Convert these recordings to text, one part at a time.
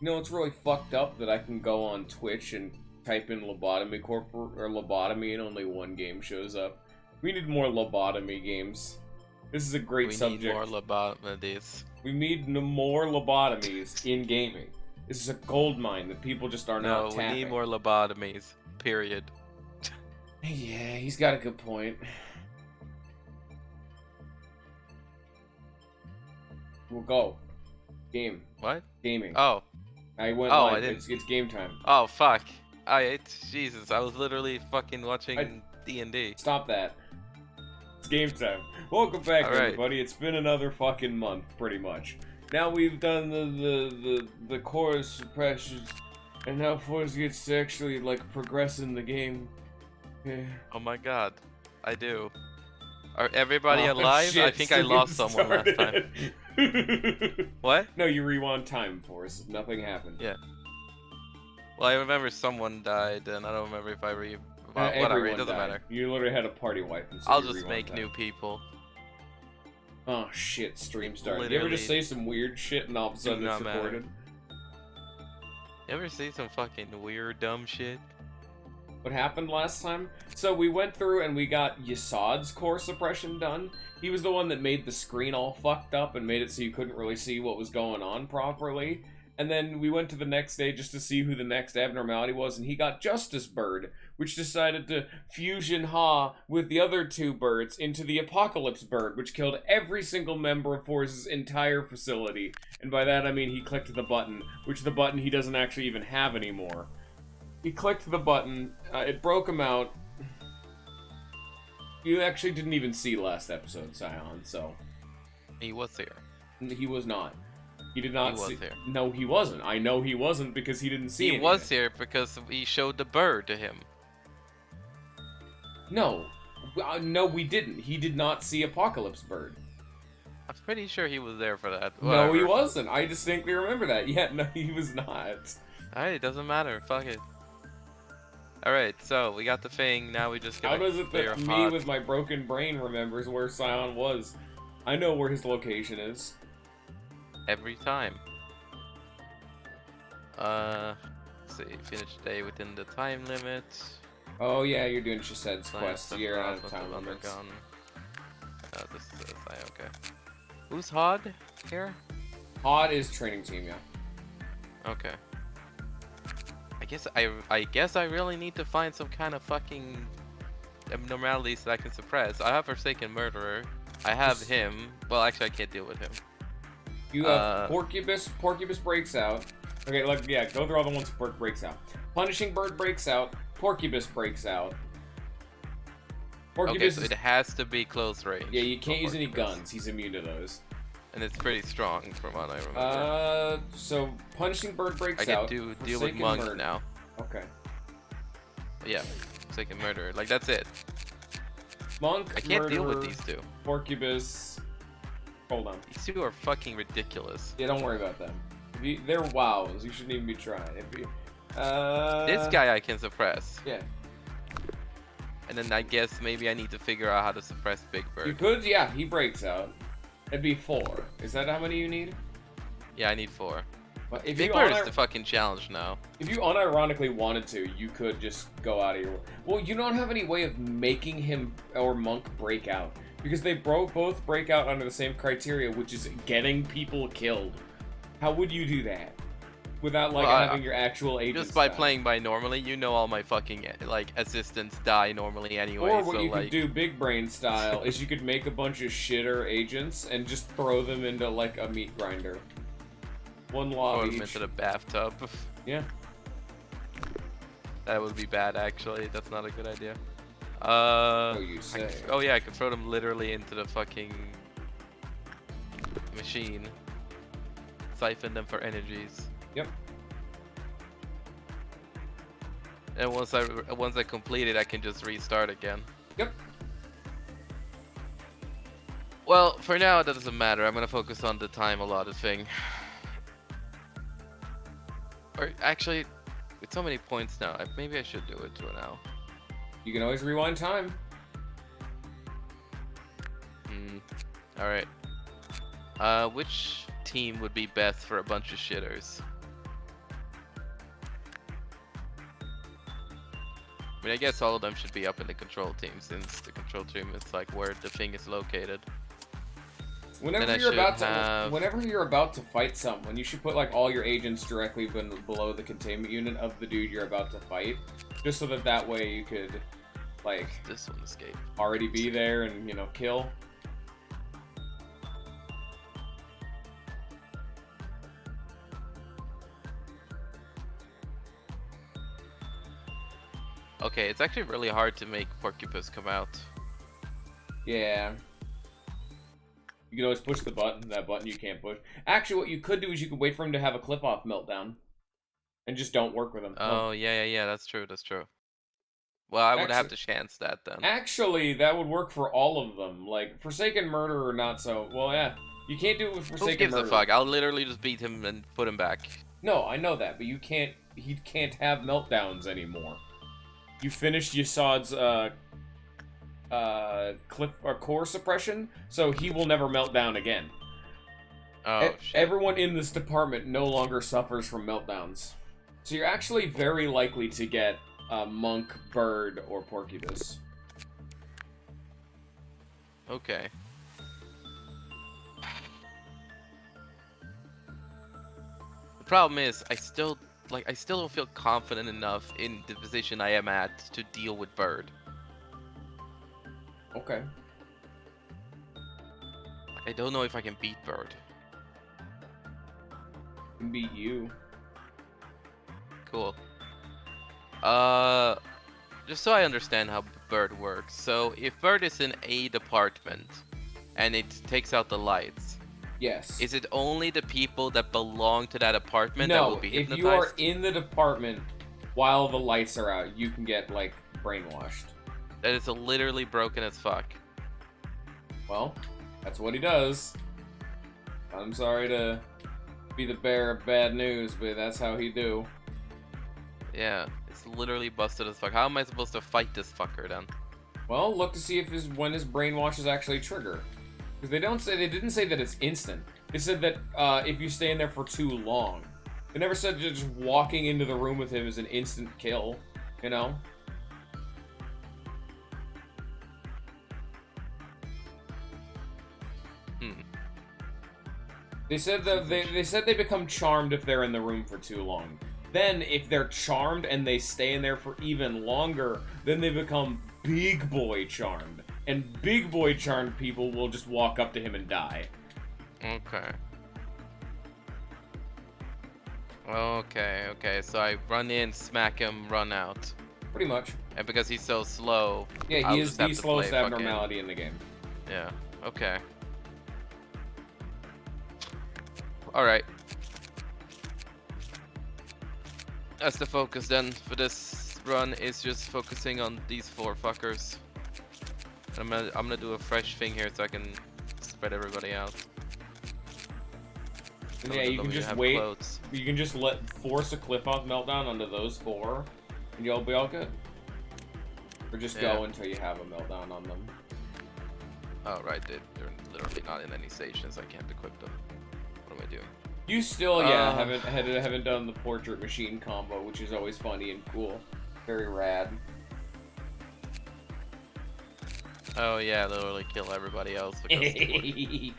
You know, it's really fucked up that I can go on Twitch and type in Lobotomy or Lobotomy and only one game shows up. We need more lobotomy games. This is a great subject. We need more lobotomies. We need more lobotomies in gaming. This is a gold mine that people just are not tapping. No, we need more lobotomies. Period. Yeah, he's got a good point. We'll go. Game. What? Gaming. Oh. I went Oh, live. I didn't... It's game time. Oh, fuck. Jesus, I was literally fucking watching D&D. Stop that. It's game time. Welcome back, everybody. It's been another fucking month, pretty much. Now we've done the core suppressions, and now Force gets to actually, like, progress in the game. Yeah. Oh my god. I do. Are everybody alive? Shit, I think I lost someone last time. What? No, you rewound time, Force. Nothing happened. Yeah. Well, I remember someone died, and I don't remember if I whatever, it doesn't matter. You literally had a party wipe. And so I'll just make new people. Oh shit, stream started. Literally. You ever just say some weird shit and all of a sudden it's recorded? You ever see some fucking weird, dumb shit? What happened last time? So we went through and we got Yasad's core suppression done. He was the one that made the screen all fucked up and made it so you couldn't really see what was going on properly. And then we went to the next day just to see who the next abnormality was, and he got Justice Bird, which decided to fusion Ha with the other two birds into the Apocalypse Bird, which killed every single member of Force's entire facility. And by that I mean he clicked the button, which the button he doesn't actually even have anymore. He clicked the button, it broke him out. You actually didn't even see last episode, Scion, so... He was here. He was not. He did not see. He was here. No, he wasn't. I know he wasn't because he didn't see it. He was here because we showed the bird to him. No. No, we didn't. He did not see Apocalypse Bird. I'm pretty sure he was there for that. Whatever. No, he wasn't. I distinctly remember that. Yeah, no, he was not. Alright, it doesn't matter. Fuck it. Alright, so we got the thing. Now we just gotta How does it that me with my broken brain remembers where Scion was? I know where his location is. Every time. Let's see, finish day within the time limit. Oh yeah, you're doing Shased's quest. You're out of time limits. This is okay. Who's Hod here? Hod is training team, yeah. Okay. I guess I really need to find some kind of fucking abnormalities that I can suppress. I have Forsaken Murderer. I have him. Well, actually, I can't deal with him. You have Porcupus. Porcupus breaks out. Okay, like yeah, go through all the ones Porc breaks out. Punishing Bird breaks out. Porcupus breaks out. Porcupus okay, so it has to be close range. Yeah, you can't use any guns. He's immune to those. And it's pretty strong from what I remember. So Punishing Bird breaks out. I can deal with Monk now. Okay. But yeah, Forsaken Murderer. Like that's it. Monk. I can't deal with these two. Porcupus. Hold on. These two are fucking ridiculous. Yeah, don't worry about them. They're wows. You shouldn't even be trying. This guy I can suppress. Yeah. And then I guess maybe I need to figure out how to suppress Big Bird. You could, yeah, he breaks out. It'd be 4. Is that how many you need? Yeah, I need 4. But if Big Bird is the fucking challenge now. If you unironically wanted to, you could just go out of your way. Well, you don't have any way of making him or Monk break out. Because they both break out under the same criteria, which is getting people killed. How would you do that? Without, like, having your actual agents just by playing by normally, you know all my fucking, like, assistants die normally anyway. Or what you could do big brain style is you could make a bunch of shitter agents and just throw them into, like, a meat grinder. One lobby. Throw them into the bathtub. Yeah. That would be bad, actually. That's not a good idea. You say. Oh yeah, I could throw them literally into the fucking machine. Siphon them for energies. Yep. And once I complete it, I can just restart again. Yep. Well, for now it doesn't matter. I'm gonna focus on the time allotted thing. Or actually, with so many points now, maybe I should do it for now. You can always rewind time. Alright. Which team would be best for a bunch of shitters? I mean, I guess all of them should be up in the control team, since the control team is like where the thing is located. Whenever you're about to fight someone, you should put like all your agents directly below the containment unit of the dude you're about to fight, just so that way you could like this one escape already be there and kill. Okay, it's actually really hard to make Porcupus come out. Yeah. You can always push the button. That button you can't push. Actually, what you could do is you could wait for him to have a clip-off meltdown. And just don't work with him. Oh, yeah, that's true, Well, I would have to chance that then. Actually, that would work for all of them. Like, Forsaken Murderer, not so. Well, yeah. You can't do it with Forsaken Murderer. Who gives a fuck? I'll literally just beat him and put him back. No, I know that, but he can't have meltdowns anymore. You finished Yassad's, core suppression, so he will never melt down again. Oh, shit. Everyone in this department no longer suffers from meltdowns. So you're actually very likely to get Monk, Bird, or Porcupus. Okay. The problem is, I still don't feel confident enough in the position I am at to deal with Bird. Okay. I don't know if I can beat Bird. Can beat you. Cool. Just so I understand how Bird works. So if Bird is in a department and it takes out the lights, yes. Is it only the people that belong to that apartment that will be hypnotized? If you are in the department while the lights are out, you can get, like, brainwashed. That is literally broken as fuck. Well, that's what he does. I'm sorry to be the bearer of bad news, but that's how he do. Yeah, it's literally busted as fuck. How am I supposed to fight this fucker then? Well, look to see if when his brainwashes actually trigger. Because they didn't say that it's instant. They said that if you stay in there for too long. They never said that just walking into the room with him is an instant kill, you know? They said that they become charmed if they're in the room for too long. Then, if they're charmed and they stay in there for even longer, then they become big boy charmed. And big boy charmed people will just walk up to him and die. Okay. Okay, so I run in, smack him, run out. Pretty much. And because he's so slow, yeah, he is the slowest abnormality in the game. Yeah, okay. Alright. That's the focus then for this run, is just focusing on these 4 fuckers. I'm gonna do a fresh thing here so I can spread everybody out. Yeah, you can just wait. You can just force a cliff-off meltdown onto those 4, and you'll be all good. Or just go until you have a meltdown on them. Oh right, they're literally not in any stations. I can't equip them. What am I doing? You still, haven't done the portrait machine combo, which is always funny and cool. Very rad. Oh yeah, literally kill everybody else. I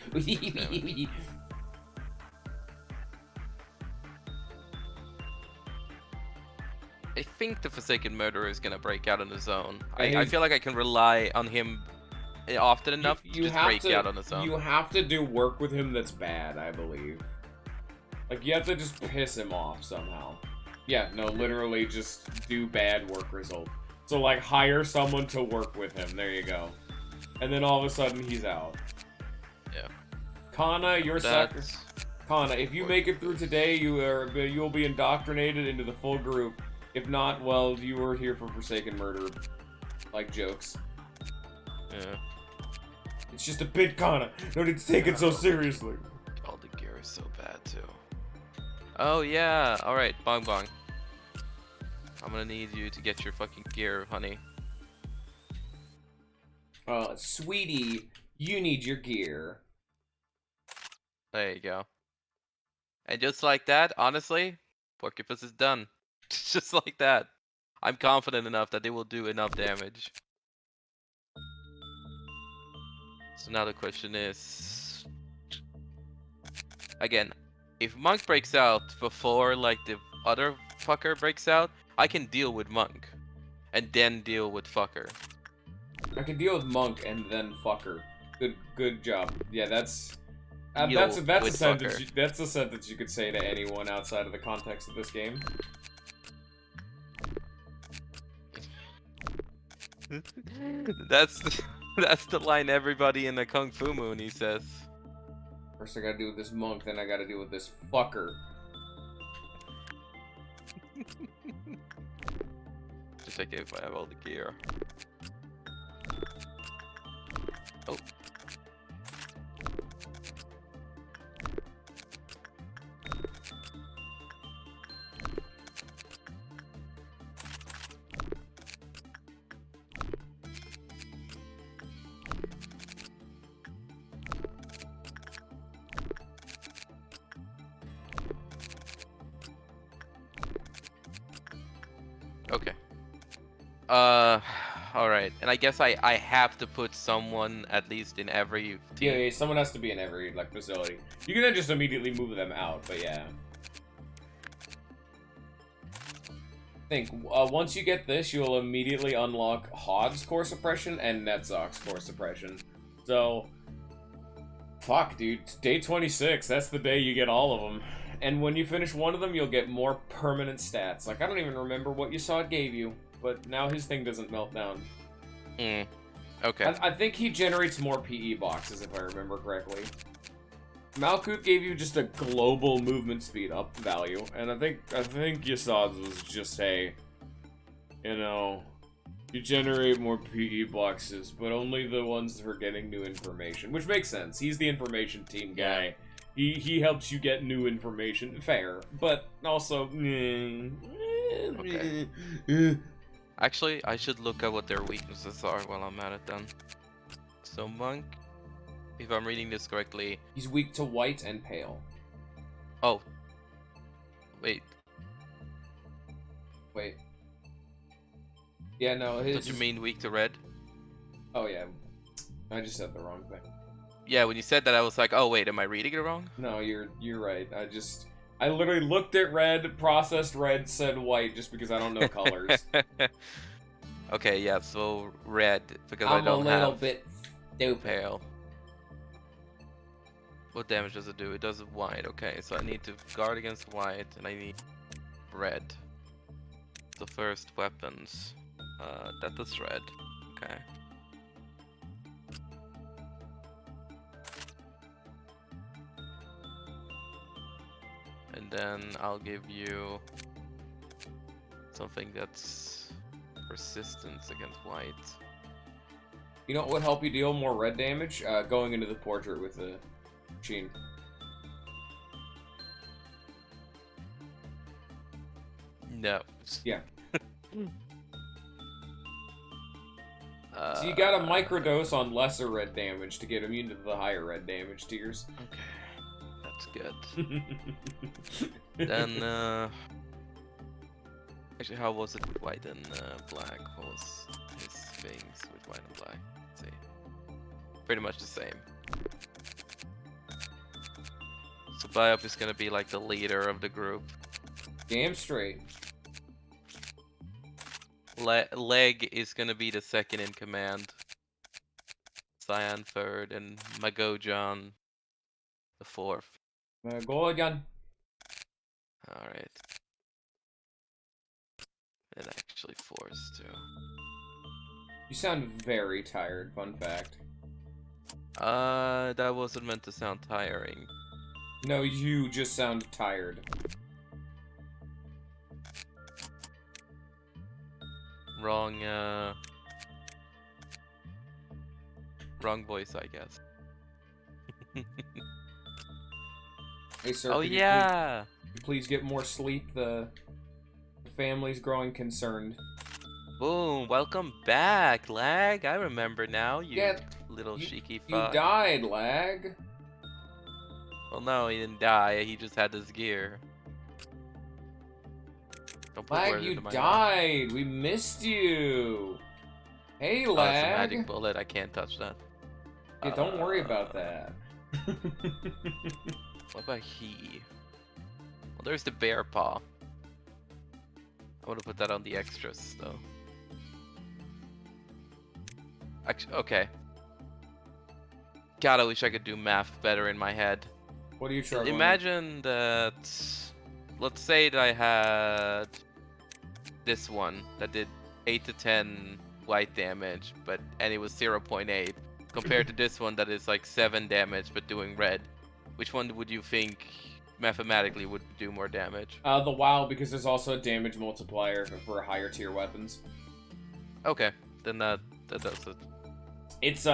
think the Forsaken Murderer is gonna break out on his own. I feel like I can rely on him often enough to just break out on his own. You have to do work with him that's bad, I believe. Like, you have to just piss him off somehow. Yeah, no, literally just do bad work result. So, like, hire someone to work with him. There you go. And then all of a sudden, he's out. Yeah. Kana, you're sucker. Kana, if you make it through today, you'll be indoctrinated into the full group. If not, well, you were here for Forsaken Murder. Like jokes. Yeah. It's just a bit, Kana. No need to take it so seriously. All the gear is so bad, too. Oh, yeah. Alright, Bong Bong. I'm gonna need you to get your fucking gear, honey. Sweetie, you need your gear. There you go. And just like that, honestly, Porcupus is done. Just like that. I'm confident enough that they will do enough damage. So now the question is, again, if Monk breaks out before like the other fucker breaks out, I can deal with Monk, and then deal with fucker. I can deal with Monk and then fucker. Good job. Yeah, that's a With sentence. fucker. That's a sentence you could say to anyone outside of the context of this game. that's the line everybody in the Kung Fu Moon says. First I gotta deal with this Monk, then I gotta deal with this fucker. Just check if I have all the gear. Oh. Okay. Alright. And I guess I have to put someone at least in every team. Yeah, someone has to be in every like facility. You can then just immediately move them out, but yeah. I think once you get this, you will immediately unlock Hods core suppression and Netzok's core suppression. So, fuck, dude. Day 26, that's the day you get all of them. And when you finish one of them, you'll get more permanent stats. Like, I don't even remember what Yasod gave you, but now his thing doesn't melt down. Okay. I think he generates more PE boxes, if I remember correctly. Malkuth gave you just a global movement speed up value, and I think Yasod's was just, hey, you know, you generate more PE boxes, but only the ones for getting new information, which makes sense. He's the information team guy. He helps you get new information. Fair, but also, Okay. Actually, I should look at what their weaknesses are while I'm at it then. So Monk, if I'm reading this correctly... He's weak to white and pale. Oh. Wait. Yeah, no, his... Don't you mean weak to red? Oh, yeah. I just said the wrong thing. Yeah, when you said that, I was like, oh wait, am I reading it wrong? No, you're right. I literally looked at red, processed red, said white, just because I don't know colors. Okay, yeah, so red, because I'm I don't have... a little bit stupid. Pale. What damage does it do? It does white, okay, so I need to guard against white, and I need red. The first weapons. That is red. Okay. And then I'll give you something that's resistance against white. You know what would help you deal more red damage? Going into the portrait with the machine. No. Yeah. So you got a microdose on lesser red damage to get immune to the higher red damage tiers. Okay. That's good. Then, actually, how was it with white and black? What was his things with white and black? Let's see. Pretty much the same. So Biop is gonna be like the leader of the group. Damn straight. Leg is gonna be the second in command. Cyan third, and Magojan the fourth. Go again. Alright. And actually Force too. You sound very tired, fun fact. That wasn't meant to sound tiring. No, you just sound tired. Wrong, wrong voice, I guess. Hey, sir, Oh could yeah! you please get more sleep? The family's growing concerned. Boom! Welcome back, Lag. I remember now, you Yeah, little cheeky You fuck. died, Lag. Well, no, he didn't die. He just had this gear. Don't put Lag, words you into my mouth. died. We missed you. Hey, Oh, that's a Lag. magic bullet. I can't touch that. Yeah, don't worry about that. What about he? Well, there's the bear paw. I want to put that on the extras, though. Actually, okay. God, I wish I could do math better in my head. What are you trying? Imagine that. Let's say that I had this one that did 8 to 10 white damage, and it was 0.8, compared to this one that is like 7 damage but doing red. Which one would you think mathematically would do more damage? The WoW, because there's also a damage multiplier for higher tier weapons. Okay, then that does it. It's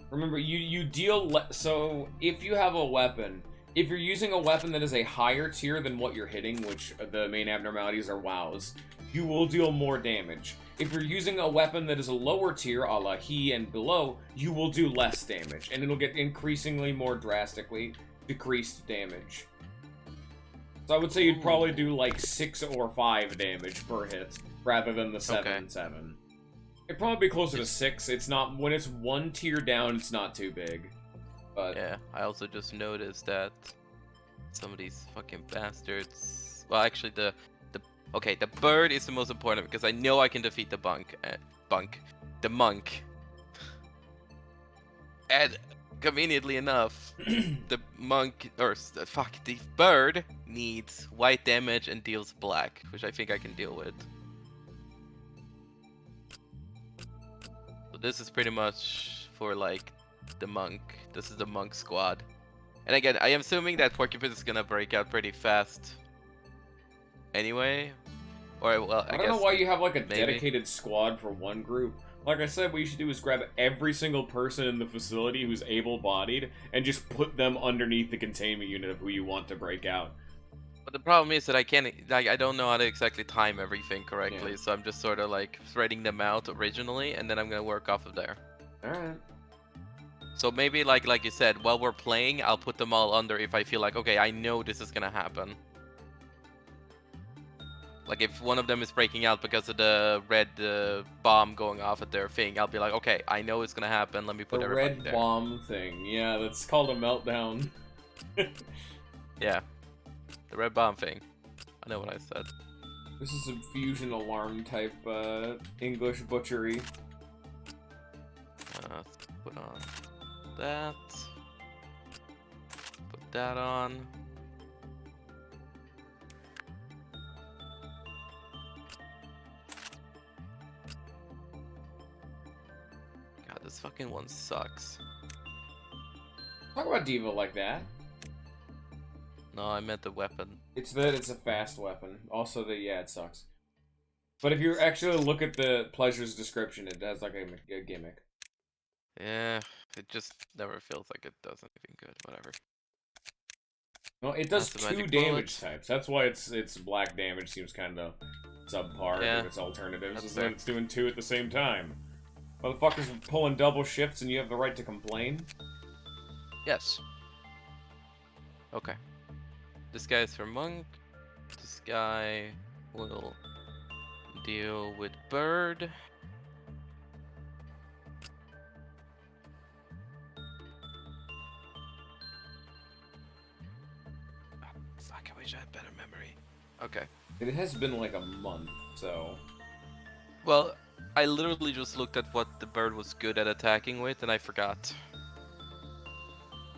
remember you deal so if you have a weapon, if you're using a weapon that is a higher tier than what you're hitting, which the main abnormalities are wows, you will deal more damage. If you're using a weapon that is a lower tier, a la he and below, you will do less damage, and it'll get increasingly more drastically decreased damage. So I would say you'd probably do like 6 or 5 damage per hit, rather than the 7. It'd probably be closer to 6. It's not, when it's one tier down, it's not too big. But yeah, I also just noticed that some of these fucking bastards. Well, actually, the bird is the most important because I know I can defeat the the monk. And conveniently enough, the bird needs white damage and deals black, which I think I can deal with. So this is pretty much for like the monk. This is the monk squad. And again, I am assuming that Porcupine is gonna break out pretty fast. Anyway, or well, I don't know why you have like a maybe. dedicated squad for one group. Like I said, what you should do is grab every single person in the facility who's able-bodied and just put them underneath the containment unit of who you want to break out. But the problem is that I can't, like, I don't know how to exactly time everything correctly, Yeah. so I'm just sort of like spreading them out originally, and then I'm gonna work off of there. Alright. So maybe like you said, while we're playing, I'll put them all under if I feel like, okay, I know this is gonna happen. Like if one of them is breaking out because of the red bomb going off at their thing, I'll be like, okay, I know it's gonna happen. Let me put everybody there. The red bomb thing. Yeah, that's called a meltdown. Yeah, the red bomb thing. I know what I said. This is a fusion alarm type English butchery. Let's put on that. Put that on. God, this fucking one sucks. Talk about Diva like that. No, I meant the weapon. It's that it's a fast weapon. Also, yeah, it sucks. But if you actually look at the pleasure's description, it has like a gimmick. Yeah, it just never feels like it does anything good. Whatever. No, it does That's a 2 magic damage bullet. types. That's why its black damage seems kind of subpar Yeah, with its alternatives. Is fair. that it's doing 2 at the same time. Motherfuckers are pulling double shifts, and you have the right to complain. Yes. Okay. This guy is for monk. This guy will deal with bird. Fuck, I wish I had better memory. Okay. It has been like a month, so... Well, I literally just looked at what the bird was good at attacking with, and I forgot.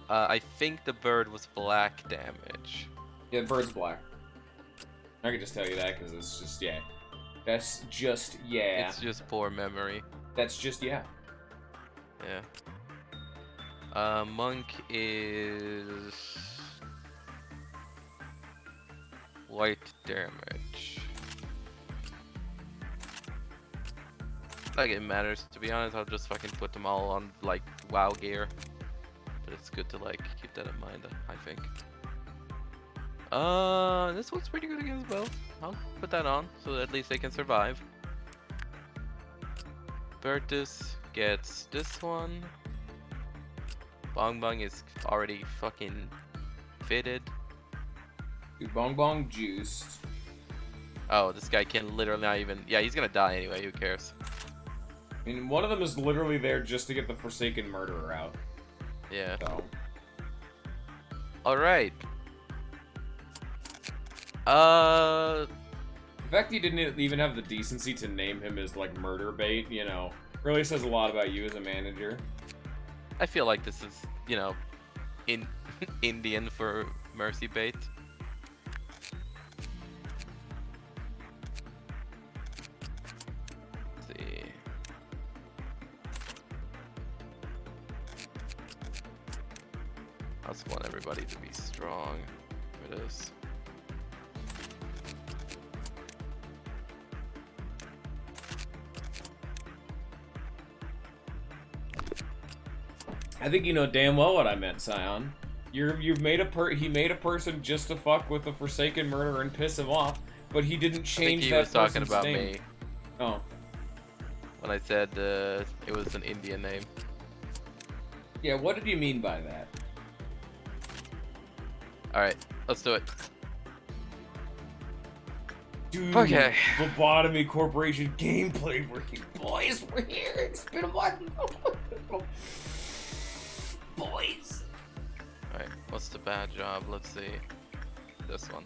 I think the bird was black damage. Yeah, the bird's black. I can just tell you that, because it's just, yeah. That's just, yeah. It's just poor memory. That's just, yeah. Yeah. Monk is... white damage. Like it matters, to be honest. I'll just fucking put them all on like WoW gear. But it's good to like keep that in mind, I think. This one's pretty good against both. I'll put that on so that at least they can survive. Bertus gets this one. Bong Bong is already fucking fitted. Dude, Bong Bong juiced. Oh, this guy can literally not even... Yeah, he's gonna die anyway, who cares? I mean, one of them is literally there just to get the Forsaken Murderer out. Yeah. So. Alright. The fact he didn't even have the decency to name him as, like, murder bait, you know, really says a lot about you as a manager. I feel like this is, you know, Indian for mercy bait. Let's see. I just want everybody to be strong for this. I think you know damn well what I meant, Scion. He made a person just to fuck with the Forsaken Murderer and piss him off, but he didn't change that person's name. I think he was talking about me. Oh. When I said it was an Indian name. Yeah, what did you mean by that? Alright, let's do it. Dude, okay. Lobotomy Corporation gameplay working. Boys, we're here. It's been a while. Boys. Alright, what's the bad job? Let's see. This one.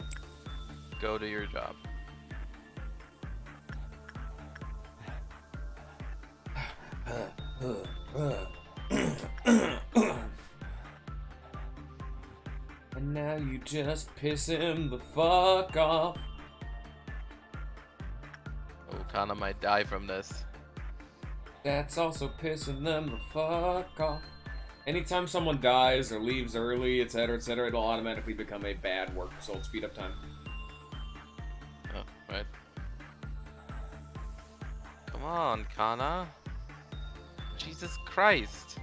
Go to your job. And now you just piss him the fuck off. Oh, Kana might die from this. That's also pissing them the fuck off. Anytime someone dies or leaves early, etc., it'll automatically become a bad work result. Speed up time. Oh, right. Come on, Kana. Jesus Christ.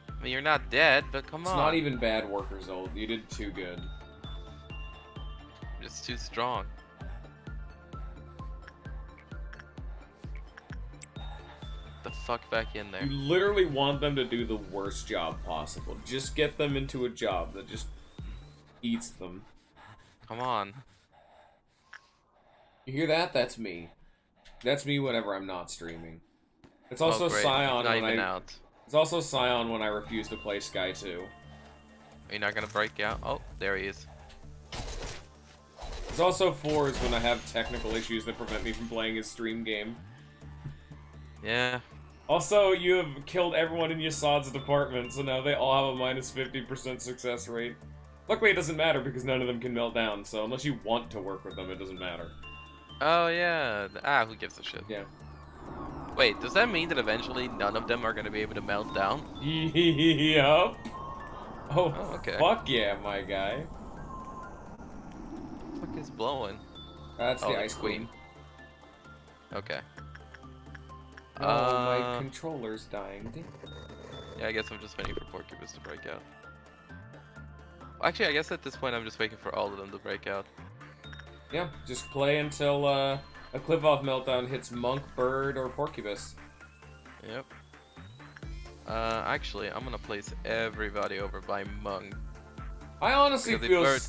I mean, you're not dead, but come on. It's not even bad work result. You did too good. Just too strong. The fuck back in there. You literally want them to do the worst job possible. Just get them into a job that just eats them. Come on. You hear that? That's me. That's me whenever I'm not streaming. It's also Scion when It's also Scion when I refuse to play Sky 2. Are you not gonna break out? Oh, there he is. It's also Fours when I have technical issues that prevent me from playing his stream game. Yeah. Also, you have killed everyone in Yasad's department, so now they all have a minus 50% success rate. Luckily, it doesn't matter because none of them can melt down, so unless you want to work with them, it doesn't matter. Oh, yeah. Ah, who gives a shit? Yeah. Wait, does that mean that eventually none of them are going to be able to melt down? Yup. Oh, okay. Fuck yeah, my guy. What the fuck is blowing? That's the Ice Queen. Okay. Oh, my controller's dying. Yeah, I guess I'm just waiting for Porcupus to break out. Actually, I guess at this point I'm just waiting for all of them to break out. Yeah, just play until a clip-off meltdown hits Monk, Bird, or Porcupus. Yep. Actually, I'm gonna place everybody over by Monk. I honestly feel... Bird...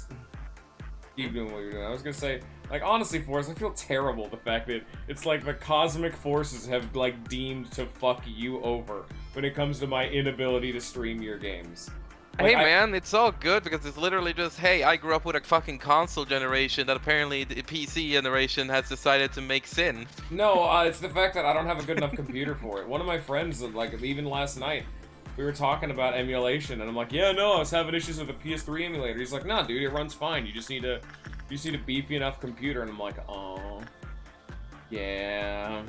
Keep doing what you're doing. I was gonna say, like, honestly, Force, I feel terrible the fact that it's like the cosmic forces have, like, deemed to fuck you over when it comes to my inability to stream your games. Like, hey man, it's all good because it's literally just, hey, I grew up with a fucking console generation that apparently the PC generation has decided to make sin. No, it's the fact that I don't have a good enough computer for it. One of my friends, like, even last night, we were talking about emulation, and I'm like, yeah, no, I was having issues with the PS3 emulator. He's like, nah, dude, it runs fine. You just need a beefy enough computer. And I'm like, oh, yeah.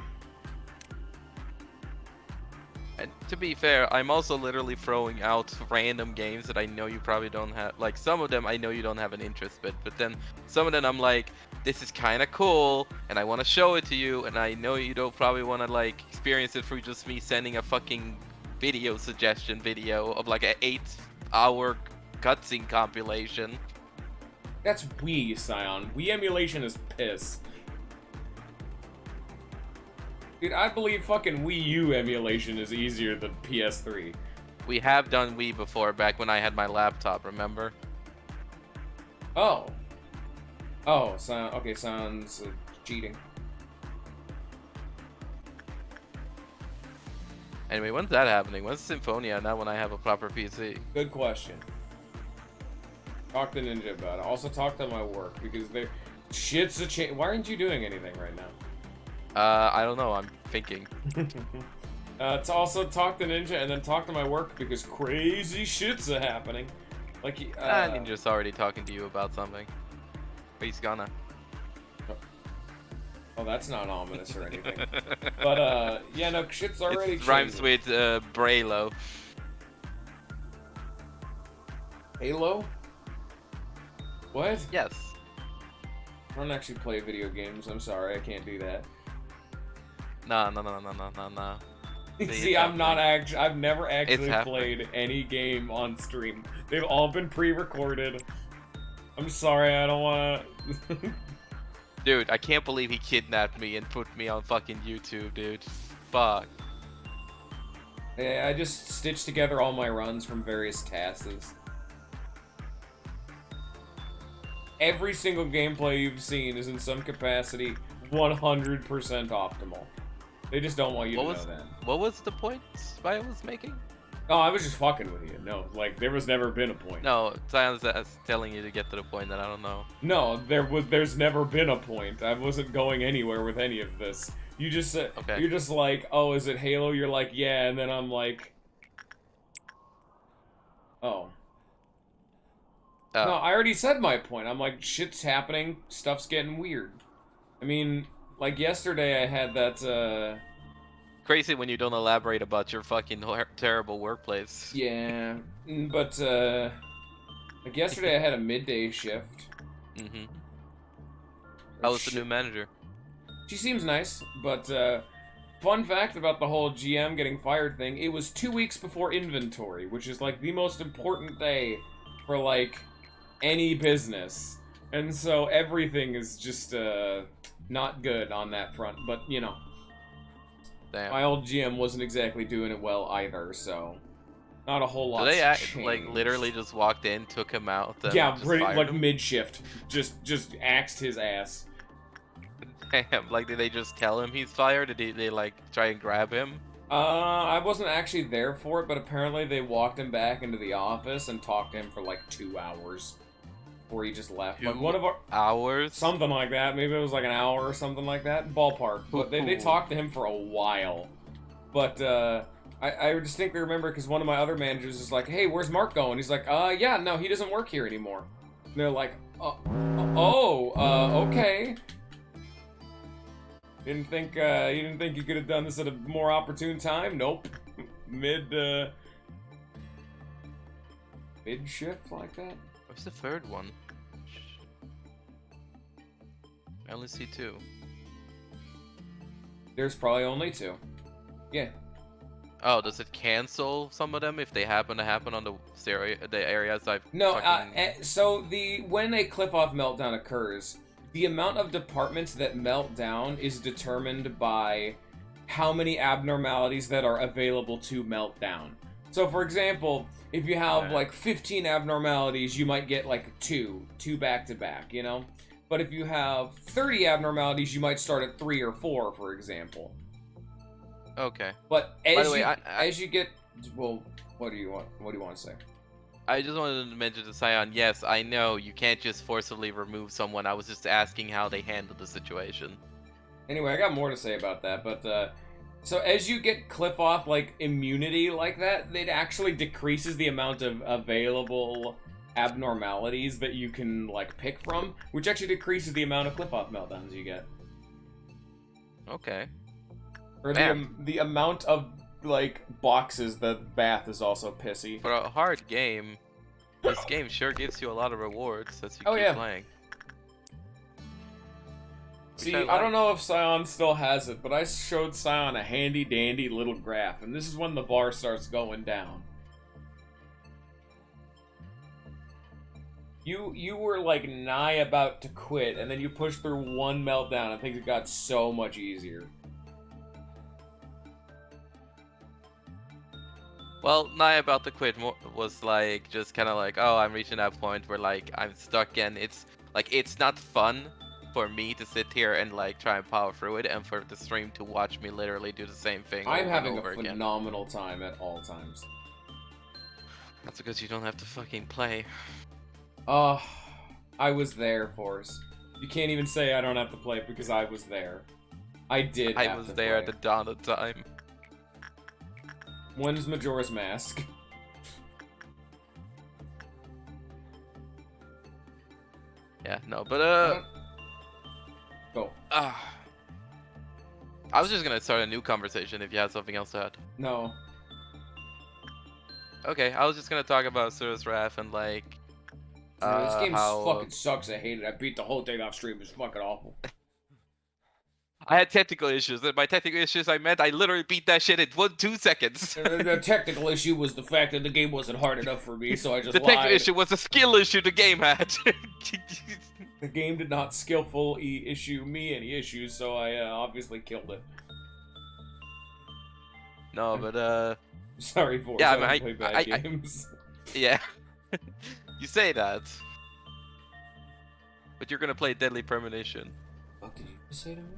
And to be fair, I'm also literally throwing out random games that I know you probably don't have. Like, some of them I know you don't have an interest in, but then some of them I'm like, this is kind of cool, and I want to show it to you, and I know you don't probably want to, like, experience it through just me sending a fucking video suggestion video of, like, an 8-hour cutscene compilation. That's Wii, Scion. Wii emulation is piss. Dude, I believe fucking Wii U emulation is easier than PS3. We have done Wii before, back when I had my laptop, remember? Oh. Oh, okay, sounds cheating. Anyway, when's that happening? When's Symphonia? Not when I have a proper PC. Good question. Talk to Ninja about it. Also talk to my work because they shit's a change. Why aren't you doing anything right now? I don't know. I'm thinking. To also talk to Ninja and then talk to my work because crazy shit's happening. Like, Ninja's already talking to you about something. But he's gonna. Oh, that's not ominous or anything. But, yeah, no, shit's already It rhymes changing. with Braylo. Halo? What? Yes. I don't actually play video games. I'm sorry, I can't do that. No. See, I'm not actually. I've never actually happening. played any game on stream. They've all been pre-recorded. I'm sorry, I don't want to. Dude, I can't believe he kidnapped me and put me on fucking YouTube, dude. Fuck. I just stitched together all my runs from various tasks. Every single gameplay you've seen is in some capacity 100% optimal. They just don't want you to know that. What was the point I was making? Oh, I was just fucking with you. No, like, there was never been a point. No, Zion's telling you to get to the point that I don't know. No, there's never been a point. I wasn't going anywhere with any of this. You just said, Okay. You're just like, oh, is it Halo? You're like, yeah, and then I'm like, oh. No, I already said my point. I'm like, shit's happening, stuff's getting weird. I mean, like yesterday I had that, Crazy when you don't elaborate about your fucking terrible workplace. yeah, but, like yesterday I had a midday shift. Mm-hmm. How was the new manager? She seems nice, but, fun fact about the whole GM getting fired thing, it was 2 weeks before inventory, which is, like, the most important day for, like, any business. And so everything is just, not good on that front, but, you know. Damn. My old GM wasn't exactly doing it well either, so not a whole lot. So they like literally just walked in, took him out. Yeah, just pretty like him? mid shift, just axed his ass. Damn, like did they just tell him he's fired? Did they like try and grab him? I wasn't actually there for it, but apparently they walked him back into the office and talked to him for like 2 hours before he just left. Like one of our hours, something like that. Maybe it was like an hour or something like that, ballpark. But they talked to him for a while. But I distinctly remember because one of my other managers is like, "Hey, where's Mark going?" He's like, yeah, no, he doesn't work here anymore." And they're like, okay. You didn't think you could have done this at a more opportune time? Nope. Mid shift like that? Where's the third one? I only see 2. There's probably only 2. Yeah. Oh, does it cancel some of them if they happen to happen on the areas I've No, fucking... so when a cliff-off meltdown occurs, the amount of departments that melt down is determined by how many abnormalities that are available to melt down. So, for example, if you have, like, 15 abnormalities, you might get, like, two back-to-back, you know? But if you have 30 abnormalities, you might start at 3 or 4, for example. Okay. But By the way, as you get... Well, what do you want to say? I just wanted to mention to Sion, yes, I know, you can't just forcibly remove someone. I was just asking how they handled the situation. Anyway, I got more to say about that, but, so as you get cliff-off, like, immunity like that, it actually decreases the amount of available abnormalities that you can, like, pick from, which actually decreases the amount of cliff-off meltdowns you get. Okay. Or the amount of, like, boxes that Bath is also pissy. For a hard game, this game sure gives you a lot of rewards as you keep playing. See, I don't know if Sion still has it, but I showed Sion a handy-dandy little graph, and this is when the bar starts going down. You were, like, nigh about to quit, and then you pushed through one meltdown, and things got so much easier. Well, nigh about to quit was like just kind of like, oh, I'm reaching that point where like I'm stuck, and it's Like, it's not fun for me to sit here and like try and power through it, and for the stream to watch me literally do the same thing I'm over and having a over again. phenomenal time at all times. That's because you don't have to fucking play. I was there, Force. You can't even say I don't have to play because I was there. I did I have was to there play. at the dawn of time. When's Majora's Mask? Yeah, no, but Go. I was just gonna start a new conversation if you had something else to add. No. Okay, I was just gonna talk about Asura's Wrath and like This game how fucking sucks. I hate it. I beat the whole thing off stream. It's fucking awful. I had technical issues. And by technical issues, I meant I literally beat that shit in 2 seconds. The technical issue was the fact that the game wasn't hard enough for me, so I just The lied. technical issue was a skill issue the game had. The game did not skillfully issue me any issues, so I obviously killed it. No, but Sorry, Force. yeah, I I mean, don't play bad games. yeah, you say that, but you're gonna play Deadly Premonition. What did you just say to me?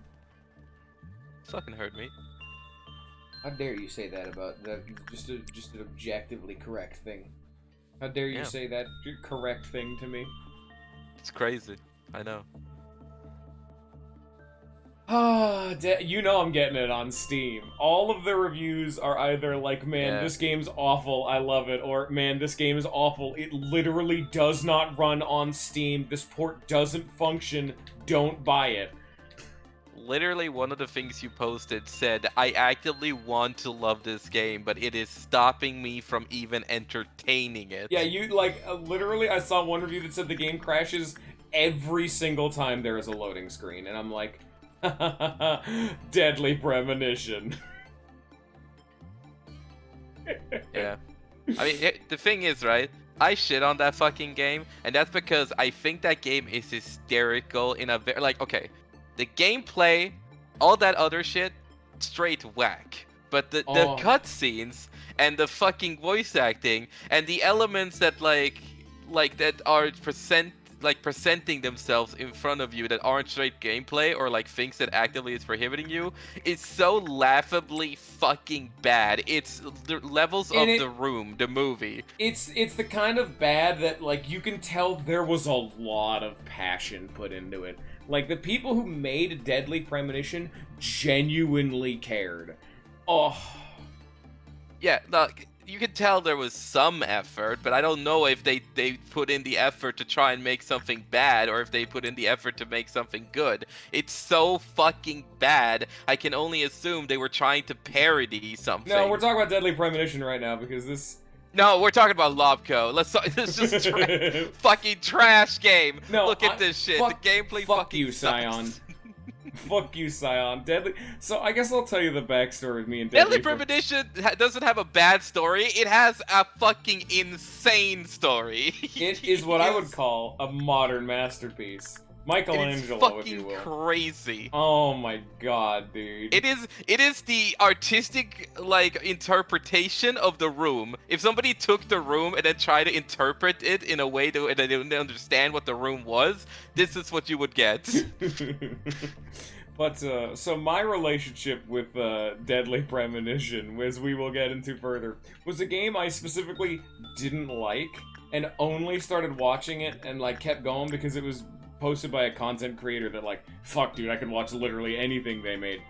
Fucking heard me. How dare you say that about that? Just an objectively correct thing. How dare you say that correct thing to me? It's crazy. I know. Ah, you know I'm getting it on Steam. All of the reviews are either like, man, this game's awful, I love it, or man, this game is awful, it literally does not run on Steam, this port doesn't function, don't buy it. Literally, one of the things you posted said, I actively want to love this game, but it is stopping me from even entertaining it. Yeah, you, like, literally, I saw one review that said the game crashes every single time there is a loading screen, and I'm like, Deadly Premonition. Yeah. I mean, the thing is, right? I shit on that fucking game, and that's because I think that game is hysterical in a very, like, okay, the gameplay, all that other shit, straight whack. But the cutscenes and the fucking voice acting and the elements that like that are presenting themselves in front of you that aren't straight gameplay or like things that actively is prohibiting you is so laughably fucking bad. It's the levels of The Room, the movie. It's the kind of bad that like you can tell there was a lot of passion put into it. Like the people who made Deadly Premonition genuinely cared. Oh. Yeah, look, you can tell there was some effort, but I don't know if they put in the effort to try and make something bad or if they put in the effort to make something good. It's so fucking bad, I can only assume they were trying to parody something. No, we're talking about Deadly Premonition right now because this... No, we're talking about Lobco. Let's just fucking trash game. No, look at this shit. The gameplay fucking you, sucks. Scion. Fuck you, Scion. Deadly. So I guess I'll tell you the backstory of me and Deadly Premonition doesn't have a bad story. It has a fucking insane story. It is what I would call a modern masterpiece. Michelangelo, if you will. It's fucking crazy. Oh my god, dude. It is the artistic, like, interpretation of The Room. If somebody took The Room and then tried to interpret it in a way that they didn't understand what The Room was, this is what you would get. But, so my relationship with Deadly Premonition, as we will get into further, was a game I specifically didn't like, and only started watching it and, like, kept going because it was posted by a content creator that, like, fuck, dude, I could watch literally anything they made.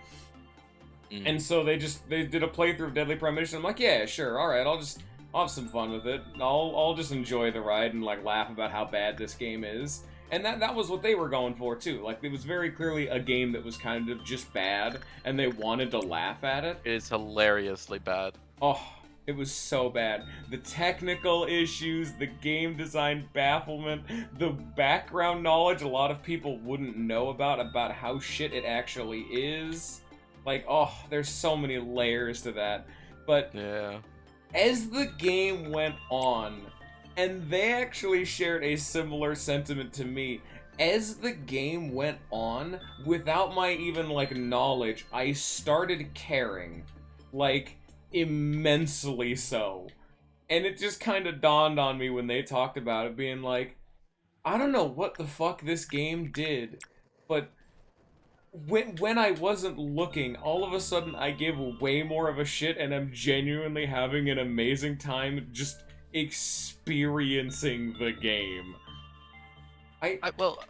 And so they did a playthrough of Deadly Premonition. I'm like, yeah, sure, alright, I'll have some fun with it. I'll just enjoy the ride and, like, laugh about how bad this game is. And that was what they were going for, too. Like, it was very clearly a game that was kind of just bad, and they wanted to laugh at it. It is hilariously bad. Oh, it was so bad. The technical issues, the game design bafflement, the background knowledge a lot of people wouldn't know about how shit it actually is. Like, oh, there's so many layers to that. But yeah, as the game went on, and they actually shared a similar sentiment to me. As the game went on, without my even, like, knowledge, I started caring. Like, immensely so. And it just kind of dawned on me when they talked about it, being like, I don't know what the fuck this game did, but when I wasn't looking, all of a sudden I give way more of a shit and I'm genuinely having an amazing time just experiencing the game. Well,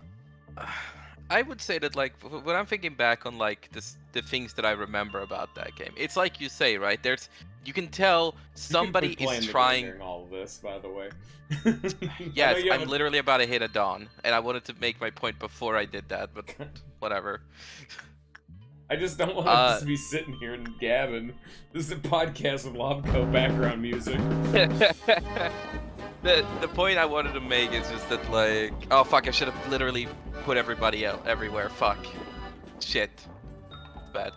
I would say that like when I'm thinking back on like the things that I remember about that game, it's like you say, right? You can tell You could be somebody is playing the game trying. during all of this, by the way. I know Yes, you I'm haven't. literally about to hit a dawn, and I wanted to make my point before I did that, but whatever. I just don't want to just be sitting here and gabbing. This is a podcast with Lobco background music. The point I wanted to make is just that like, oh fuck, I should have literally put everybody out everywhere. Fuck, shit, bad.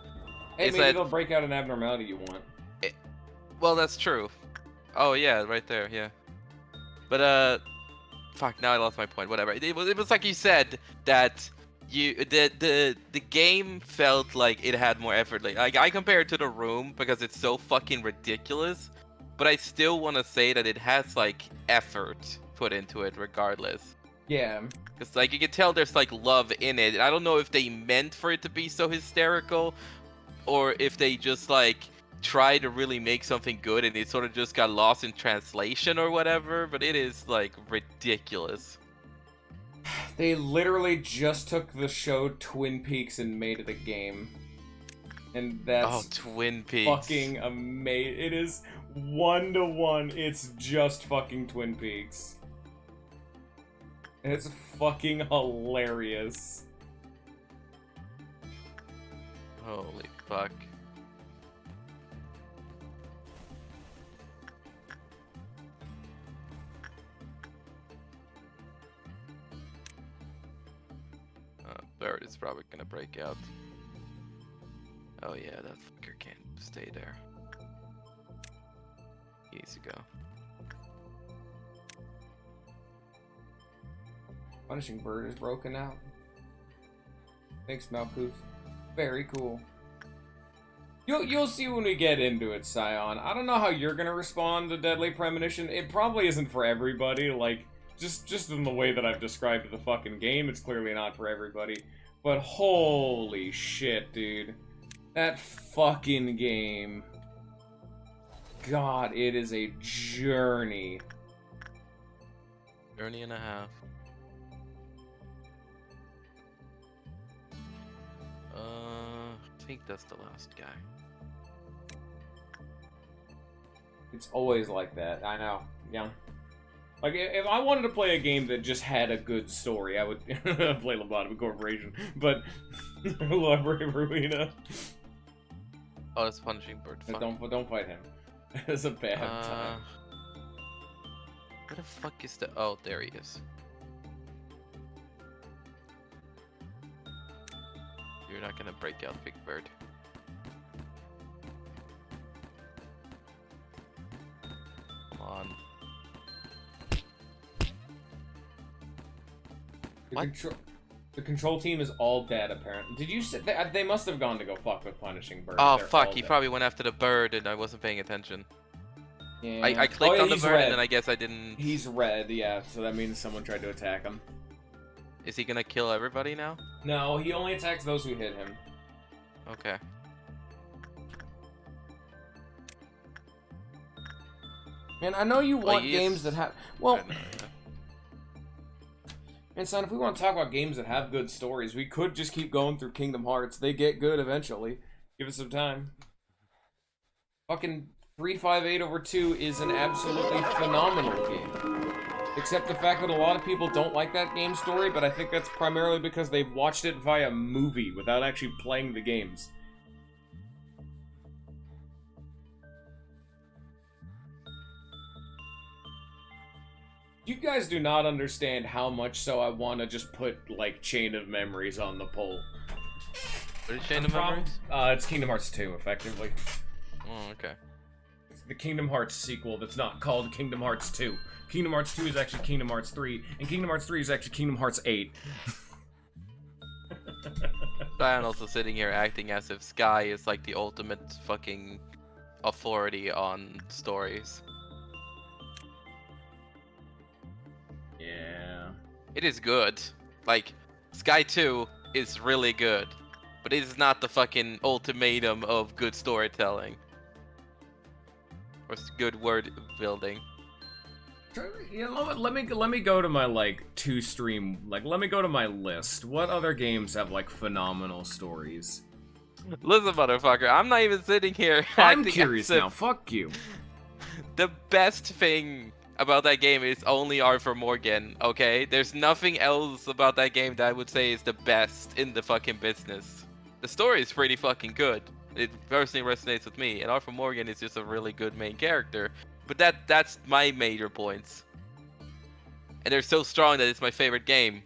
Hey, Is maybe that they'll break out an abnormality you want. well, that's true. Oh yeah, right there, yeah. But fuck, now I lost my point. Whatever. It was like you said that the game felt like it had more effort. Like I compare it to The Room because it's so fucking ridiculous, but I still want to say that it has like effort put into it regardless. Yeah. Because like you can tell there's like love in it. I don't know if they meant for it to be so hysterical, or if they just like try to really make something good and it sort of just got lost in translation or whatever, but it is like ridiculous. They literally just took the show Twin Peaks and made it a game. And that's Twin Peaks. fucking amazing. It is 1-to-1. It's just fucking Twin Peaks. It's fucking hilarious. Holy fuck. Bird is probably gonna break out. Oh yeah, that fucker can't stay there. He needs to go. Punishing Bird is broken out. Thanks, Malkuth. Very cool. You'll see when we get into it, Scion. I don't know how you're gonna respond to Deadly Premonition. It probably isn't for everybody. Like, just in the way that I've described the fucking game, it's clearly not for everybody. But holy shit, dude. That fucking game. God, it is a journey. Journey and a half. I think that's the last guy. It's always like that. I know. Yeah. Like, if I wanted to play a game that just had a good story, I would play Lobotomy Corporation. But, Library Ruina. Oh, it's Punishing Bird. Fuck. Don't fight him. It's a bad time. Where the fuck is the... Oh, there he is. You're not gonna break out, Big Bird. Come on. The control team is all dead, apparently. Did you say they must have gone to go fuck with Punishing Bird? Oh They're fuck, he dead. probably went after the bird and I wasn't paying attention. Yeah. I clicked on the bird red. and then I guess I didn't... He's red, yeah, so that means someone tried to attack him. Is he gonna kill everybody now? No, he only attacks those who hit him. Okay. Man, I know you want games that have... Well... I know, yeah. And son, if we want to talk about games that have good stories, we could just keep going through Kingdom Hearts. They get good eventually. Give it some time. Fucking 358/2 is an absolutely phenomenal game. Except the fact that a lot of people don't like that game story, but I think that's primarily because they've watched it via movie without actually playing the games. You guys do not understand how much so I want to just put, like, Chain of Memories on the poll. What is Chain of Memories? It's Kingdom Hearts 2, effectively. Oh, okay. It's the Kingdom Hearts sequel that's not called Kingdom Hearts 2. Kingdom Hearts 2 is actually Kingdom Hearts 3, and Kingdom Hearts 3 is actually Kingdom Hearts 8. Diane also sitting here acting as if Sky is like the ultimate fucking authority on stories. Yeah. It is good. Like, Sky 2 is really good, but it is not the fucking ultimatum of good storytelling or good word building. You know what? Let me go to my like let me go to my list. What other games have like phenomenal stories? Listen, motherfucker, I'm not even sitting here. I'm curious now. Fuck you. The best thing about that game is only Arthur Morgan, okay? There's nothing else about that game that I would say is the best in the fucking business. The story is pretty fucking good. It personally resonates with me, and Arthur Morgan is just a really good main character. But that's my major points. And they're so strong that it's my favorite game.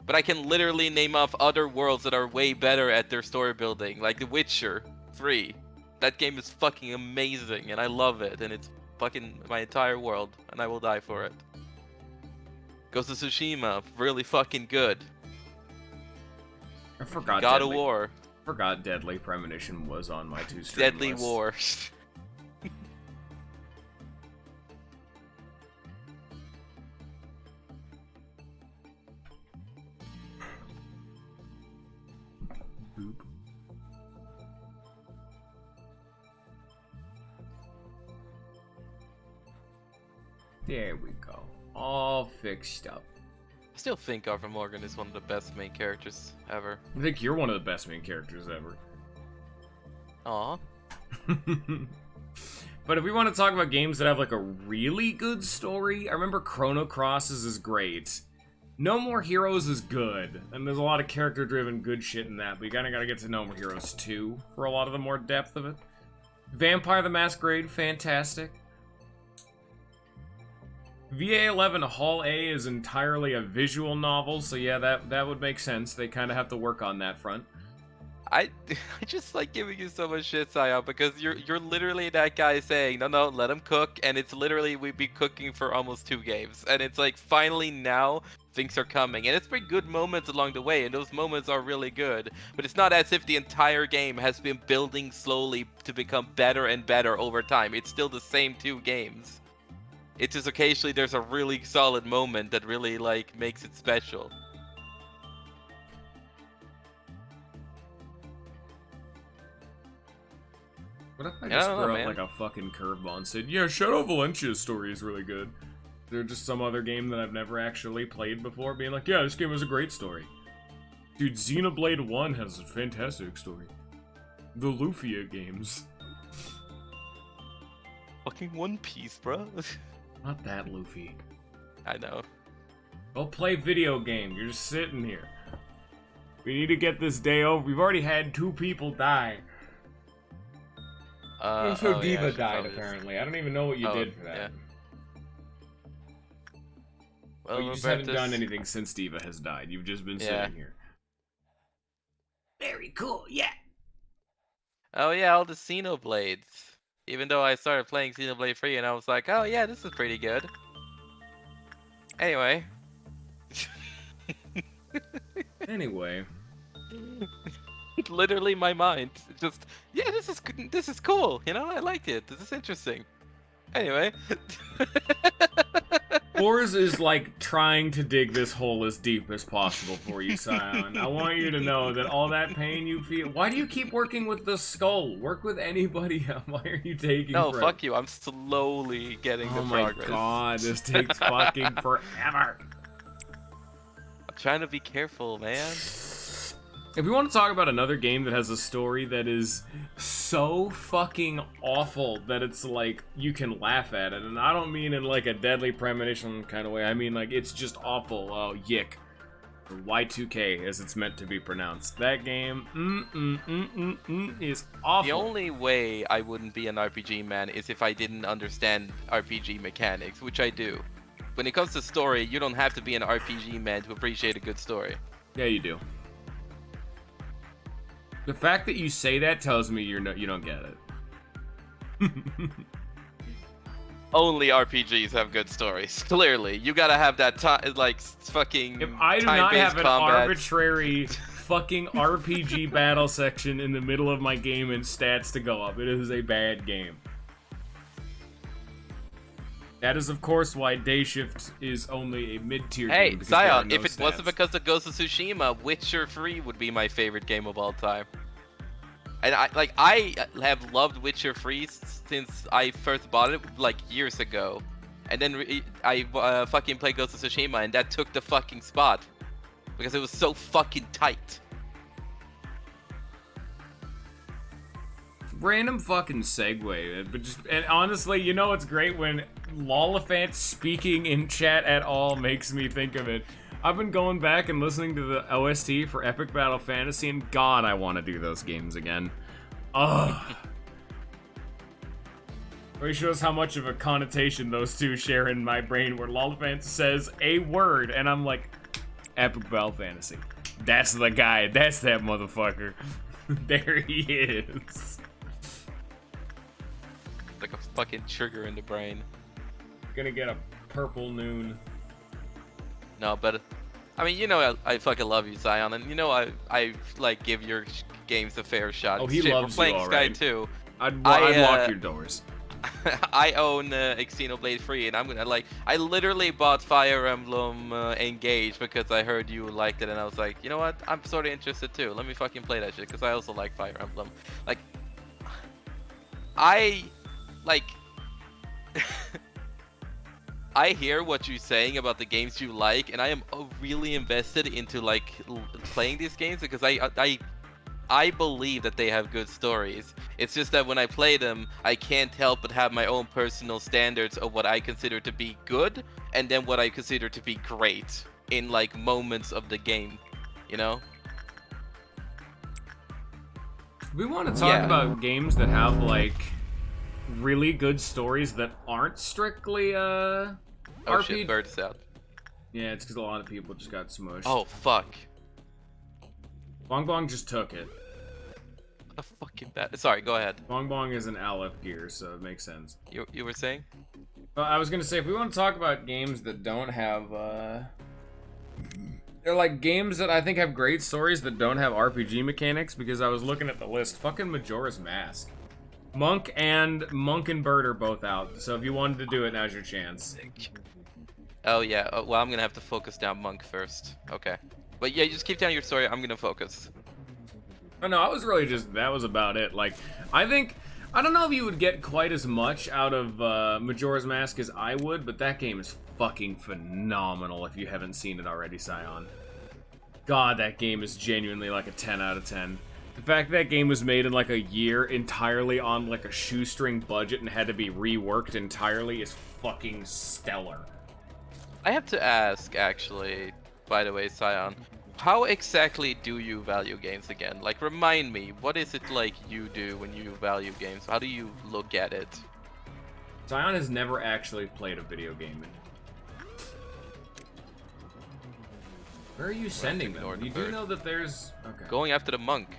But I can literally name off other worlds that are way better at their story building, like The Witcher 3. That game is fucking amazing, and I love it, and it's fucking my entire world, and I will die for it. Ghost of Tsushima, really fucking good. I forgot God of War. Forgot Deadly Premonition was on my two stream Deadly list. War. Boop. There we go. All fixed up. I still think Arthur Morgan is one of the best main characters ever. I think you're one of the best main characters ever. Aw. But if we want to talk about games that have like a really good story, I remember Chrono Crosses is great. No More Heroes is good, and there's a lot of character-driven good shit in that, but you kinda gotta get to No More Heroes 2 for a lot of the more depth of it. Vampire the Masquerade, fantastic. VA11 Hall A is entirely a visual novel, so yeah, that would make sense. They kind of have to work on that front. I just like giving you so much shit, Saya, because you're literally that guy saying, no, let him cook, and it's literally we've been cooking for almost 2 games, and it's like finally now things are coming, and it's been good moments along the way, and those moments are really good, but it's not as if the entire game has been building slowly to become better and better over time. It's still the same 2 games. It's just occasionally there's a really solid moment that really like makes it special. What if I just throw up like a fucking curveball and said, yeah, Shadow Valentia's story is really good. They're just some other game that I've never actually played before, being like, yeah, this game was a great story. Dude, Xenoblade 1 has a fantastic story. The Lufia games. Fucking One Piece, bro. Not that Luffy. I know. Go play video game. You're just sitting here. We need to get this day over. We've already had 2 people die. Diva died, apparently. I don't even know what you did for that. Yeah. Well, you just haven't done anything since Diva has died. You've just been sitting here. Very cool, yeah. Oh yeah, all the Xenoblades. Even though I started playing Xenoblade 3 and I was like, oh yeah, this is pretty good. Anyway. Anyway. Literally my mind. Just, yeah, this is cool, you know? I liked it. This is interesting. Anyway. Forz is like trying to dig this hole as deep as possible for you, Scion. I want you to know that all that pain you feel. Why do you keep working with the skull? Work with anybody else. Why are you taking? No, fuck you. I'm slowly getting the progress. Oh my god, this takes fucking forever. I'm trying to be careful, man. If we want to talk about another game that has a story that is so fucking awful that it's like you can laugh at it, and I don't mean in like a Deadly Premonition kind of way, I mean like it's just awful. Oh, Yick. Or Y2K as it's meant to be pronounced. That game is awful. The only way I wouldn't be an RPG man is if I didn't understand RPG mechanics, which I do. When it comes to story, you don't have to be an RPG man to appreciate a good story. Yeah, you do. The fact that you say that tells me you don't get it. Only RPGs have good stories. Clearly, you gotta have that like fucking. If I do not have an combat. arbitrary fucking RPG battle section in the middle of my game and stats to go up, it is a bad game. That is, of course, why Day Shift is only a mid-tier Hey, game. Because there are Zion, no if it stats. wasn't because of Ghost of Tsushima, Witcher 3 would be my favorite game of all time. And I have loved Witcher 3 since I first bought it like years ago. And then I fucking played Ghost of Tsushima and that took the fucking spot. Because it was so fucking tight. Random fucking segue, but just, and honestly, you know what's great when Lolifant speaking in chat at all makes me think of it. I've been going back and listening to the OST for Epic Battle Fantasy, and God, I want to do those games again. Ugh. Really shows how much of a connotation those two share in my brain, where Lolifant says a word, and I'm like, Epic Battle Fantasy. That's the guy. That's that motherfucker. There he is. Like a fucking trigger in the brain. Gonna get a purple noon. No, but I mean, you know, I fucking love you, Zion, and you know, I like give your games a fair shot. Oh, he Shit, loves we're playing you, all Sky right. 2. I'd I, lock your doors. I own Xenoblade 3, and I'm gonna like. I literally bought Fire Emblem Engage because I heard you liked it, and I was like, you know what? I'm sort of interested too. Let me fucking play that shit because I also like Fire Emblem. Like, I like. I hear what you're saying about the games you like, and I am really invested into like playing these games because I believe that they have good stories. It's just that when I play them, I can't help but have my own personal standards of what I consider to be good, and then what I consider to be great in like moments of the game, you know? We want to talk about games that have like really good stories that aren't strictly Oh RPG. shit, bird is out. Yeah, it's because a lot of people just got smushed. Oh fuck. Bong Bong just took it. What a fucking bad. Sorry, go ahead. Bong Bong is an Aleph gear, so it makes sense. You were saying? I was gonna say, if we want to talk about games that don't have, they're like games that I think have great stories that don't have RPG mechanics, because I was looking at the list. Fucking Majora's Mask. Monk and Bird are both out, so if you wanted to do it, now's your chance. Oh yeah, well I'm gonna have to focus down Monk first. Okay. But yeah, just keep telling your story, I'm gonna focus. Oh no, I was really just, that was about it. Like, I don't know if you would get quite as much out of Majora's Mask as I would, but that game is fucking phenomenal if you haven't seen it already, Scion. God, that game is genuinely like a 10 out of 10. The fact that game was made in like a year entirely on like a shoestring budget and had to be reworked entirely is fucking stellar. I have to ask, actually, by the way, Scion, how exactly do you value games again? Like, remind me, what is it like you do when you value games? How do you look at it? Scion has never actually played a video game. Where are you sending them? You do know that there's... Okay. Going after the monk.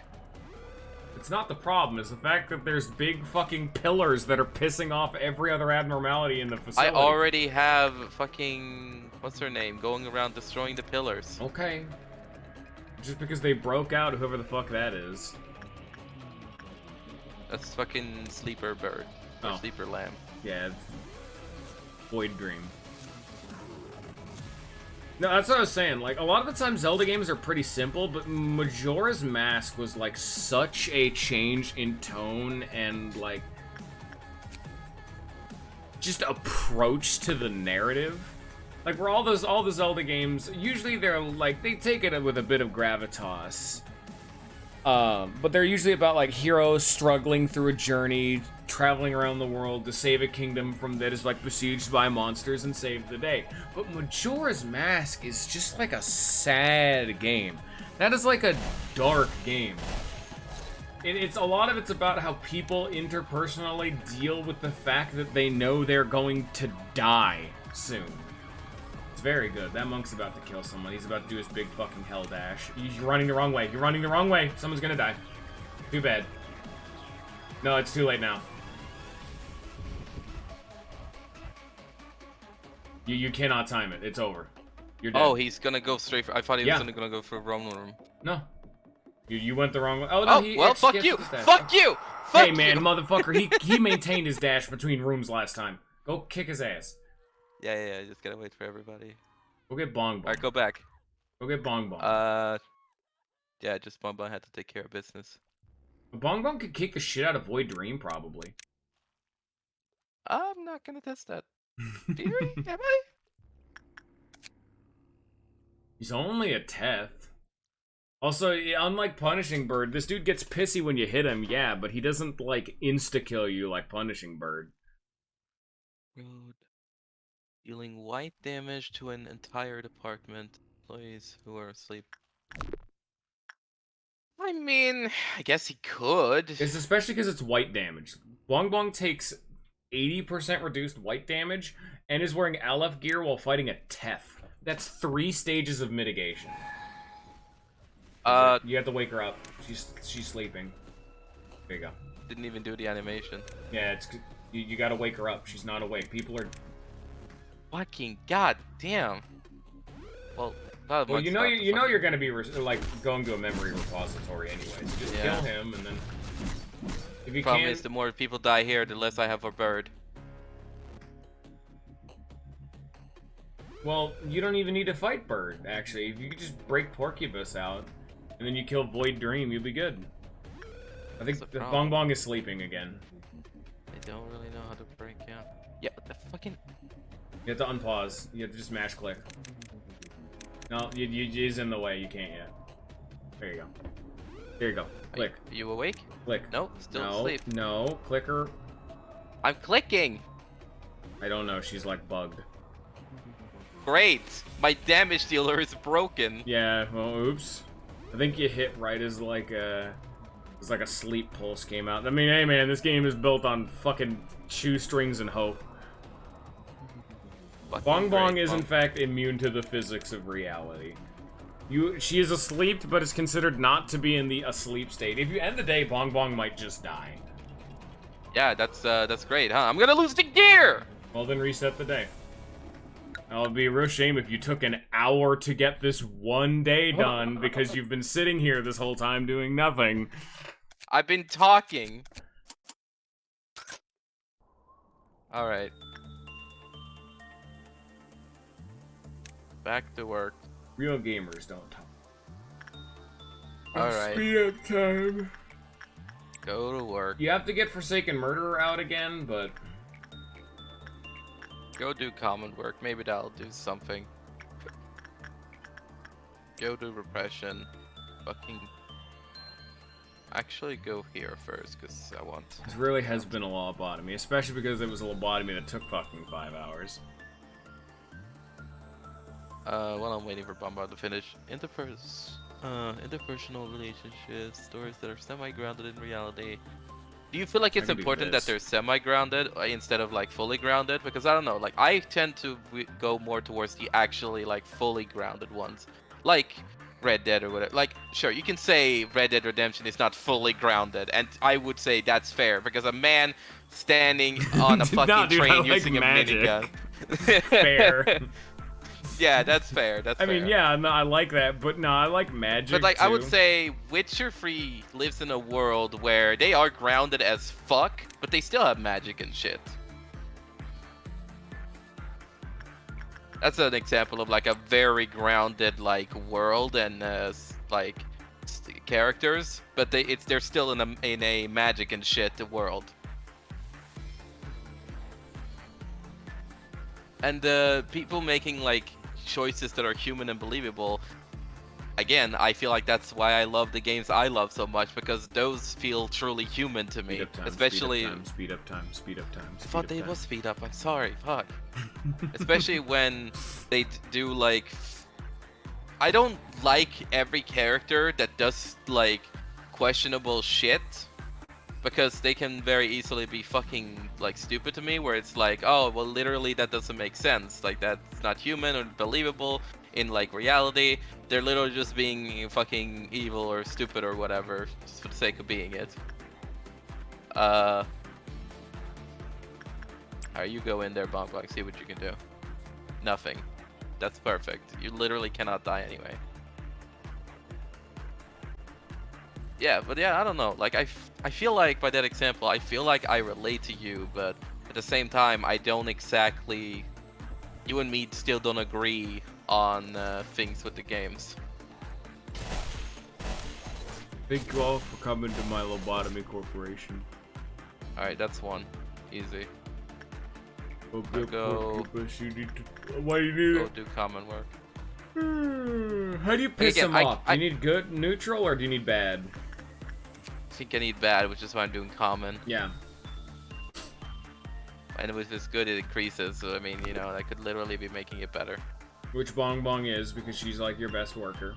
It's not the problem, it's the fact that there's big fucking pillars that are pissing off every other abnormality in the facility. I already have fucking... what's her name? Going around destroying the pillars. Okay. Just because they broke out, whoever the fuck that is. That's fucking Sleeper Bird. Or Sleeper Lamb. Yeah. Void Dream. No, that's what I was saying. Like, a lot of the time Zelda games are pretty simple, but Majora's Mask was, like, such a change in tone and, like, just approach to the narrative. Like, where all the Zelda games, usually they're, like, they take it with a bit of gravitas. But they're usually about, like, heroes struggling through a journey, traveling around the world to save a kingdom that is, like, besieged by monsters and save the day. But Majora's Mask is just, like, a sad game. That is, like, a dark game. It's a lot of it's about how people interpersonally deal with the fact that they know they're going to die soon. It's very good. That monk's about to kill someone. He's about to do his big fucking hell dash. You're running the wrong way. You're running the wrong way. Someone's gonna die. Too bad. No, it's too late now. You cannot time it. It's over. You're dead. Oh, he's gonna go straight for... I thought he was gonna go for Roam Room. No. You went the wrong way. Oh, no, well, fuck you! Fuck you! Fuck hey, man, motherfucker, he maintained his dash between rooms last time. Go kick his ass. Yeah. Just gotta wait for everybody. Go get Bong Bong. Alright, go back. Go get Bong Bong. Yeah, just Bon Bon had to take care of business. Bong Bong could kick the shit out of Void Dream, probably. I'm not gonna test that theory, am I? He's only a Teth. Also, unlike Punishing Bird, this dude gets pissy when you hit him, yeah, but he doesn't, like, insta-kill you like Punishing Bird. Road. Dealing white damage to an entire department. Employees who are asleep. I mean, I guess he could. It's especially because it's white damage. Bong Bong takes 80% reduced white damage and is wearing Aleph gear while fighting a Teth. That's 3 stages of mitigation. You have to wake her up. She's sleeping. There you go. Didn't even do the animation. Yeah, it's you gotta wake her up. She's not awake. People are. Fucking goddamn. Well, not Well, much you know stuff to you know fucking- you're gonna be like going to a memory repository anyways. Just Yeah. kill him and then. If you Problem can't. is, the more people die here, the less I have a bird. Well, you don't even need to fight Bird. Actually, if you could just break Porcubus out, and then you kill Void Dream, you'll be good. I think That's the the problem. Bong Bong is sleeping again. I don't really know how to break out. Yeah, what the fucking. You have to unpause. You have to just mash click. No, he's in the way. You can't yet. There you go. There you go. Click. Are you awake? Click. Nope, still No. asleep. No. Clicker. I'm clicking. I don't know. She's like bugged. Great. My damage dealer is broken. Yeah. Well, oops. I think you hit right as like a. It's like a sleep pulse came out. I mean, hey man, this game is built on fucking shoestrings and hope. Fucking Bong Bong great, is in Bong. fact immune to the physics of reality. She is asleep, but is considered not to be in the asleep state. If you end the day, Bong Bong might just die. Yeah, that's great, huh? I'm gonna lose the gear. Well, then reset the day. Now, it'd be a real shame if you took an hour to get this one day done because you've been sitting here this whole time doing nothing. I've been talking. All right. Back to work. Real gamers don't talk. All right. Speed up time. Go to work. You have to get Forsaken Murderer out again, but Go do common work. Maybe that'll do something. Go do repression. Fucking. Actually, go here first, because I want. this really has been a lobotomy, especially because it was a lobotomy that took fucking 5 hours. While I'm waiting for Bombard to finish. Interpersonal relationships, stories that are semi-grounded in reality. Do you feel like it's can do important that this. they're semi-grounded instead of like fully grounded? Because I don't know, like I tend to go more towards the actually like fully grounded ones, like Red Dead or whatever. Like, sure, you can say Red Dead Redemption is not fully grounded, and I would say that's fair because a man standing on a No, fucking dude, I train like using magic. a minigun. Fair. Yeah, that's fair. That's I fair. mean, yeah, no, I like that, but no, I like magic. But like I would too. say Witcher 3 lives in a world where they are grounded as fuck, but they still have magic and shit. That's an example of like a very grounded like world and like characters, but they're still in a magic and shit world. And people making like choices that are human and believable. Again, I feel like that's why I love the games I love so much, because those feel truly human to me. Speed up time, Especially, speed up time, speed up time, I speed thought up they time. was speed up. I'm sorry, fuck. Especially when they do like, I don't like every character that does like questionable shit, because they can very easily be fucking like stupid to me, where it's like, oh well, literally that doesn't make sense, like that's not human or believable in like reality. They're literally just being fucking evil or stupid or whatever, just for the sake of being it. You go in there, Bonk, see what you can do. Nothing. That's perfect. You literally cannot die anyway. Yeah, but yeah, I don't know. Like, I feel like by that example, I feel like I relate to you, but at the same time, I don't exactly you and me still don't agree on things with the games. Thank you all for coming to my Lobotomy Corporation. Alright, that's one. Easy. Okay, Go. you need to, why do you need Go it? do common work. How do you piss again, them off? Do you need good, neutral, or do you need bad? I think I need bad, which is why I'm doing common. Yeah. And if it's good, it increases. So, I mean, you know, I could literally be making it better. Which Bong Bong is, because she's like your best worker.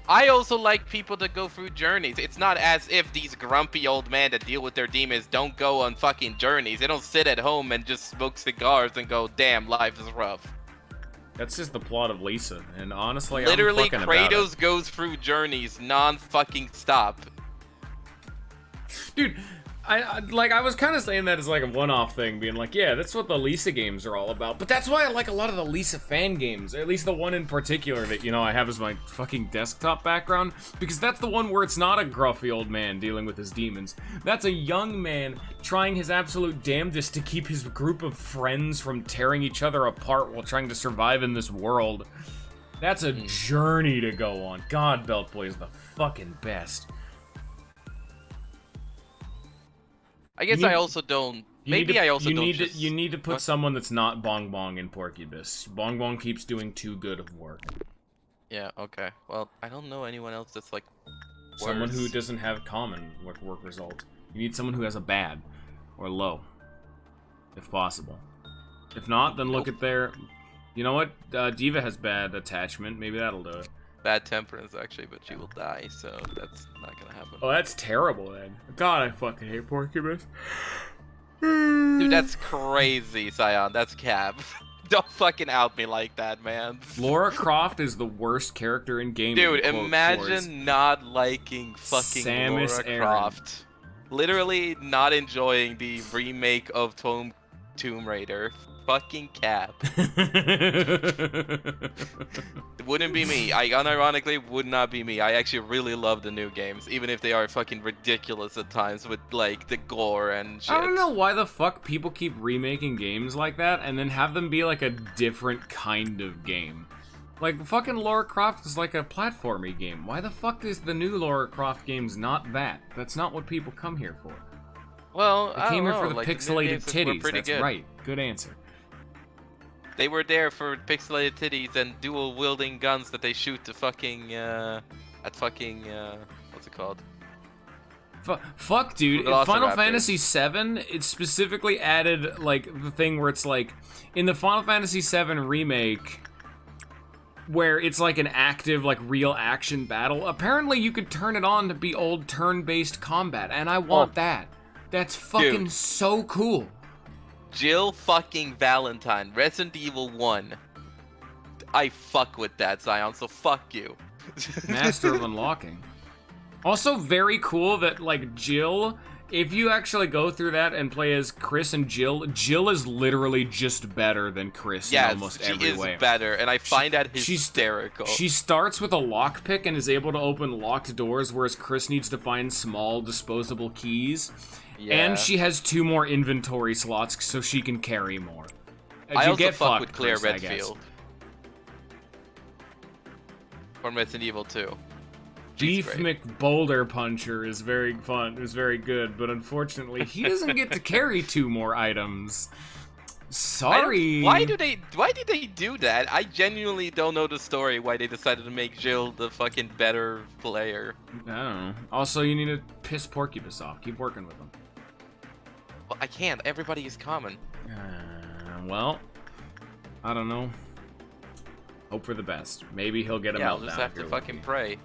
I also like people that go through journeys. It's not as if these grumpy old men that deal with their demons don't go on fucking journeys. They don't sit at home and just smoke cigars and go, damn, life is rough. That's just the plot of Lisa, and honestly, Literally, I'm fucking about Kratos goes through journeys non-fucking stop. it. Dude, I was kind of saying that as like a one-off thing, being like, yeah, that's what the Lisa games are all about. But that's why I like a lot of the Lisa fan games, or at least the one in particular that, you know, I have as my fucking desktop background, because that's the one where it's not a gruffy old man dealing with his demons. That's a young man trying his absolute damnedest to keep his group of friends from tearing each other apart while trying to survive in this world. That's a journey to go on. God, Belt Boy is the fucking best. I guess I also don't. Maybe I also don't. You need to put someone that's not Bong Bong in Porcubus. Bong Bong keeps doing too good of work. Yeah. Okay. Well, I don't know anyone else that's like. Someone who worse. doesn't have common work result. You need someone who has a bad or low, if possible. If not, then look at their. You know what? Diva has bad attachment. Maybe that'll do it. Bad temperance actually, but she will die, so that's not gonna happen. Oh, that's terrible, then. God, I fucking hate Porcubus. Dude, that's crazy, Scion. That's cap. Don't fucking out me like that, man. Lara Croft is the worst character in gaming. Dude, imagine imagine not liking fucking Samus Lara Aran. Croft. Literally not enjoying the remake of Tomb Raider. Fucking cap. It wouldn't be me. I unironically would not be me. I actually really love the new games, even if they are fucking ridiculous at times with like the gore and shit. I don't know why the fuck people keep remaking games like that and then have them be like a different kind of game. Like, fucking Lara Croft is like a platformy game. Why the fuck is the new Lara Croft games not that? That's not what people come here for. Well, They I came don't here know. for the like, new pixelated games were titties. pretty That's good. right. Good answer. They were there for pixelated titties and dual wielding guns that they shoot to fucking at fucking what's it called? Fuck, dude. In Velociraptors. Final Fantasy VII, it specifically added like the thing where it's like in the Final Fantasy VII remake, where it's like an active, like real action battle. Apparently, you could turn it on to be old turn-based combat, and I want that. That's fucking so cool. Jill fucking Valentine, Resident Evil 1. I fuck with that, Zion, so fuck you. Master of unlocking. Also very cool that, like, Jill, if you actually go through that and play as Chris and Jill, Jill is literally just better than Chris in almost every way. She is better, and I find that hysterical. She starts with a lockpick and is able to open locked doors, whereas Chris needs to find small, disposable keys. Yeah. And she has 2 more inventory slots so she can carry more. I You also get fuck fucked, with Claire Chris, I guess. Redfield. From Resident Evil 2. Beef McBoulder Puncher is very fun, is very good, but unfortunately he doesn't get to carry 2 more items. Sorry. Why did they do that? I genuinely don't know the story why they decided to make Jill the fucking better player. I don't know. Also, you need to piss Porcupus off. Keep working with him. Well, I can't. Everybody is common. Well, I don't know. Hope for the best. Maybe he'll get a meltdown. I'll just have if to you're fucking lucky. pray.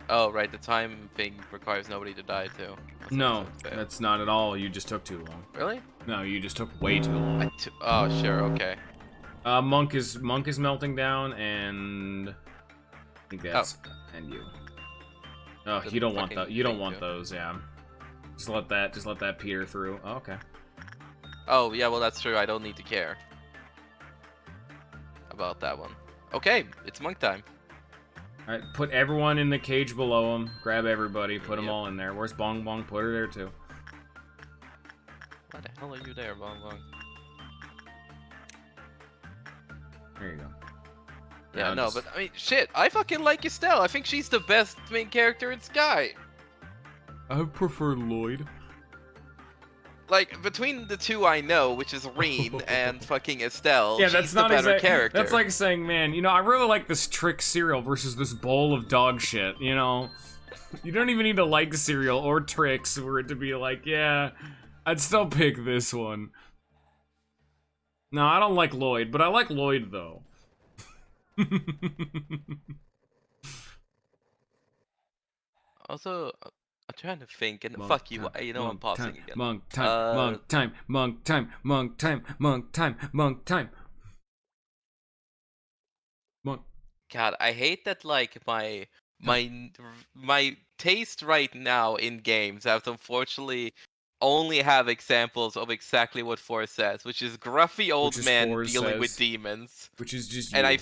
Oh, right, the time thing requires nobody to die, too. No, that's not at all. You just took too long. Really? No, you just took way too long. Oh, sure, okay. Monk is melting down, and I think that's and you. Oh, you don't want that. You don't want those. Yeah. Just let that peter through. Oh, okay. Oh, yeah, well, that's true. I don't need to care about that one. Okay, it's monk time. Alright, put everyone in the cage below him. Grab everybody. Put them all in there. Where's Bong Bong? Put her there, too. I'll let you there, Bong Bong. There you go. Yeah, Now no, just- but I mean, shit, I fucking like Estelle. I think she's the best main character in Sky. I prefer Lloyd. Like, between the two I know, which is Reen and fucking Estelle, Yeah, she's that's the not better exactly. character. That's like saying, man, you know, I really like this trick cereal versus this bowl of dog shit. You know, you don't even need to like cereal or tricks for it to be like, yeah, I'd still pick this one. No, I don't like Lloyd, but I like Lloyd though. Also, I'm trying to think, and Monk fuck you, time, you know I'm monk pausing time, again. Monk time, monk time, monk time, monk time, monk time, monk time. Monk. God, I hate that, like, my taste right now in games has unfortunately only have examples of exactly what 4 says, which is gruffy old Which is men 4 dealing with says. demons. Which is just And you.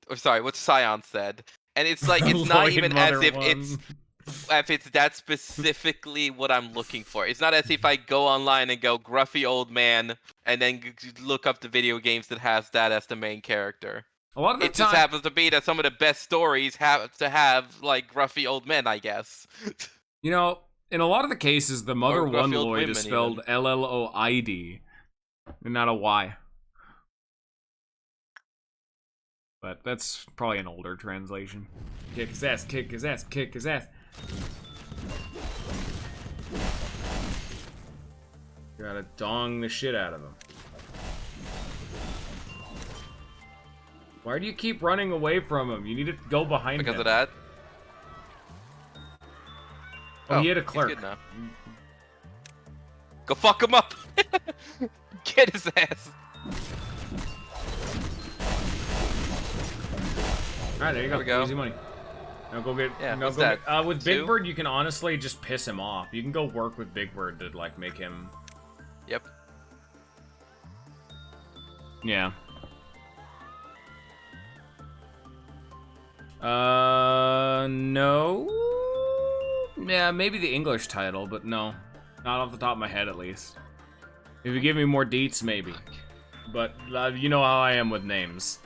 or sorry, what Scion said. And it's like, it's not Lloyd even Mother as if one. it's that specifically what I'm looking for. It's not as if I go online and go gruffy old man and then look up the video games that has that as the main character. A lot of the It just time, happens to be that some of the best stories have to have like gruffy old men, I guess. you know, in a lot of the cases, the Mother Or one gruffy old Lloyd is women, spelled even. Lloid, and not a Y. But that's probably an older translation. Kick his ass, kick his ass, kick his ass. Gotta dong the shit out of him. Why do you keep running away from him? You need to go behind Because him. of that. Oh, he had a he's clerk. good now. Go fuck him up. Get his ass. Alright, there you There we go. go. Easy money. Now go get. Yeah, now what's go that? Get, with Big 2? Bird, you can honestly just piss him off. You can go work with Big Bird to like make him. Yep. Yeah. No. Yeah, maybe the English title, but no, not off the top of my head at least. If you give me more deets, maybe. But you know how I am with names.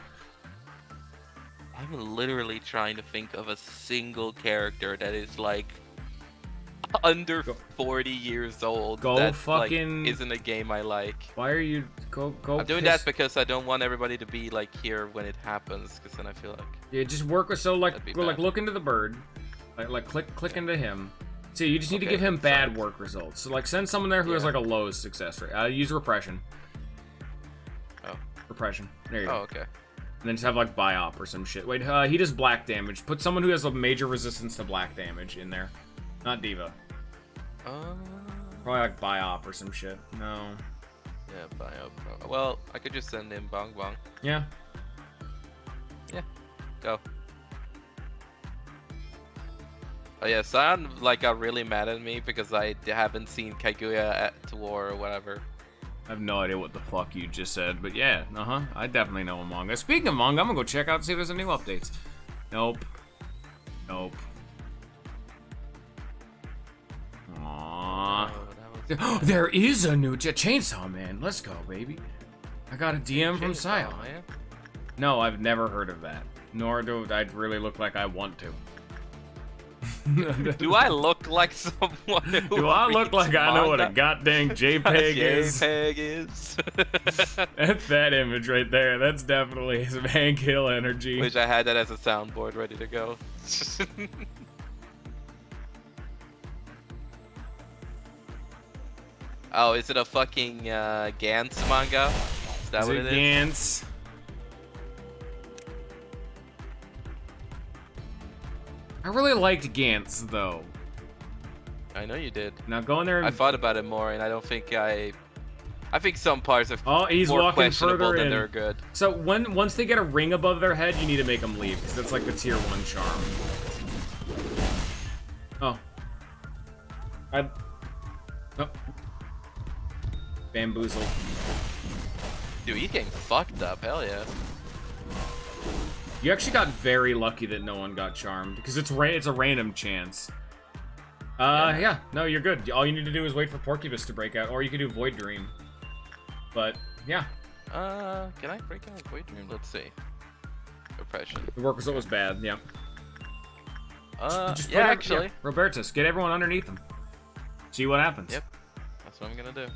I'm literally trying to think of a single character that is like under 40 years old. Go that fucking- like, isn't a game I like. Why are you go? I'm doing that because I don't want everybody to be like here when it happens, because then I feel like Yeah, just work with like That'd be go, like bad. look into the bird, like click into him. See, you just need to Okay, give him bad sorry. work results. So like send someone there who has Yeah. like a low success rate. Use repression. Oh. Repression. There you Oh, go. okay. And then just have like biop or some shit. Wait, he does black damage. Put someone who has a major resistance to black damage in there. Not Diva. Probably like biop or some shit. No. Yeah, bio. Well, I could just send in Bong Bong. Yeah. Go. Oh yeah, Scion like got really mad at me because I haven't seen Kaguya at War or whatever. I have no idea what the fuck you just said, but yeah, I definitely know a manga. Speaking of manga, I'm gonna go check out and see if there's any new updates. Nope. Nope. Aww. Oh, that was There is a new Chainsaw Man. Let's go, baby. I got a DM from Chainsaw Scion. Man. No, I've never heard of that. Nor do I really look like I want to. Do I look like someone who Do I look reads like I know what a manga? goddamn JPEG is? JPEG is. That's that image right there. That's definitely some Hank Hill energy. Wish I had that as a soundboard ready to go. Oh, is it a fucking Gantz manga? Is that Is what it it is? Gantz? I really liked Gantz though. I know you did. Now go in there I and thought about it more, and I don't think I think some parts are oh, he's more walking questionable further than in. they're good. So once they get a ring above their head, you need to make them leave because that's like the tier 1 charm. Oh. Oh. Bamboozled. Dude, he's getting fucked up. Hell yeah. You actually got very lucky that no one got charmed because it's a random chance. Yeah. No, you're good. All you need to do is wait for Porcupus to break out, or you could do Void Dream. But, yeah. Can I break out Void Dream? Let's see. Oppression. The work was bad, yeah. Yeah, actually. Yeah, Robertus, get everyone underneath him. See what happens. Yep. That's what I'm gonna do.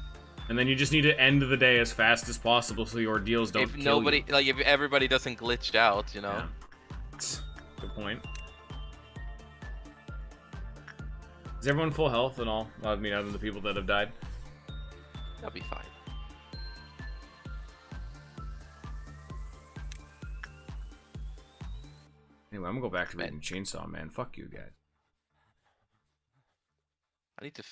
And then you just need to end the day as fast as possible so your ordeals don't If kill nobody, you. like, if everybody doesn't glitch out, you know. Yeah. Good point. Is everyone full health and all? I mean, other than the people that have died? That'll be fine. Anyway, I'm gonna go back to reading Chainsaw Man. Fuck you guys. I need to.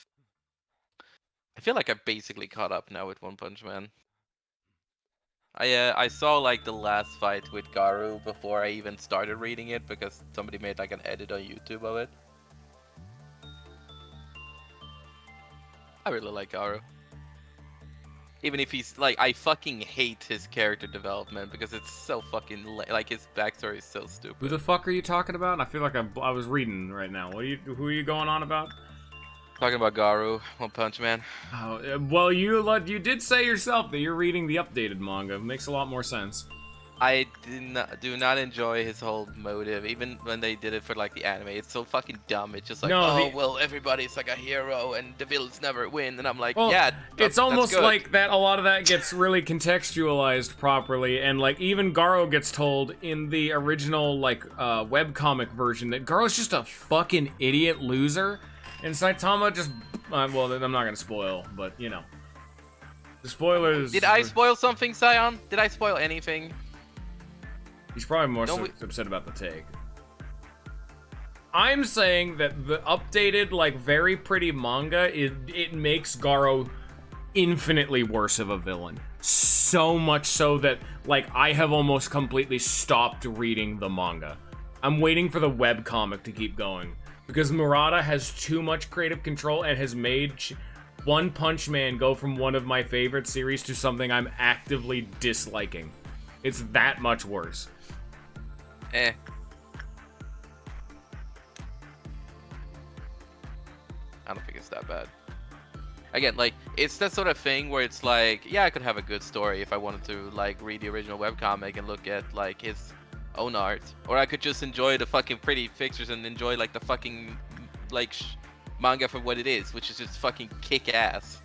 I feel like I'm basically caught up now with One Punch Man. I saw like the last fight with Garu before I even started reading it because somebody made like an edit on YouTube of it. I really like Garu. Even if he's like, I fucking hate his character development because it's so fucking like his backstory is so stupid. Who the fuck are you talking about? I feel like I was reading right now. Who are you going on about? Talking about Garu, One Punch Man. Oh, well, you did say yourself that you're reading the updated manga. It makes a lot more sense. I do not enjoy his whole motive, even when they did it for like the anime. It's so fucking dumb. It's just like, well, everybody's like a hero and the villains never win, and I'm like, well, yeah. It's almost like that. A lot of that gets really contextualized properly, and like even Garo gets told in the original like webcomic version that Garo's just a fucking idiot loser, and Saitama just well, I'm not gonna spoil, but you know, the spoilers. Did I spoil something, Sion? Did I spoil anything? He's probably more upset about the take. I'm saying that the updated, like, very pretty manga, it makes Garo infinitely worse of a villain. So much so that, like, I have almost completely stopped reading the manga. I'm waiting for the webcomic to keep going. Because Murata has too much creative control and has made One Punch Man go from one of my favorite series to something I'm actively disliking. It's that much worse. I don't think it's that bad. Again, like, it's that sort of thing where it's like, yeah, I could have a good story if I wanted to, like, read the original webcomic and look at, like, his own art. Or I could just enjoy the fucking pretty pictures and enjoy, like, the fucking, like, manga for what it is, which is just fucking kick-ass.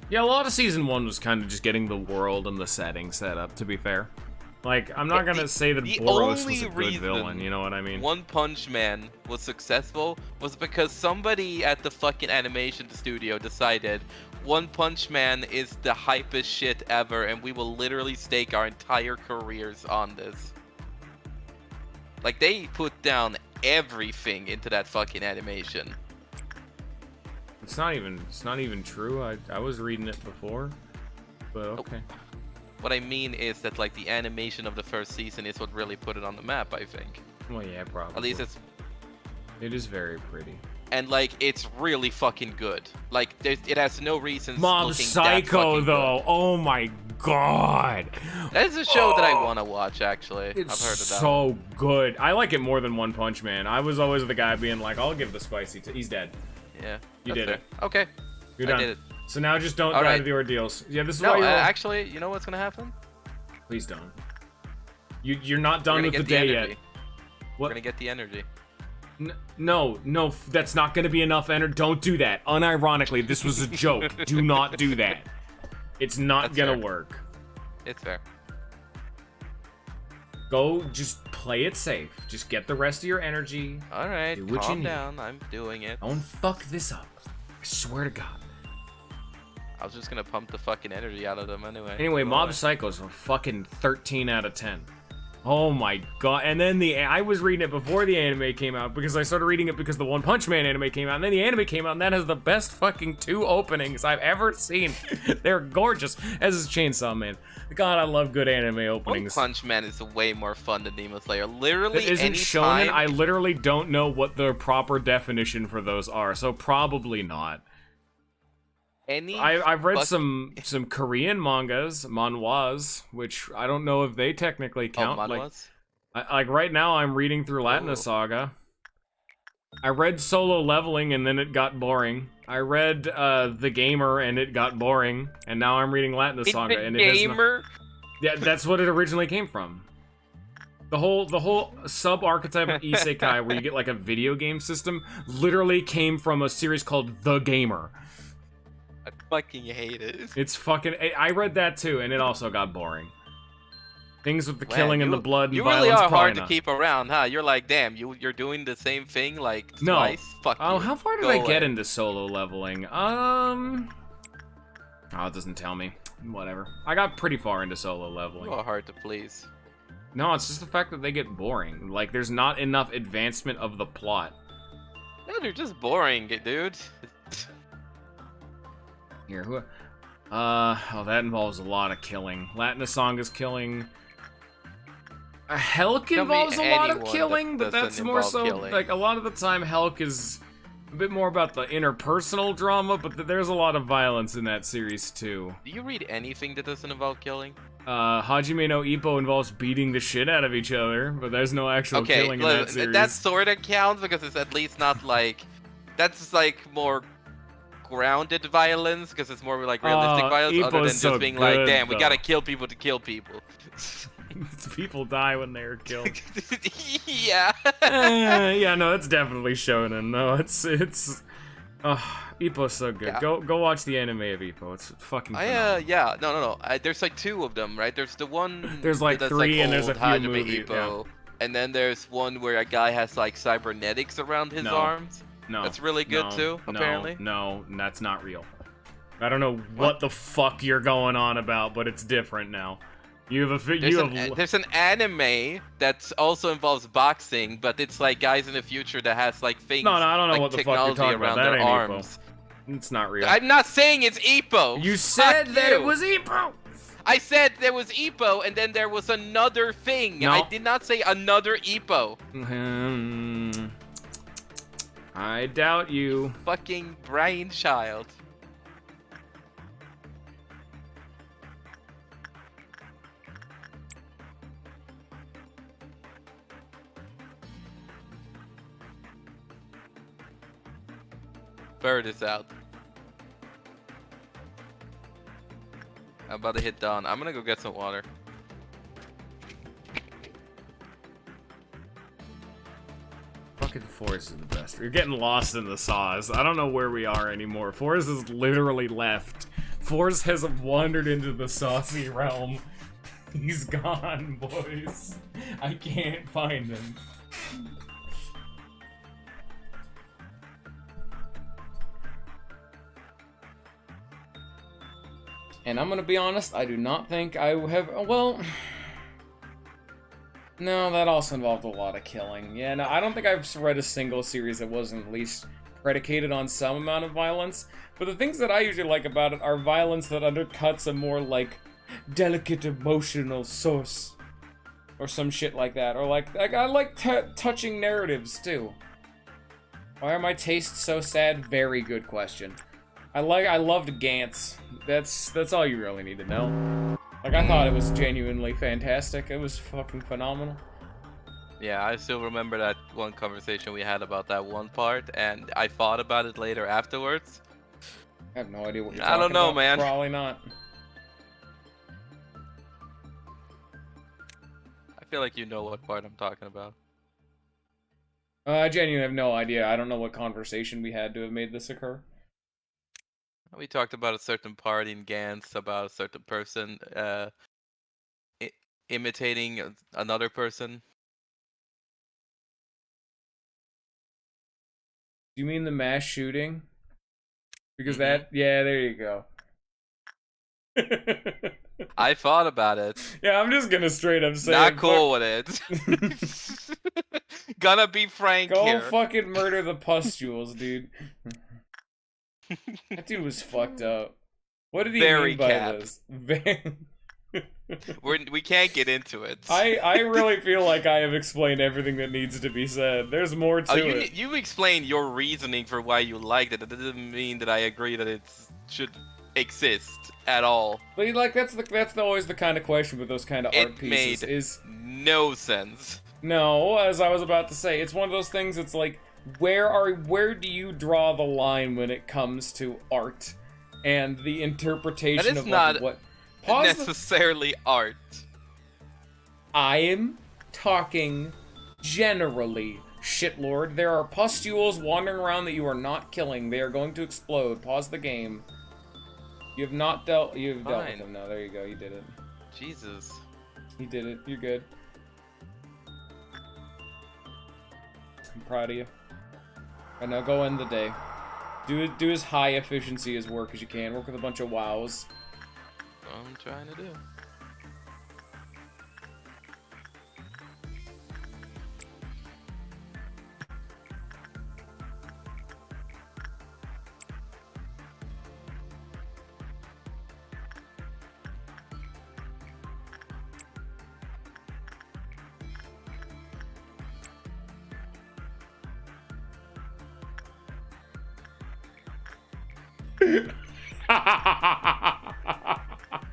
Yeah, a lot of Season 1 was kind of just getting the world and the setting set up, to be fair. Like, I'm not gonna say that Boros was a good villain, you know what I mean? One Punch Man was successful was because somebody at the fucking animation studio decided One Punch Man is the hypest shit ever and we will literally stake our entire careers on this. Like, they put down everything into that fucking animation. It's not even true. I was reading it before, but okay. What I mean is that, like, the animation of the first season is what really put it on the map, I think. Well, yeah, probably. At least it is very pretty. And, like, it's really fucking good. Like, it has no reason. Mob Psycho, though. Good. Oh my god. That is a show that I want to watch, actually. I've heard of that. It's so good. I like it more than One Punch Man. I was always the guy being like, I'll give the spicy. He's dead. Yeah. You did fair. it. Okay. You're done. I did it. So now just don't die to the ordeals. Yeah, this is why you're actually, you know what's gonna happen? Please don't. You're not done with the day yet. What? We're gonna get the energy. No, that's not gonna be enough energy. Don't do that. Unironically, this was a joke. Do not do that. It's not gonna work. It's fair. Go, just play it safe. Just get the rest of your energy. Alright, calm down. I'm doing it. Don't fuck this up. I swear to God. I was just gonna pump the fucking energy out of them anyway. Anyway, Mob Psycho's a fucking 13 out of 10. Oh my god. And then I was reading it before the anime came out because I started reading it because the One Punch Man anime came out. And then the anime came out and that has the best fucking 2 openings I've ever seen. They're gorgeous. As is Chainsaw Man. God, I love good anime openings. One Punch Man is way more fun than Demon Slayer. Literally, it isn't shonen. I literally don't know what the proper definition for those are, so probably not. I've read some Korean manhwas, which I don't know if they technically count. Manhwas? Like right now, I'm reading through Latina Saga. I read Solo Leveling and then it got boring. I read The Gamer and it got boring, and now I'm reading Latin Saga and it has Gamer? Yeah, that's what it originally came from. The whole sub-archetype of isekai where you get like a video game system literally came from a series called The Gamer. I fucking hate it. It's fucking... I read that too, and it also got boring. Things with the killing and the blood and you violence, really are probably hard not. to keep around, huh? You're like, damn, you're doing the same thing like No. twice? Fuck Oh, you. how far did Go I away. get into Solo Leveling? Oh, it doesn't tell me. Whatever. I got pretty far into Solo Leveling. You are hard to please. No, it's just the fact that they get boring. Like, there's not enough advancement of the plot. No, they're just boring, dude. Here, who... oh, that involves a lot of killing. Latin Sanga's killing... Helk Tell me involves a lot of anyone killing, that but that's doesn't more involve so... killing. Like, a lot of the time, Helk is a bit more about the interpersonal drama, but there's a lot of violence in that series, too. Do you read anything that doesn't involve killing? Hajime no Ippo involves beating the shit out of each other, but there's no actual killing in that series. That sort of counts because it's at least not like... That's like more grounded violence because it's more like realistic violence other than Ippo's just so being like, good, damn, we though. gotta kill people to kill people. People die when they're killed. Yeah. Yeah, no, it's definitely shonen. No, it's Ippo's so good. Yeah. Go watch the anime of Ippo. It's fucking phenomenal. Yeah, no. There's like two of them, right? There's the one. There's like that's three, and there's a old few Hajime movies, Ippo, and then there's one where a guy has like cybernetics around his No. arms. No, That's really good too, apparently. No, that's not real. I don't know what the fuck you're going on about, but it's different now. You have a There's an anime that also involves boxing, but it's like guys in the future that has like things. No, I don't know like what the fuck you're technology talking around about. That their ain't arms. Ippo. It's not real. I'm not saying it's Ippo. You said Fuck that you. it was Ippo. I said there was Ippo, and then there was another thing. No. I did not say another Ippo. I doubt you. Fucking brainchild. Bird is out. I'm about to hit dawn. I'm gonna go get some water. Fucking Forrest is the best. You're getting lost in the sauce. I don't know where we are anymore. Forrest is literally left. Forrest has wandered into the saucy realm. He's gone, boys. I can't find him. And I'm gonna be honest, I do not think I have, well... No, that also involved a lot of killing. Yeah, no, I don't think I've read a single series that wasn't at least predicated on some amount of violence. But the things that I usually like about it are violence that undercuts a more, like, delicate emotional source. Or some shit like that. Or, like I like touching narratives, too. Why are my tastes so sad? Very good question. I loved Gantz. That's all you really need to know. Like, I thought it was genuinely fantastic. It was fucking phenomenal. Yeah, I still remember that one conversation we had about that one part, and I thought about it later afterwards. I have no idea what you're I talking don't know, about. man. Probably not. I feel like you know what part I'm talking about. I genuinely have no idea. I don't know what conversation we had to have made this occur. We talked about a certain part in Gantz about a certain person imitating another person. Do you mean the mass shooting? Because that, yeah, there you go. I thought about it. Yeah, I'm just gonna straight up say Not it. cool with it. Gonna be frank Go here. fucking murder the pustules, dude. That dude was fucked up. What did he Very mean by cap. this? We can't get into it. I really feel like I have explained everything that needs to be said. There's more to it. You explained your reasoning for why you liked it. That doesn't mean that I agree that it should exist at all. But like that's always the kind of question with those kind of art It pieces made is no sense. no, as I was about to say, it's one of those things. It's like where do you draw the line when it comes to art and the interpretation of not what necessarily art. I am talking generally, shitlord. There are pustules wandering around that you are not killing. They are going to explode. Pause the game. You have not dealt. You've dealt with them now. There you go. You did it. Jesus. You did it. You're good. I'm proud of you. And now go end the day. Do as high efficiency as work as you can. Work with a bunch of wows. I'm trying to do.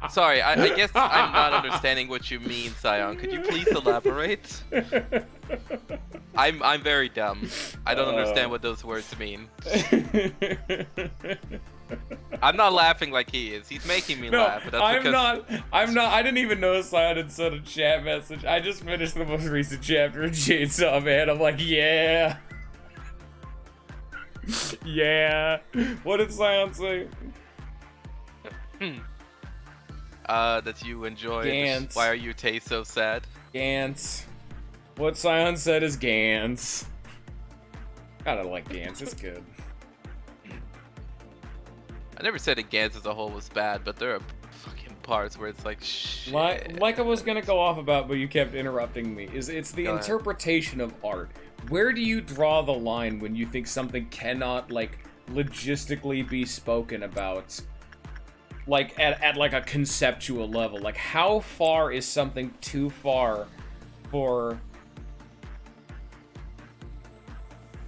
Sorry, I guess I'm not understanding what you mean, Sion. Could you please elaborate? I'm very dumb. I don't understand what those words mean. I'm not laughing like he is. He's making me laugh. But that's I'm not. I didn't even notice Sion had sent a chat message. I just finished the most recent chapter of Chainsaw Man. I'm like, yeah. Yeah. What did Sion say? That you enjoyed. Gantz. Why are you taste so sad? Gantz. What Sion said is Gantz. Gotta like Gantz, it's good. I never said that Gantz as a whole was bad, but there are fucking parts where it's like, shit. Like I was gonna go off about, but you kept interrupting me. It's the interpretation of art. Where do you draw the line when you think something cannot, like, logistically be spoken about? Like, at like a conceptual level. Like, how far is something too far for...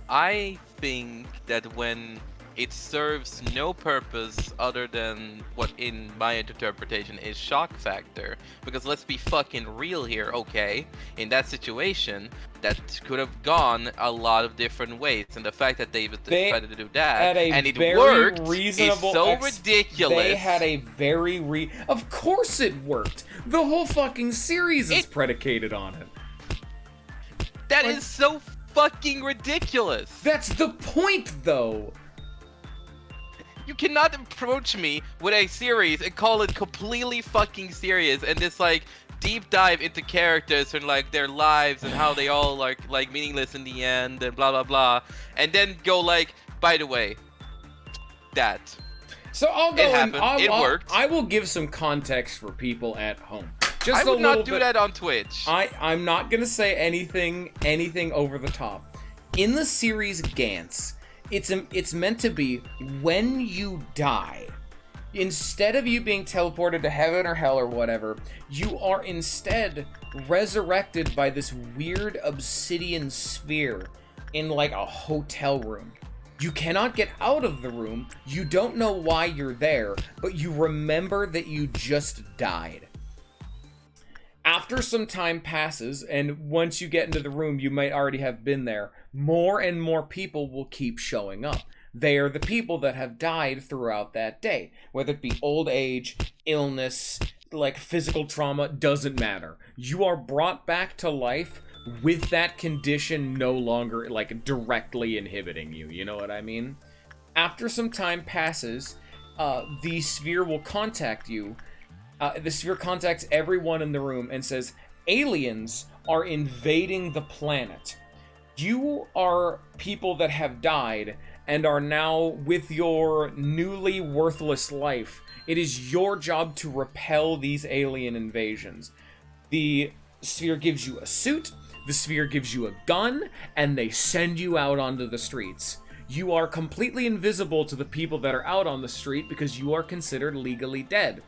I think that when it serves no purpose other than what in my interpretation is shock factor, because let's be fucking real here, okay? In that situation, that could have gone a lot of different ways, and the fact that they decided to do that and it worked is so ridiculous. They had a very Of course it worked. The whole fucking series is predicated on it. That is so fucking ridiculous. That's the point, though. You cannot approach me with a series and call it completely fucking serious and this like deep dive into characters and like their lives and how they all like meaningless in the end and blah blah blah, and then go like, by the way, that. So I'll go and it worked. I will give some context for people at home. I would not do that on Twitch. I'm not gonna say anything over the top. In the series Gantz, it's meant to be when you die, instead of you being teleported to heaven or hell or whatever, you are instead resurrected by this weird obsidian sphere in like a hotel room. You cannot get out of the room, you don't know why you're there, but you remember that you just died. After some time passes, and once you get into the room, you might already have been there, more and more people will keep showing up. They are the people that have died throughout that day. Whether it be old age, illness, like physical trauma, doesn't matter. You are brought back to life with that condition no longer, like, directly inhibiting you. You know what I mean? After some time passes, the sphere will contact you. The sphere contacts everyone in the room and says, aliens are invading the planet. You are people that have died and are now with your newly worthless life. It is your job to repel these alien invasions. The sphere gives you a suit, the sphere gives you a gun, and they send you out onto the streets. You are completely invisible to the people that are out on the street because you are considered legally dead.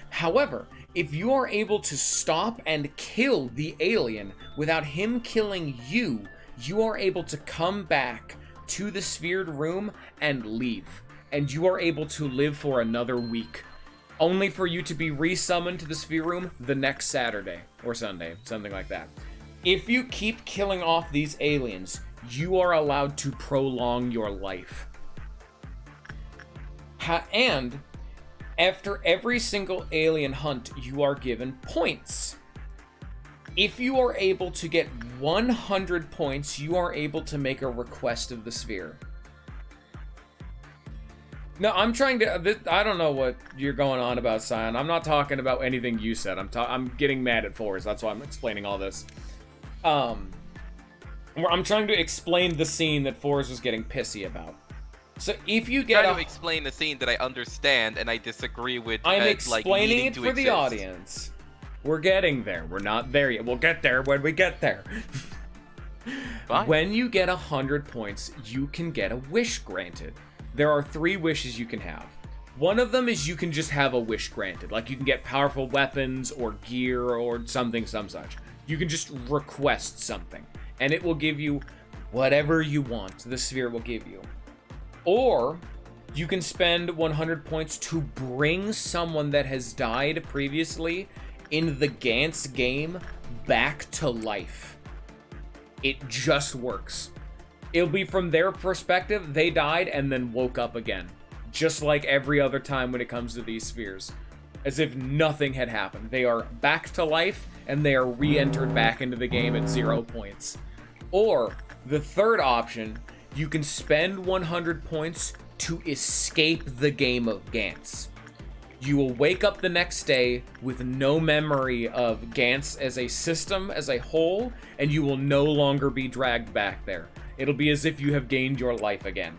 However, if you are able to stop and kill the alien without him killing you, you are able to come back to the sphered room and leave. And you are able to live for another week. Only for you to be resummoned to the sphere room the next Saturday or Sunday, something like that. If you keep killing off these aliens, you are allowed to prolong your life. And after every single alien hunt, you are given points. If you are able to get 100 points, you are able to make a request of the sphere. No, I'm trying to... I don't know what you're going on about, Sion. I'm not talking about anything you said. I'm getting mad at Forrest. That's why I'm explaining all this. I'm trying to explain the scene that Forrest was getting pissy about. So if you get... I'm trying to explain the scene that I understand and I disagree with. I'm explaining like, it for the audience. We're getting there. We're not there yet. We'll get there when we get there. Fine. When you get 100 points, you can get a wish granted. There are 3 wishes you can have. One of them is you can just have a wish granted. Like, you can get powerful weapons or gear or something, some such. You can just request something, and it will give you whatever you want. The sphere will give you. Or you can spend 100 points to bring someone that has died previously in the Gantz game back to life. It just works. It'll be from their perspective, they died and then woke up again. Just like every other time when it comes to these spheres. As if nothing had happened. They are back to life, and they are re-entered back into the game at 0 points. Or, the third option, you can spend 100 points to escape the game of Gantz. You will wake up the next day with no memory of Gantz as a system, as a whole, and you will no longer be dragged back there. It'll be as if you have gained your life again.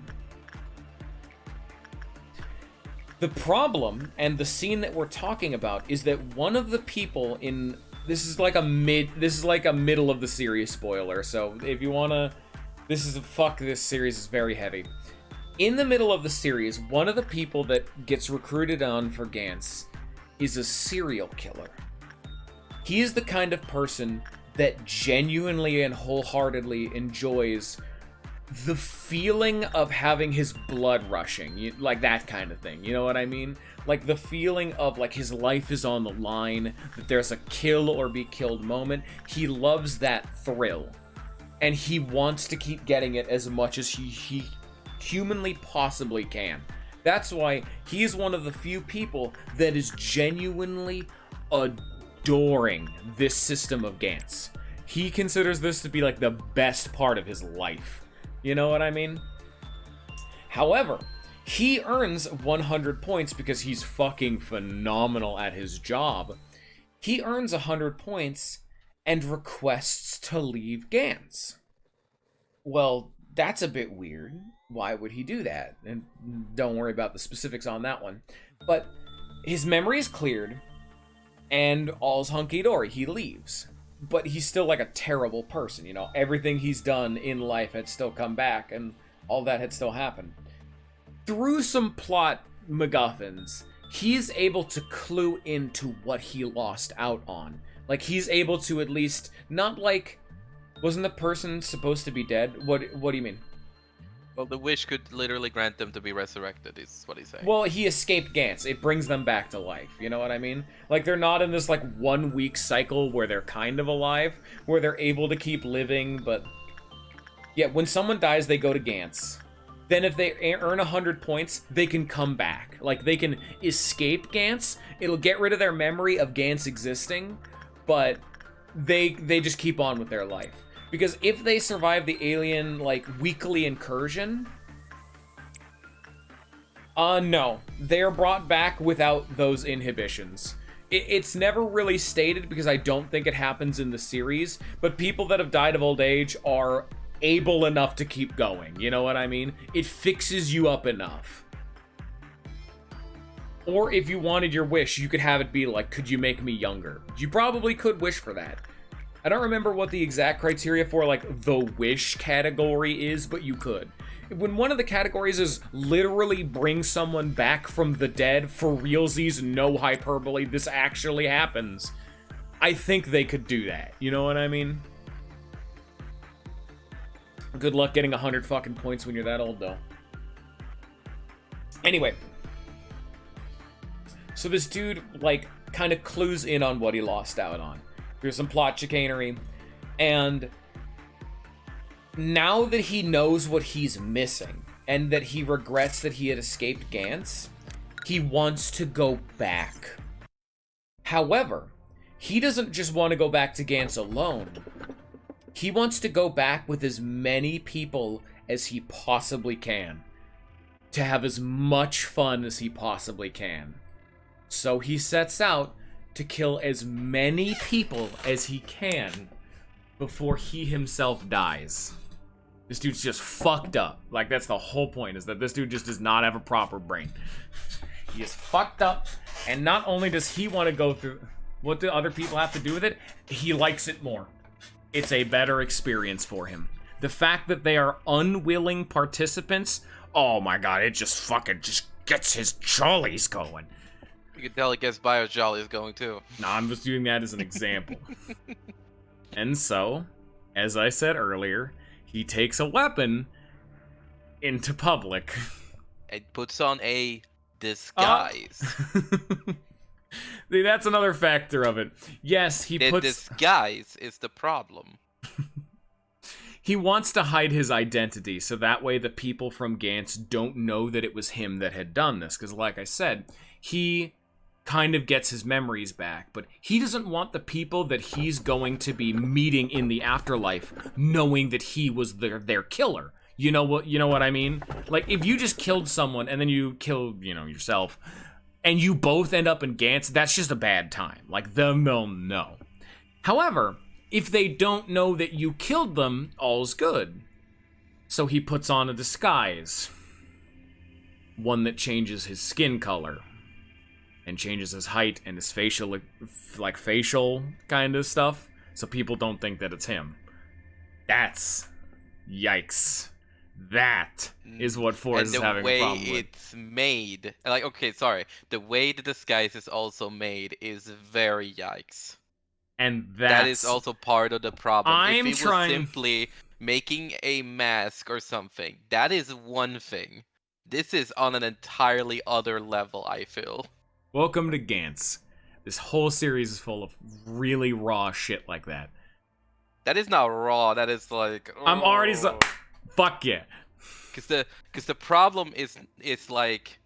The problem, and the scene that we're talking about, is that one of the people in... This is like a middle of the series spoiler, so if you wanna... Fuck, this series is very heavy. In the middle of the series, one of the people that gets recruited on for Gantz is a serial killer. He is the kind of person that genuinely and wholeheartedly enjoys the feeling of having his blood rushing, like that kind of thing, you know what I mean? Like the feeling of like his life is on the line, that there's a kill or be killed moment. He loves that thrill, and he wants to keep getting it as much as he humanly possibly can. That's why he's one of the few people that is genuinely adoring this system of Gantz. He considers this to be like the best part of his life. You know what I mean? However, he earns 100 points because he's fucking phenomenal at his job. He earns 100 points and requests to leave Gantz. Well, that's a bit weird. Why would he do that? And don't worry about the specifics on that one. But his memory is cleared, and all's hunky-dory. He leaves. But he's still like a terrible person, you know? Everything he's done in life had still come back, and all that had still happened. Through some plot MacGuffins, he's able to clue into what he lost out on. Like, he's able to at least, not like, wasn't the person supposed to be dead? What do you mean? Well, the wish could literally grant them to be resurrected, is what he's saying. Well, he escaped Gantz. It brings them back to life. You know what I mean? Like, they're not in this, like, 1 week cycle where they're kind of alive, where they're able to keep living, but... Yeah, when someone dies, they go to Gantz. Then if they earn 100 points, they can come back. Like, they can escape Gantz. It'll get rid of their memory of Gantz existing, but they just keep on with their life. Because if they survive the alien, like, weekly incursion... no. They are brought back without those inhibitions. It's never really stated, because I don't think it happens in the series, but people that have died of old age are able enough to keep going, you know what I mean? It fixes you up enough. Or if you wanted your wish, you could have it be like, could you make me younger? You probably could wish for that. I don't remember what the exact criteria for, like, the wish category is, but you could. When one of the categories is literally bring someone back from the dead, for realsies, no hyperbole, this actually happens, I think they could do that. You know what I mean? Good luck getting 100 fucking points when you're that old, though. Anyway. So this dude, like, kind of clues in on what he lost out on. There's some plot chicanery, and now that he knows what he's missing, and that he regrets that he had escaped Gantz, he wants to go back. However, he doesn't just want to go back to Gantz alone. He wants to go back with as many people as he possibly can, to have as much fun as he possibly can. So he sets out to kill as many people as he can before he himself dies. This dude's just fucked up. Like, that's the whole point, is that this dude just does not have a proper brain. He is fucked up, and not only does he want to go through what do other people have to do with it, he likes it more. It's a better experience for him. The fact that they are unwilling participants, oh my god, it just fucking just gets his jollies going. You can tell it gets Bio's jollies going too. Nah, I'm just using that as an example. And so, as I said earlier, he takes a weapon into public. It puts on a disguise. See, that's another factor of it. Yes, The disguise is the problem. He wants to hide his identity, so that way the people from Gantz don't know that it was him that had done this. Because like I said, he kind of gets his memories back, but he doesn't want the people that he's going to be meeting in the afterlife knowing that he was their killer. You know what I mean? Like, if you just killed someone and then you killed, yourself, and you both end up in Gantz, that's just a bad time. Like, they'll know. However, if they don't know that you killed them, all's good. So he puts on a disguise. One that changes his skin color. And changes his height and his facial kind of stuff. So people don't think that it's him. That's... yikes. That is what Forrest is having a problem with. And the way it's made... Like, okay, sorry. The way the disguise is also made is very yikes. And that is also part of the problem. If it was simply making a mask or something, that is one thing. This is on an entirely other level, I feel. Welcome to Gantz. This whole series is full of really raw shit like that. That is not raw. That is like... Oh. I'm already so... Fuck yeah. Because the problem is like...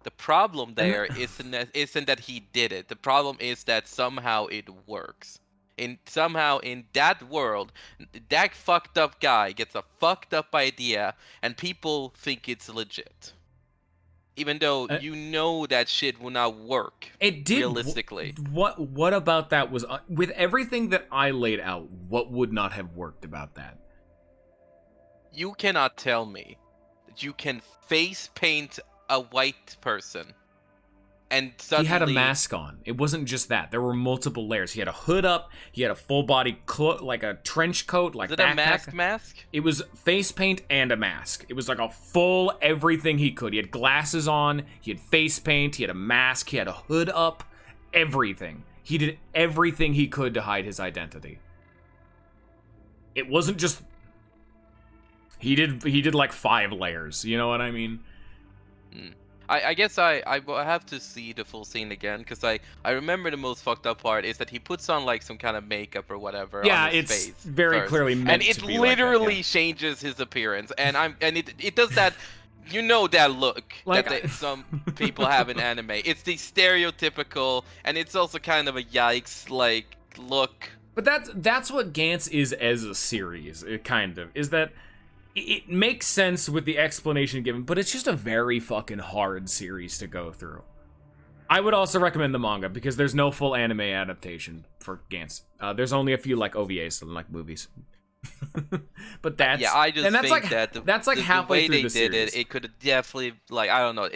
The problem there isn't that he did it. The problem is that somehow it works. Somehow in that world, that fucked up guy gets a fucked up idea, and people think it's legit. Even though you know that shit will not work. It did realistically. What about that was with everything that I laid out? What would not have worked about that? You cannot tell me that you can face paint a white person and suddenly... He had a mask on. It wasn't just that. There were multiple layers. He had a hood up. He had a full body like a trench coat, like that. Was it a mask? It was face paint and a mask. It was like a full everything he could. He had glasses on. He had face paint. He had a mask. He had a hood up. Everything. He did everything he could to hide his identity. It wasn't just... He did like 5 layers. You know what I mean? I guess I will have to see the full scene again, because I remember the most fucked up part is that he puts on like some kind of makeup or whatever on his face. Yeah, it's very clearly meant to be like that, literally changes his appearance, and it does that. You know that look that some people have in anime. It's the stereotypical, and it's also kind of a yikes like look. But that's what Gantz is as a series. It kind of is that. It makes sense with the explanation given, but it's just a very fucking hard series to go through. I would also recommend the manga, because there's no full anime adaptation for Gantz. There's only a few, like, OVAs and, like, movies. But that's... Yeah, I just and that's think that that's like halfway through the series. The way they did it, it could have definitely, like, I don't know.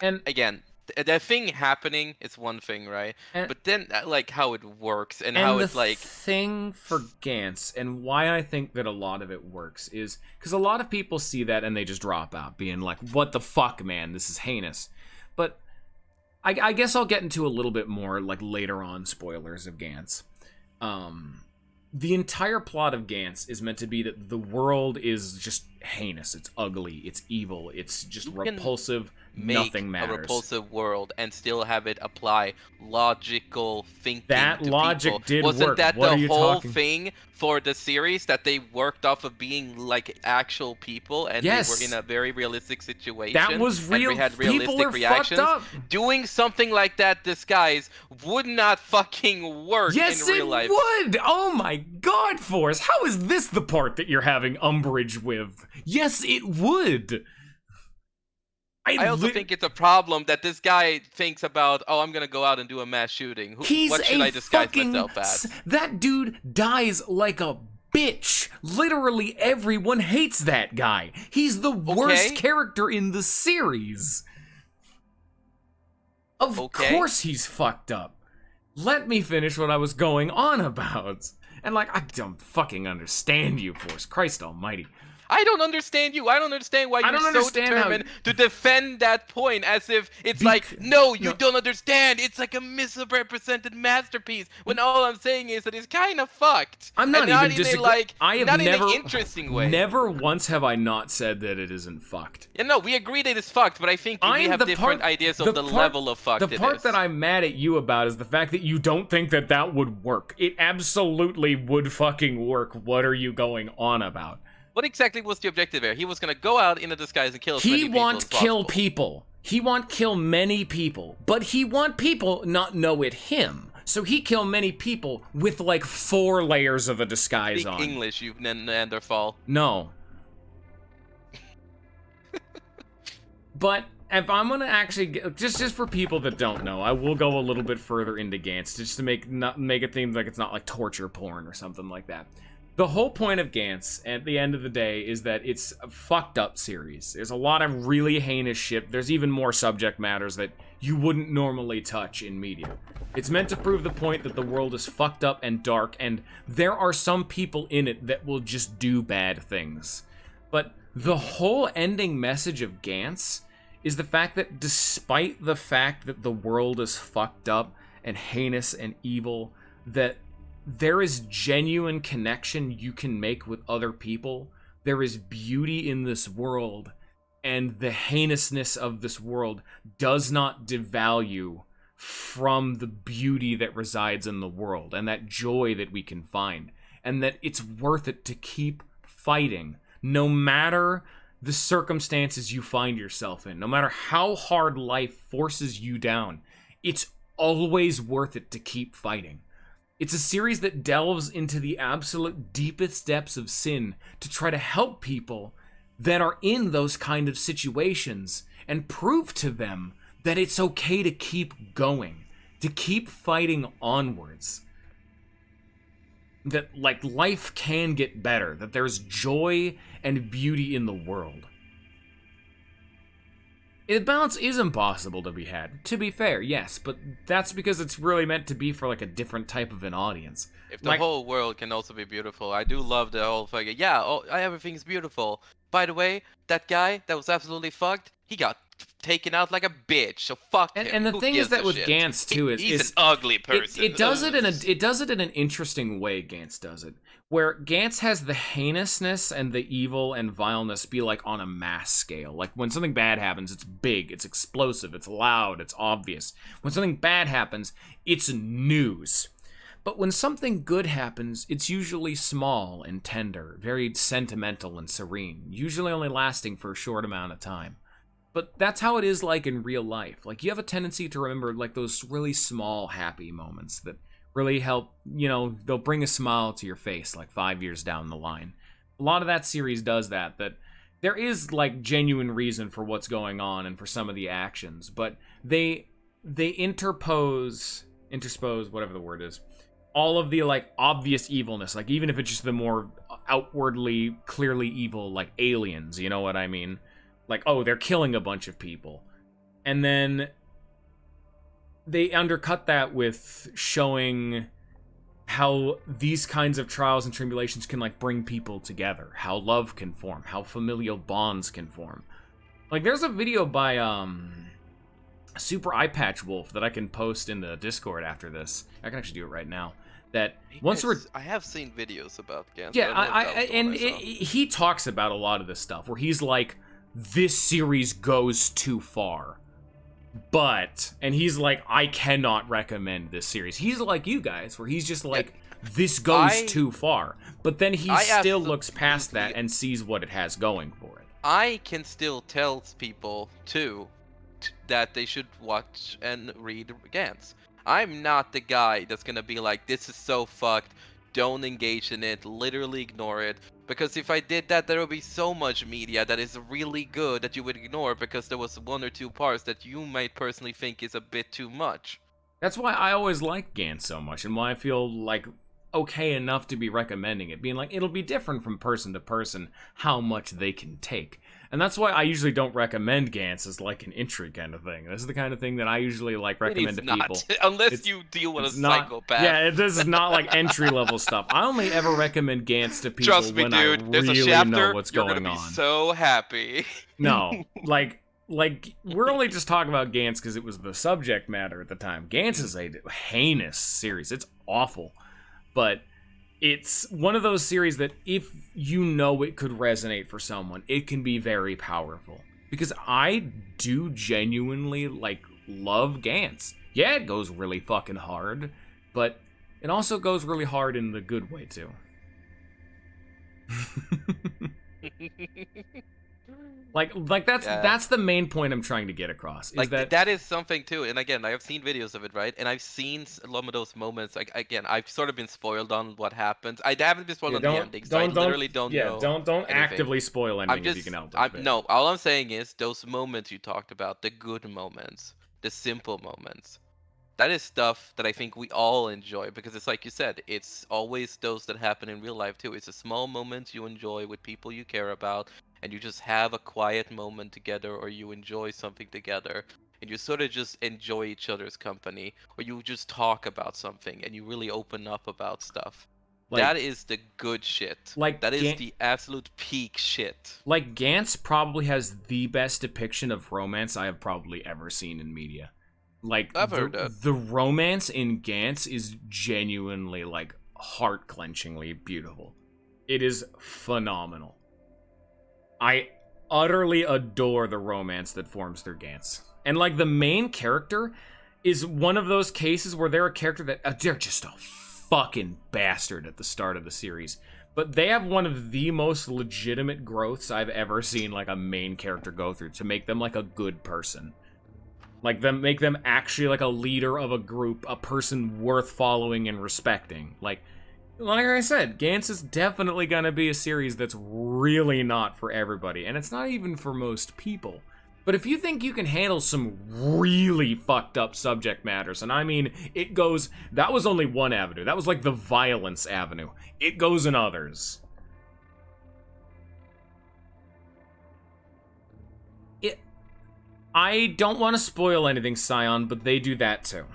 And again... The thing happening is one thing, right? But then, like, how it works and how it's like... the thing for Gantz, and why I think that a lot of it works, is... Because a lot of people see that and they just drop out, being like, what the fuck, man? This is heinous. But I guess I'll get into a little bit more, like, later on spoilers of Gantz. The entire plot of Gantz is meant to be that the world is just heinous, it's ugly, it's evil, it's just You can repulsive, make nothing matters. a repulsive world and still have it apply logical thinking That to logic people. did Wasn't work. that What the are you whole talking? thing for the series, that they worked off of being like actual people and they were in a very realistic situation? That was real. And we had People realistic are reactions. fucked up. Doing something like that disguise would not fucking work in real life. Yes, it would. Oh my God, Forrest, how is this the part that you're having umbrage with? Yes, it would. I also think it's a problem that this guy thinks about, oh, I'm gonna go out and do a mass shooting. What should I disguise myself as? That dude dies like a bitch. Literally everyone hates that guy. He's the worst character in the series. Of course he's fucked up. Let me finish what I was going on about. And like, I don't fucking understand you, Forrest. Christ almighty. I don't understand you. I don't understand why you're so determined to defend that point as if it's like, no, you don't understand. It's like a misrepresented masterpiece. When all I'm saying is that it's kind of fucked. I'm not even disagreeing. I have not never, in an interesting way. Never once have I not said that it isn't fucked. Yeah, no, we agree that it's fucked, but I think we have different ideas of the level of fucked it is. The part that I'm mad at you about is the fact that you don't think that that would work. It absolutely would fucking work. What are you going on about? What exactly was the objective there? He was gonna go out in a disguise and kill as many people as possible. He want kill people. He want kill many people. But he want people not know it him. So he kill many people with like 4 layers of a disguise on. Speak English, you Neanderthal. No. But if I'm gonna actually, just for people that don't know, I will go a little bit further into Gantz, just to make it seem like it's not like torture porn or something like that. The whole point of Gantz, at the end of the day, is that it's a fucked up series. There's a lot of really heinous shit. There's even more subject matters that you wouldn't normally touch in media. It's meant to prove the point that the world is fucked up and dark, and there are some people in it that will just do bad things. But the whole ending message of Gantz is the fact that despite the fact that the world is fucked up and heinous and evil, that there is genuine connection you can make with other people. There is beauty in this world, and the heinousness of this world does not devalue from the beauty that resides in the world and that joy that we can find, and that it's worth it to keep fighting no matter the circumstances you find yourself in, no matter how hard life forces you down. It's always worth it to keep fighting. It's a series that delves into the absolute deepest depths of sin to try to help people that are in those kind of situations and prove to them that it's okay to keep going, to keep fighting onwards. That, like, life can get better, that there's joy and beauty in the world. The balance is impossible to be had, to be fair, yes, but that's because it's really meant to be for, like, a different type of an audience. If the whole world can also be beautiful, I do love the whole fucking, everything's beautiful. By the way, that guy that was absolutely fucked, he got taken out like a bitch, so fuck him. And the thing is that with Gantz too, he's an ugly person. It does it in an interesting way. Gantz does it, where Gantz has the heinousness and the evil and vileness be like on a mass scale. Like when something bad happens, it's big, it's explosive, it's loud, it's obvious. When something bad happens, it's news. But when something good happens, it's usually small and tender, very sentimental and serene, usually only lasting for a short amount of time. But that's how it is like in real life. Like you have a tendency to remember like those really small happy moments that really help, they'll bring a smile to your face like 5 years down the line. A lot of that series does that there is like genuine reason for what's going on and for some of the actions, but they interpose, whatever the word is, all of the like obvious evilness, like even if it's just the more outwardly clearly evil, like aliens, you know what I mean? Like, oh, they're killing a bunch of people. And then they undercut that with showing how these kinds of trials and tribulations can like bring people together, how love can form, how familial bonds can form. Like there's a video by Super Eye Patch Wolf that I can post in the Discord after this. I can actually do it right now. that once we're I have seen videos about Gans. yeah, but I don't know if that was the one I saw. he talks about a lot of this stuff where he's like, this series goes too far, and he's like, I cannot recommend this series. He's like you guys, where he's just like, this goes too far, but then he still looks past that and sees what it has going for it. I can still tell people too that they should watch and read Gans. I'm not the guy that's gonna be like, this is so fucked, don't engage in it, literally ignore it. Because if I did that, there would be so much media that is really good that you would ignore because there was 1 or 2 parts that you might personally think is a bit too much. That's why I always like Gantz so much, and why I feel like okay enough to be recommending it, being like, it'll be different from person to person how much they can take. And that's why I usually don't recommend Gantz as like an entry kind of thing. This is the kind of thing that I usually like recommend to people. Unless you deal with a psychopath. Yeah, this is not like entry level stuff. I only ever recommend Gantz to people Trust me, when dude, I there's really a chapter, know what's you're going gonna be on. so happy. No, like we're only just talking about Gantz because it was the subject matter at the time. Gantz is a heinous series. It's awful, but it's one of those series that if you know it could resonate for someone, it can be very powerful. Because I do genuinely, like, love Gantz. Yeah, it goes really fucking hard, but it also goes really hard in the good way, too. Like that's the main point I'm trying to get across. Is like that that is something too. And again, I have seen videos of it, right? And I've seen some of those moments. Like again, I've sort of been spoiled on what happens. I haven't been spoiled on the ending, so I literally don't know. Don't anything. actively spoil anything if you can help it. No, all I'm saying is those moments you talked about, the good moments, the simple moments. That is stuff that I think we all enjoy because it's like you said, it's always those that happen in real life too. It's a small moments you enjoy with people you care about, and you just have a quiet moment together, or you enjoy something together, and you sort of just enjoy each other's company, or you just talk about something and you really open up about stuff. Like, that is the good shit. Like that is the absolute peak shit. Like Gantz probably has the best depiction of romance I have probably ever seen in media. Like, I've heard that. The romance in Gantz is genuinely, like, heart-clenchingly beautiful. It is phenomenal. I utterly adore the romance that forms through Gantz. And, like, the main character is one of those cases where they're a character that, they're just a fucking bastard at the start of the series. But they have one of the most legitimate growths I've ever seen, like, a main character go through to make them, like, a good person. Like, make them actually, like, a leader of a group, a person worth following and respecting. Like I said, Gantz is definitely gonna be a series that's really not for everybody, and it's not even for most people. But if you think you can handle some really fucked up subject matters, and I mean, it goes, that was only one avenue. That was, like, the violence avenue. It goes in others. I don't want to spoil anything, Scion, but they do that too.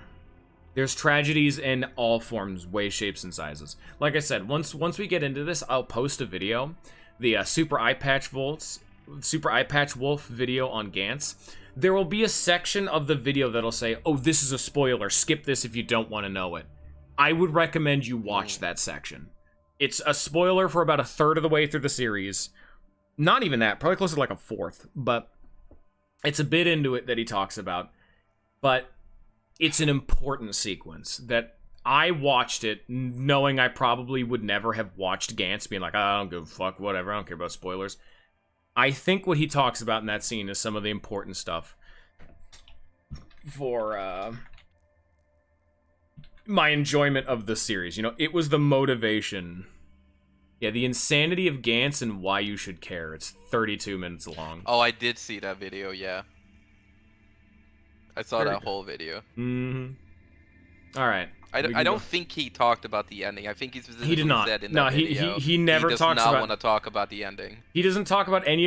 There's tragedies in all forms, ways, shapes, and sizes. Like I said, once we get into this, I'll post a video, the Super Eye Patch Wolf video on Gantz. There will be a section of the video that'll say, "Oh, this is a spoiler. Skip this if you don't want to know it." I would recommend you watch that section. It's a spoiler for about a third of the way through the series. Not even that, probably closer to like a fourth, but it's a bit into it that he talks about, but it's an important sequence that I watched it knowing I probably would never have watched Gantz, being like, I don't give a fuck, whatever, I don't care about spoilers. I think what he talks about in that scene is some of the important stuff for my enjoyment of the series. You know, it was the motivation. Yeah, the insanity of Gantz and why you should care. It's 32 minutes long. Oh, I did see that video, yeah. I saw that whole video. Mm-hmm. All right. I don't think he talked about the ending. I think he specifically said in that video. He never talks about... He does not want to talk about the ending. He doesn't talk about any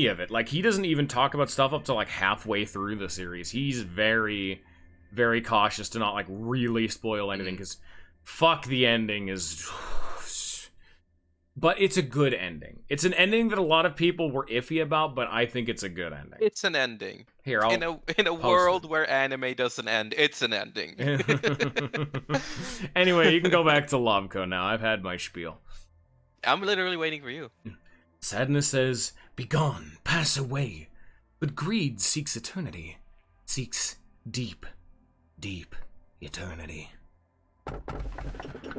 of it. Like, he doesn't even talk about stuff up to, like, halfway through the series. He's very, very cautious to not, like, really spoil anything, because fuck the ending is... But it's a good ending. It's an ending that a lot of people were iffy about, but I think it's a good ending. It's an ending. Here, I'll In a world where anime doesn't end, it's an ending. Anyway, you can go back to Lobco now. I've had my spiel. I'm literally waiting for you. Sadness says, "Begone, pass away." But greed seeks eternity. Seeks deep, deep eternity.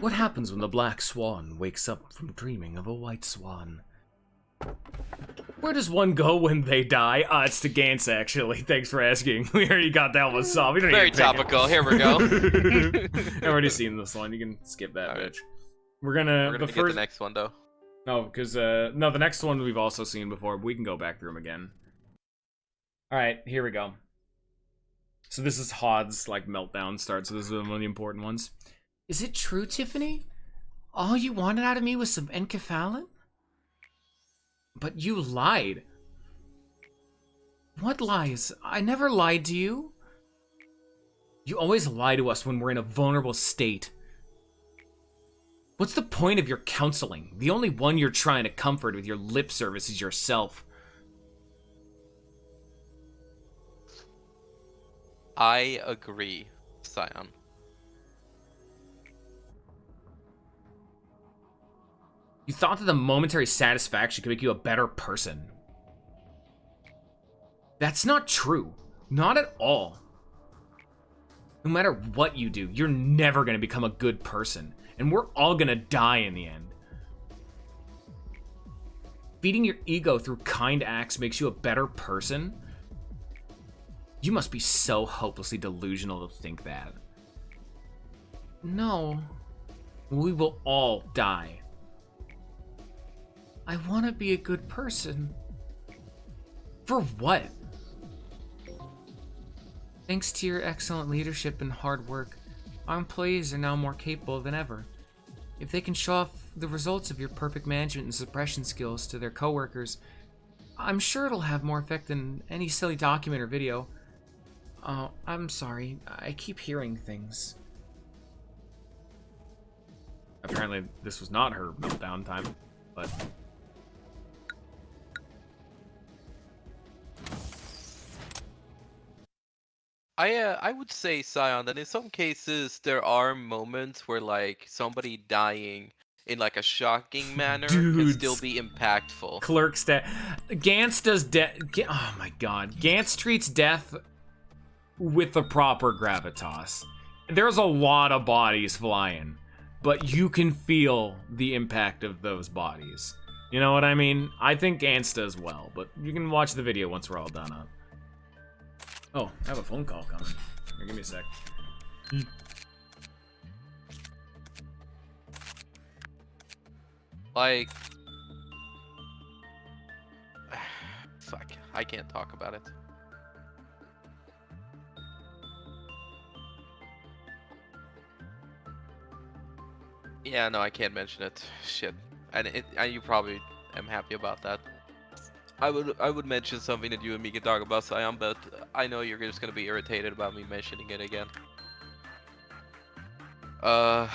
What happens when the black swan wakes up from dreaming of a white swan? Where does one go when they die? It's to Gantz, actually. Thanks for asking. We already got that one solved. Very topical. Here we go. I've already seen this one. You can skip that, bitch. We're gonna get the next one, though. No, because, no, the next one we've also seen before, but we can go back through them again. Alright, here we go. So this is Hod's, like, meltdown start, so this is one of the important ones. Is it true, Tiffany? All you wanted out of me was some enkephalin? But you lied. What lies? I never lied to you. You always lie to us when we're in a vulnerable state. What's the point of your counseling? The only one you're trying to comfort with your lip service is yourself. I agree, Scion. You thought that the momentary satisfaction could make you a better person. That's not true. Not at all. No matter what you do, you're never going to become a good person. And we're all going to die in the end. Feeding your ego through kind acts makes you a better person? You must be so hopelessly delusional to think that. No. We will all die. I want to be a good person. For what? Thanks to your excellent leadership and hard work, our employees are now more capable than ever. If they can show off the results of your perfect management and suppression skills to their coworkers, I'm sure it'll have more effect than any silly document or video. Oh, I'm sorry. I keep hearing things. Apparently, this was not her meltdown time, but... I would say, Scion, that in some cases there are moments where like somebody dying in like a shocking manner can still be impactful. Clerk's death. Gantz does death. Oh my god. Gantz treats death with the proper gravitas. There's a lot of bodies flying, but you can feel the impact of those bodies. You know what I mean? I think Gantz does well, but you can watch the video once we're all done up. Oh, I have a phone call coming. Here, give me a sec. Like... Fuck, I can't talk about it. Yeah, no, I can't mention it. Shit. And you probably am happy about that. I would mention something that you and me can talk about, Scion, but I know you're just gonna be irritated about me mentioning it again. Well,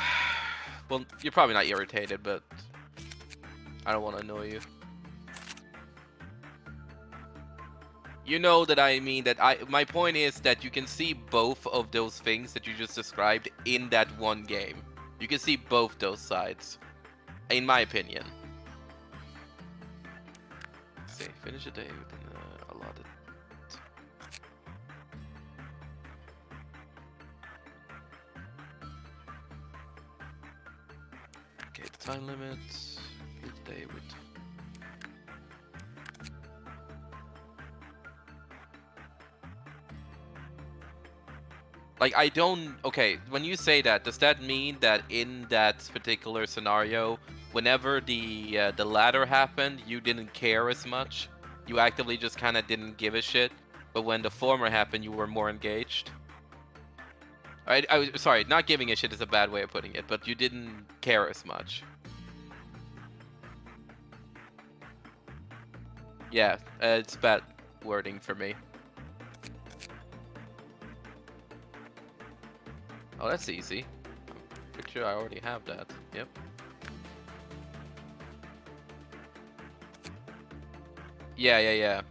you're probably not irritated, but I don't want to annoy you. You know that I mean that my point is that you can see both of those things that you just described in that one game. You can see both those sides, in my opinion. Let's see, finish a day within allotted. Okay, the time limit. Complete the day with. Like, I don't... Okay, when you say that, does that mean that in that particular scenario, whenever the latter happened, you didn't care as much? You actively just kind of didn't give a shit? But when the former happened, you were more engaged? Sorry, not giving a shit is a bad way of putting it, but you didn't care as much. Yeah, it's bad wording for me. Oh, that's easy. I'm pretty sure I already have that. Yep. Yeah.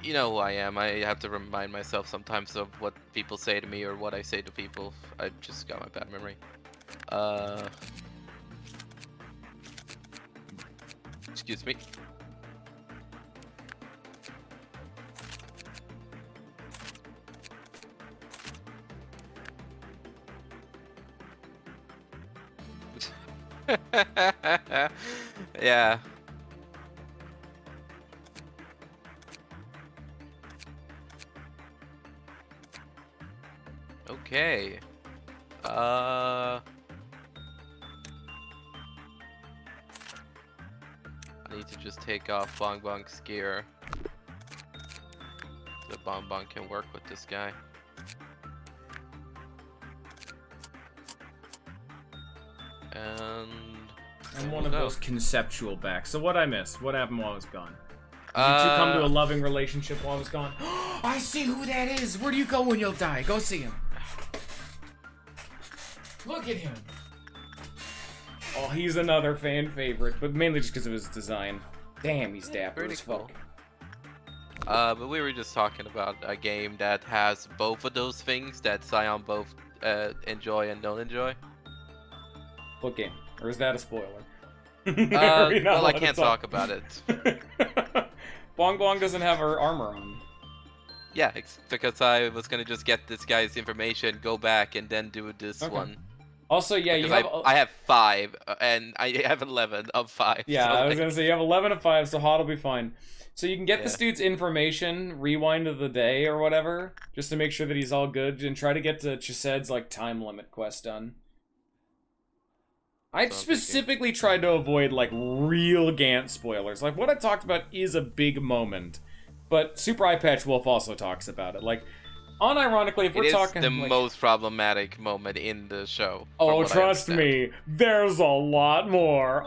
You know who I am. I have to remind myself sometimes of what people say to me or what I say to people. I just got my bad memory. Excuse me. Yeah. Okay. I need to just take off Bong Bong's gear. So Bong Bong can work with this guy. And I'm one of those conceptual backs. So what I missed? What happened while I was gone? Did Uh, you two come to a loving relationship while I was gone? I see who that is! Where do you go when you'll die? Go see him. Look at him! Oh, he's another fan favorite, but mainly just because of his design. Damn, he's dapper pretty as cool. fuck. But we were just talking about a game that has both of those things that Scion both enjoy and don't enjoy. What game? Or is that a spoiler? Well, I can't talk about it. Bong Bong doesn't have her armor on. Yeah, because I was gonna just get this guy's information, go back, and then do this one. Also, yeah, you have... I have 5, and I have 11 of 5. Yeah, so I was like... gonna say, you have 11 of 5, so Hot will be fine. So you can get this dude's information, rewind to the day or whatever, just to make sure that he's all good, and try to get to Chised's, like, time limit quest done. I specifically tried to avoid, like, real Gant spoilers. Like, what I talked about is a big moment, but Super Eye Patch Wolf also talks about it. Like, unironically, if we're talking... It is the like, most problematic moment in the show. oh, trust me, there's a lot more.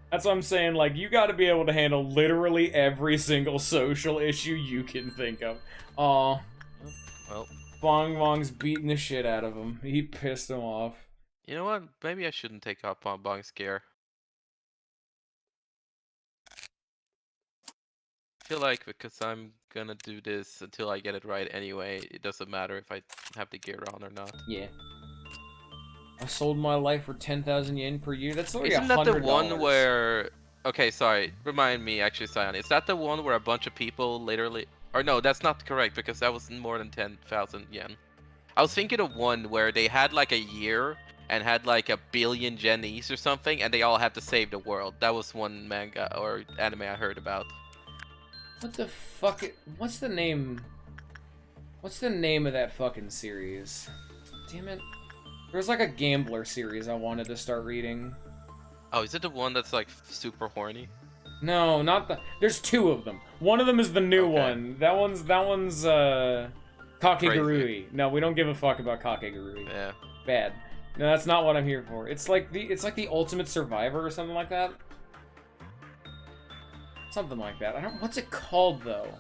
That's what I'm saying, like, you gotta be able to handle literally every single social issue you can think of. Aw. Well... Bong Bong's beating the shit out of him. He pissed him off. You know what? Maybe I shouldn't take off Bong Bong's gear. I feel like because I'm gonna do this until I get it right anyway, it doesn't matter if I have the gear on or not. Yeah. I sold my life for 10,000 yen per year. That's only $100. Isn't that the one where... Okay, sorry. Remind me, actually, Sion. Is that the one where a bunch of people literally... Or no, that's not correct, because that was more than 10,000 yen. I was thinking of one where they had like a year and had like 1 billion yen each or something, and they all had to save the world. That was one manga or anime I heard about. What the fuck? What's the name? What's the name of that fucking series? Damn it. There's like a gambler series I wanted to start reading. Oh, is it the one that's like super horny? No, not the... There's 2 of them. One of them is the new one. That one's Kakegurui. Crazy. No, we don't give a fuck about Kakegurui. Yeah. Bad. No, that's not what I'm here for. It's like the Ultimate Survivor or something like that. Something like that. I don't... What's it called, though?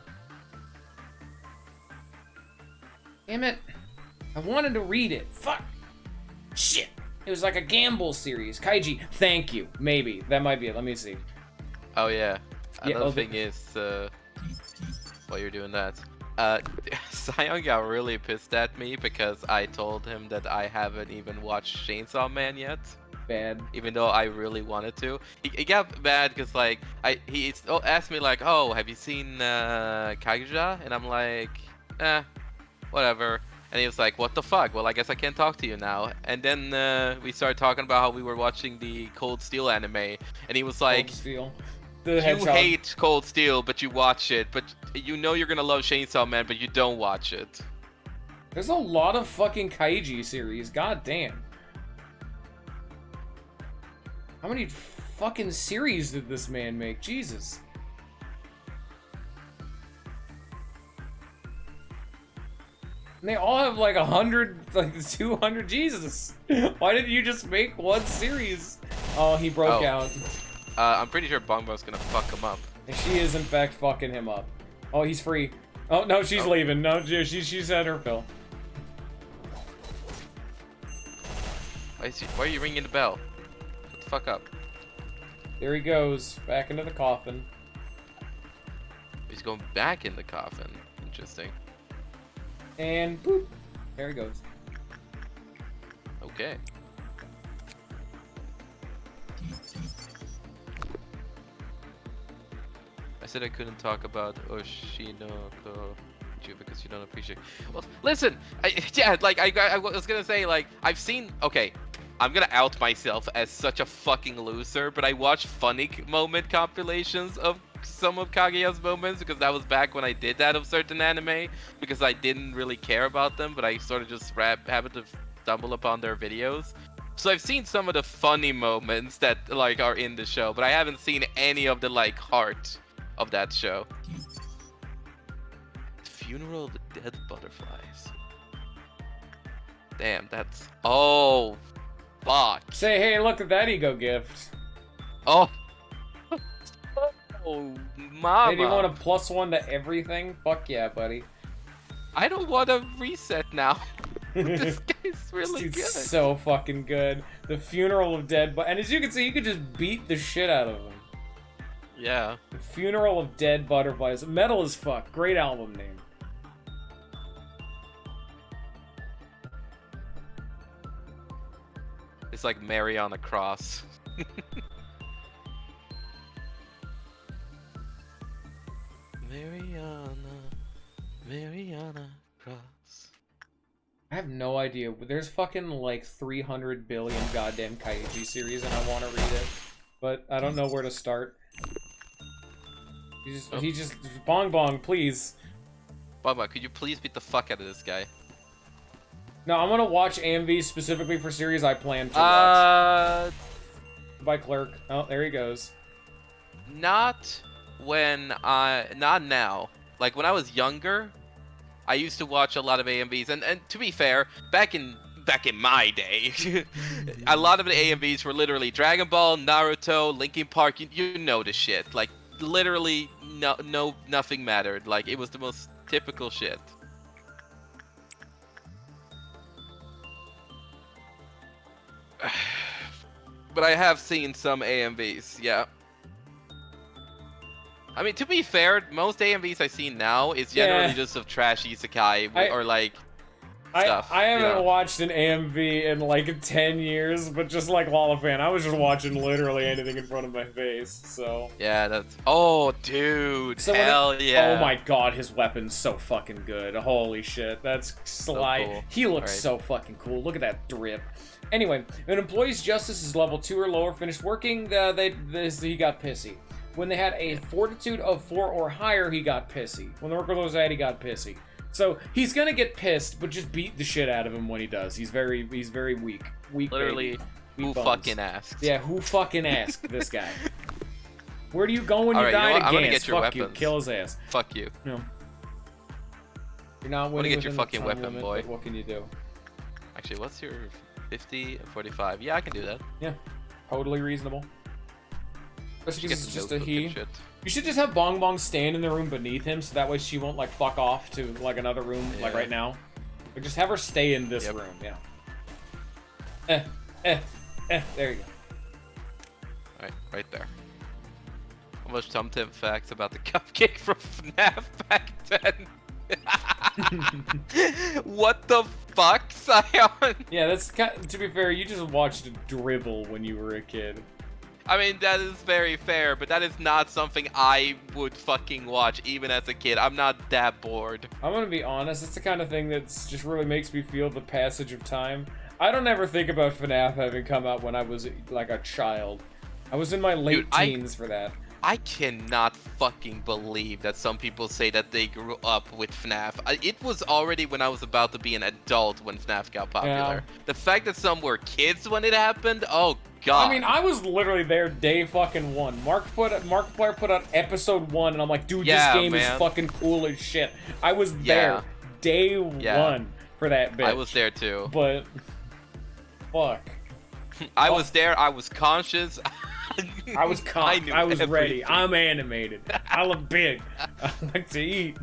Damn it. I wanted to read it. Fuck. Shit. It was like a gamble series. Kaiji. Thank you. Maybe. That might be it. Let me see. Oh, yeah. Yeah, Another thing is, while you're doing that, Sion got really pissed at me because I told him that I haven't even watched Chainsaw Man yet. Bad. Even though I really wanted to. He got mad because, like, he asked me, like, oh, have you seen Kaguya? And I'm like, whatever. And he was like, what the fuck? Well, I guess I can't talk to you now. And then we started talking about how we were watching the Cold Steel anime. And he was like, Cold Steel. You hate Cold Steel, but you watch it. But you know you're gonna love Chainsaw Man, but you don't watch it. There's a lot of fucking Kaiji series. God damn. How many fucking series did this man make? Jesus. And they all have like 100, like 200. Jesus. Why didn't you just make one series? Oh, he broke out. I'm pretty sure Bong Bong's gonna fuck him up. And she is in fact fucking him up. Oh, he's free. Oh no, she's leaving. No, she's had her fill. Why are you ringing the bell? Shut the fuck up. There he goes, back into the coffin. He's going back in the coffin. Interesting. And boop, there he goes. Okay. I said I couldn't talk about Oshinoko because you don't appreciate. Well, listen, I was gonna say, like, I've seen. Okay, I'm gonna out myself as such a fucking loser, but I watched funny moment compilations of some of Kaguya's moments because that was back when I did that of certain anime because I didn't really care about them, but I sort of just happened to stumble upon their videos. So I've seen some of the funny moments that like are in the show, but I haven't seen any of the like heart of that show. Funeral of the Dead Butterflies. Damn, that's... Oh, fuck. Say, hey, look at that ego gift. Oh. Oh, mama. Hey, do you want a +1 to everything? Fuck yeah, buddy. I don't want to reset now. This guy's really Dude's good. so fucking good. The Funeral of Dead... And as you can see, you could just beat the shit out of him. Yeah. The Funeral of Dead Butterflies. Metal as fuck. Great album name. It's like Mary on a cross. Mariana Cross. I have no idea. There's fucking like 300 billion goddamn Kaiji series and I want to read it. But I don't know where to start. He just bong bong, please. Baba, could you please beat the fuck out of this guy? No, I'm gonna watch AMV specifically for series I plan to watch. By Clerk. Oh, there he goes. Not now. Like when I was younger, I used to watch a lot of AMVs, and to be fair, back in my day, a lot of the AMVs were literally Dragon Ball, Naruto, Linkin Park. You know the shit. Like literally, nothing mattered. Like it was the most typical shit. But I have seen some AMVs, yeah. I mean, to be fair, most AMVs I see now is generally just of trash isekai or like stuff. I haven't watched an AMV in like 10 years, but just like Lollafan, I was just watching literally anything in front of my face, so. Yeah, that's... Oh, dude, so hell yeah. Oh my god, his weapon's so fucking good. Holy shit, that's Sly. So cool. He looks so fucking cool. Look at that drip. Anyway, an employee's justice is level 2 or lower, finished working, he got pissy. When they had a fortitude of 4 or higher, he got pissy. When the worker was at, he got pissy. So he's gonna get pissed, but just beat the shit out of him when he does. He's very weak. Literally, weak who bones. fucking asked? Yeah, who fucking asked this guy? Where do you go when you Alright, die you know what? to I'm gonna Gans? get your Fuck you, weapons. kill his ass. Fuck you. No. You're not winning. I'm gonna get your within the fucking time weapon, limit, boy. but what can you do? Actually, what's your 50 and 45? Yeah, I can do that. Yeah, totally reasonable. Especially because it's just a he. Shit. You should just have Bong Bong stand in the room beneath him, so that way she won't like fuck off to like another room, like right now. Like just have her stay in this room, yeah. There you go. Alright, right there. How much Tum-Tum facts about the cupcake from FNAF back then? What the fuck, Sion? Yeah, that's to be fair, you just watched Dribble when you were a kid. I mean, that is very fair, but that is not something I would fucking watch, even as a kid. I'm not that bored. I'm gonna be honest, it's the kind of thing that just really makes me feel the passage of time. I don't ever think about FNAF having come out when I was like a child. I was in my late teens for that. I cannot fucking believe that some people say that they grew up with FNAF. It was already when I was about to be an adult when FNAF got popular. Yeah. The fact that some were kids when it happened, oh god. I mean, I was literally there day fucking one. Markiplier put out episode 1, and I'm like, dude, this game is fucking cool as shit. I was there day one for that bitch. I was there too. But, fuck. I was there, I was conscious. I was calm. I was ready. everything. I'm animated. I look big. I like to eat.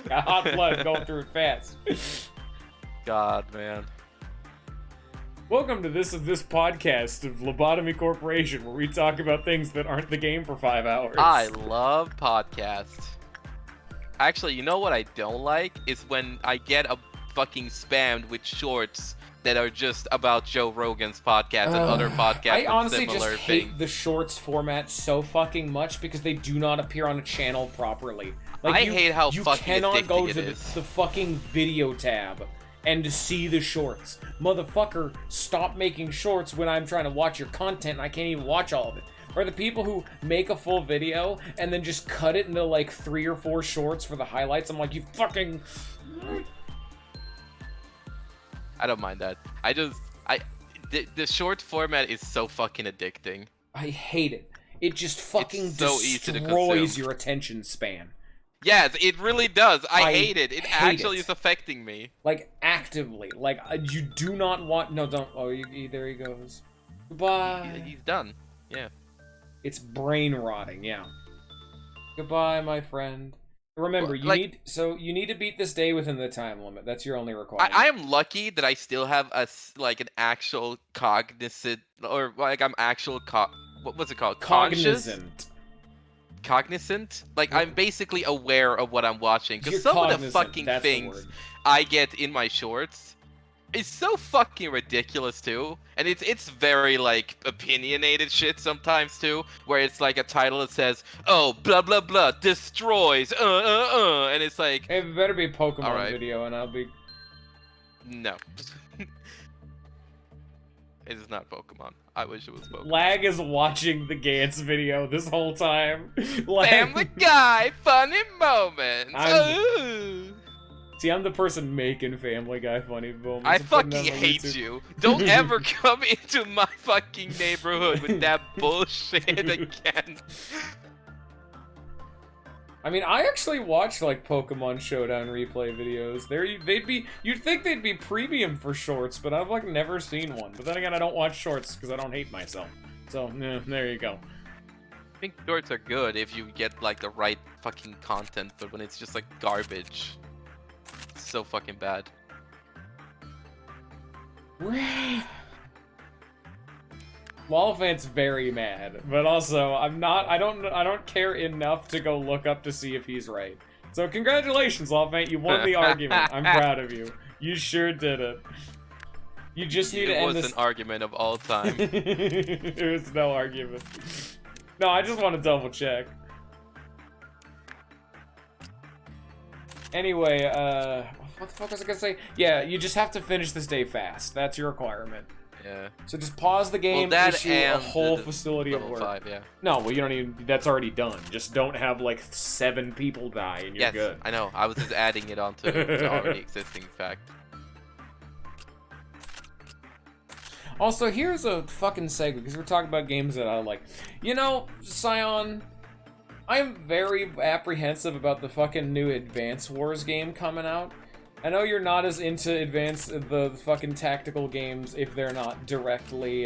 Got hot blood going through it fast. God, man. Welcome to this podcast of Lobotomy Corporation, where we talk about things that aren't the game for 5 hours. I love podcasts. Actually, you know what I don't like? Is when I get a fucking spammed with shorts that are just about Joe Rogan's podcast and other podcasts I honestly with similar just hate things. the shorts format so fucking much because they do not appear on a channel properly. Like, I hate how you fucking cannot go addicting to it the is. fucking video tab and to see the shorts. Motherfucker, stop making shorts when I'm trying to watch your content and I can't even watch all of it. Or the people who make a full video and then just cut it into like 3 or 4 shorts for the highlights. I'm like, you fucking... I don't mind that. The short format is so fucking addicting. I hate it. It just fucking It's so easy to destroys consume. your attention span. Yes, it really does. I hate it. It hate actually it. is affecting me. Like, actively. Like, you do not want... No, don't... Oh, there he goes. Goodbye. He's done. Yeah. It's brain rotting, yeah. Goodbye, my friend. Remember, Well, you need to beat this day within the time limit. That's your only requirement. I am lucky that I still have an actual cognizant, or like I'm actual what was it called? Conscious? Cognizant? Like, I'm basically aware of what I'm watching. You're Because some of the cognizant, fucking that's the things word. I get in my shorts is so fucking ridiculous, too. And it's very, like, opinionated shit sometimes, too. Where it's like a title that says, oh, blah, blah, blah, destroys, And it's like, Hey, it better be a Pokemon Alright. video, and I'll be... no. It is not Pokemon. I wish it was Pokemon. Lag is watching the Gantz video this whole time. Lag... Family Guy, funny moments. I'm- Ooh. See, I'm the person making Family Guy funny moments. I and putting fucking them on hate YouTube. you. Don't ever come into my fucking neighborhood with that bullshit again. I mean, I actually watch like Pokemon Showdown replay videos. You'd think they'd be premium for shorts, but I've like never seen one. But then again, I don't watch shorts because I don't hate myself. So, there you go. I think shorts are good if you get like the right fucking content, but when it's just like garbage, it's so fucking bad. Lolfant's very mad, but also I don't care enough to go look up to see if he's right. So congratulations, Lolfant, you won the argument. I'm proud of you. You sure did it. You just need to It end was this. an argument of all time. There was no argument. No, I just want to double check. Anyway, what the fuck was I gonna say? Yeah, you just have to finish this day fast. That's your requirement. Yeah. So just pause the game, Well, that issue a and whole the facility of level work. 5, yeah. No, well, you don't even. That's already done. Just don't have like 7 people die and you're Yes, good. I know. I was just adding it onto the already existing fact. Also, here's a fucking segue because we're talking about games that I like. You know, Scion, I'm very apprehensive about the fucking new Advance Wars game coming out. I know you're not as into the fucking tactical games if they're not directly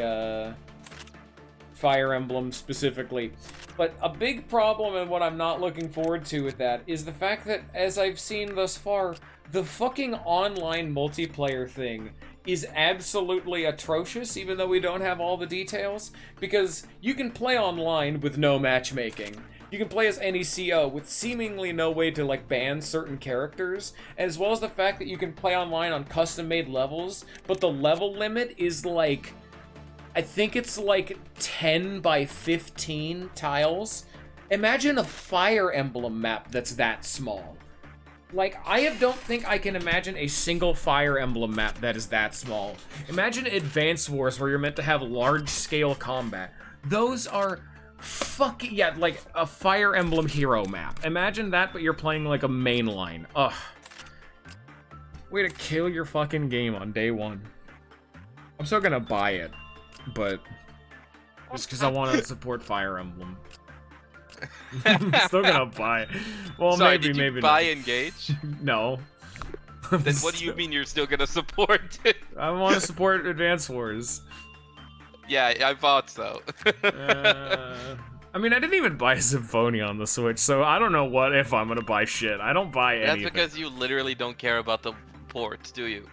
Fire Emblem specifically. But a big problem and what I'm not looking forward to with that is the fact that, as I've seen thus far, the fucking online multiplayer thing is absolutely atrocious, even though we don't have all the details, because you can play online with no matchmaking. You can play as any CO with seemingly no way to like ban certain characters, as well as the fact that you can play online on custom-made levels, but the level limit is like, I think it's like 10 by 15 tiles. Imagine a Fire Emblem map that's that small. Like, don't think I can imagine a single Fire Emblem map that is that small. Imagine Advance Wars where you're meant to have large-scale combat. Those are fucking, yeah, like a Fire Emblem hero map. Imagine that, but you're playing like a mainline. Ugh. Way to kill your fucking game on day 1. I'm still gonna buy it, but just because I want to support Fire Emblem. I'm still gonna buy it. Well, Sorry, maybe, did you maybe buy not. Engage? No. Then what do you mean you're still gonna support it? I want to support Advance Wars. Yeah, I thought so. I mean, I didn't even buy Symphonia on the Switch, so I don't know if I'm gonna buy shit. I don't buy That's anything. because you literally don't care about the ports, do you?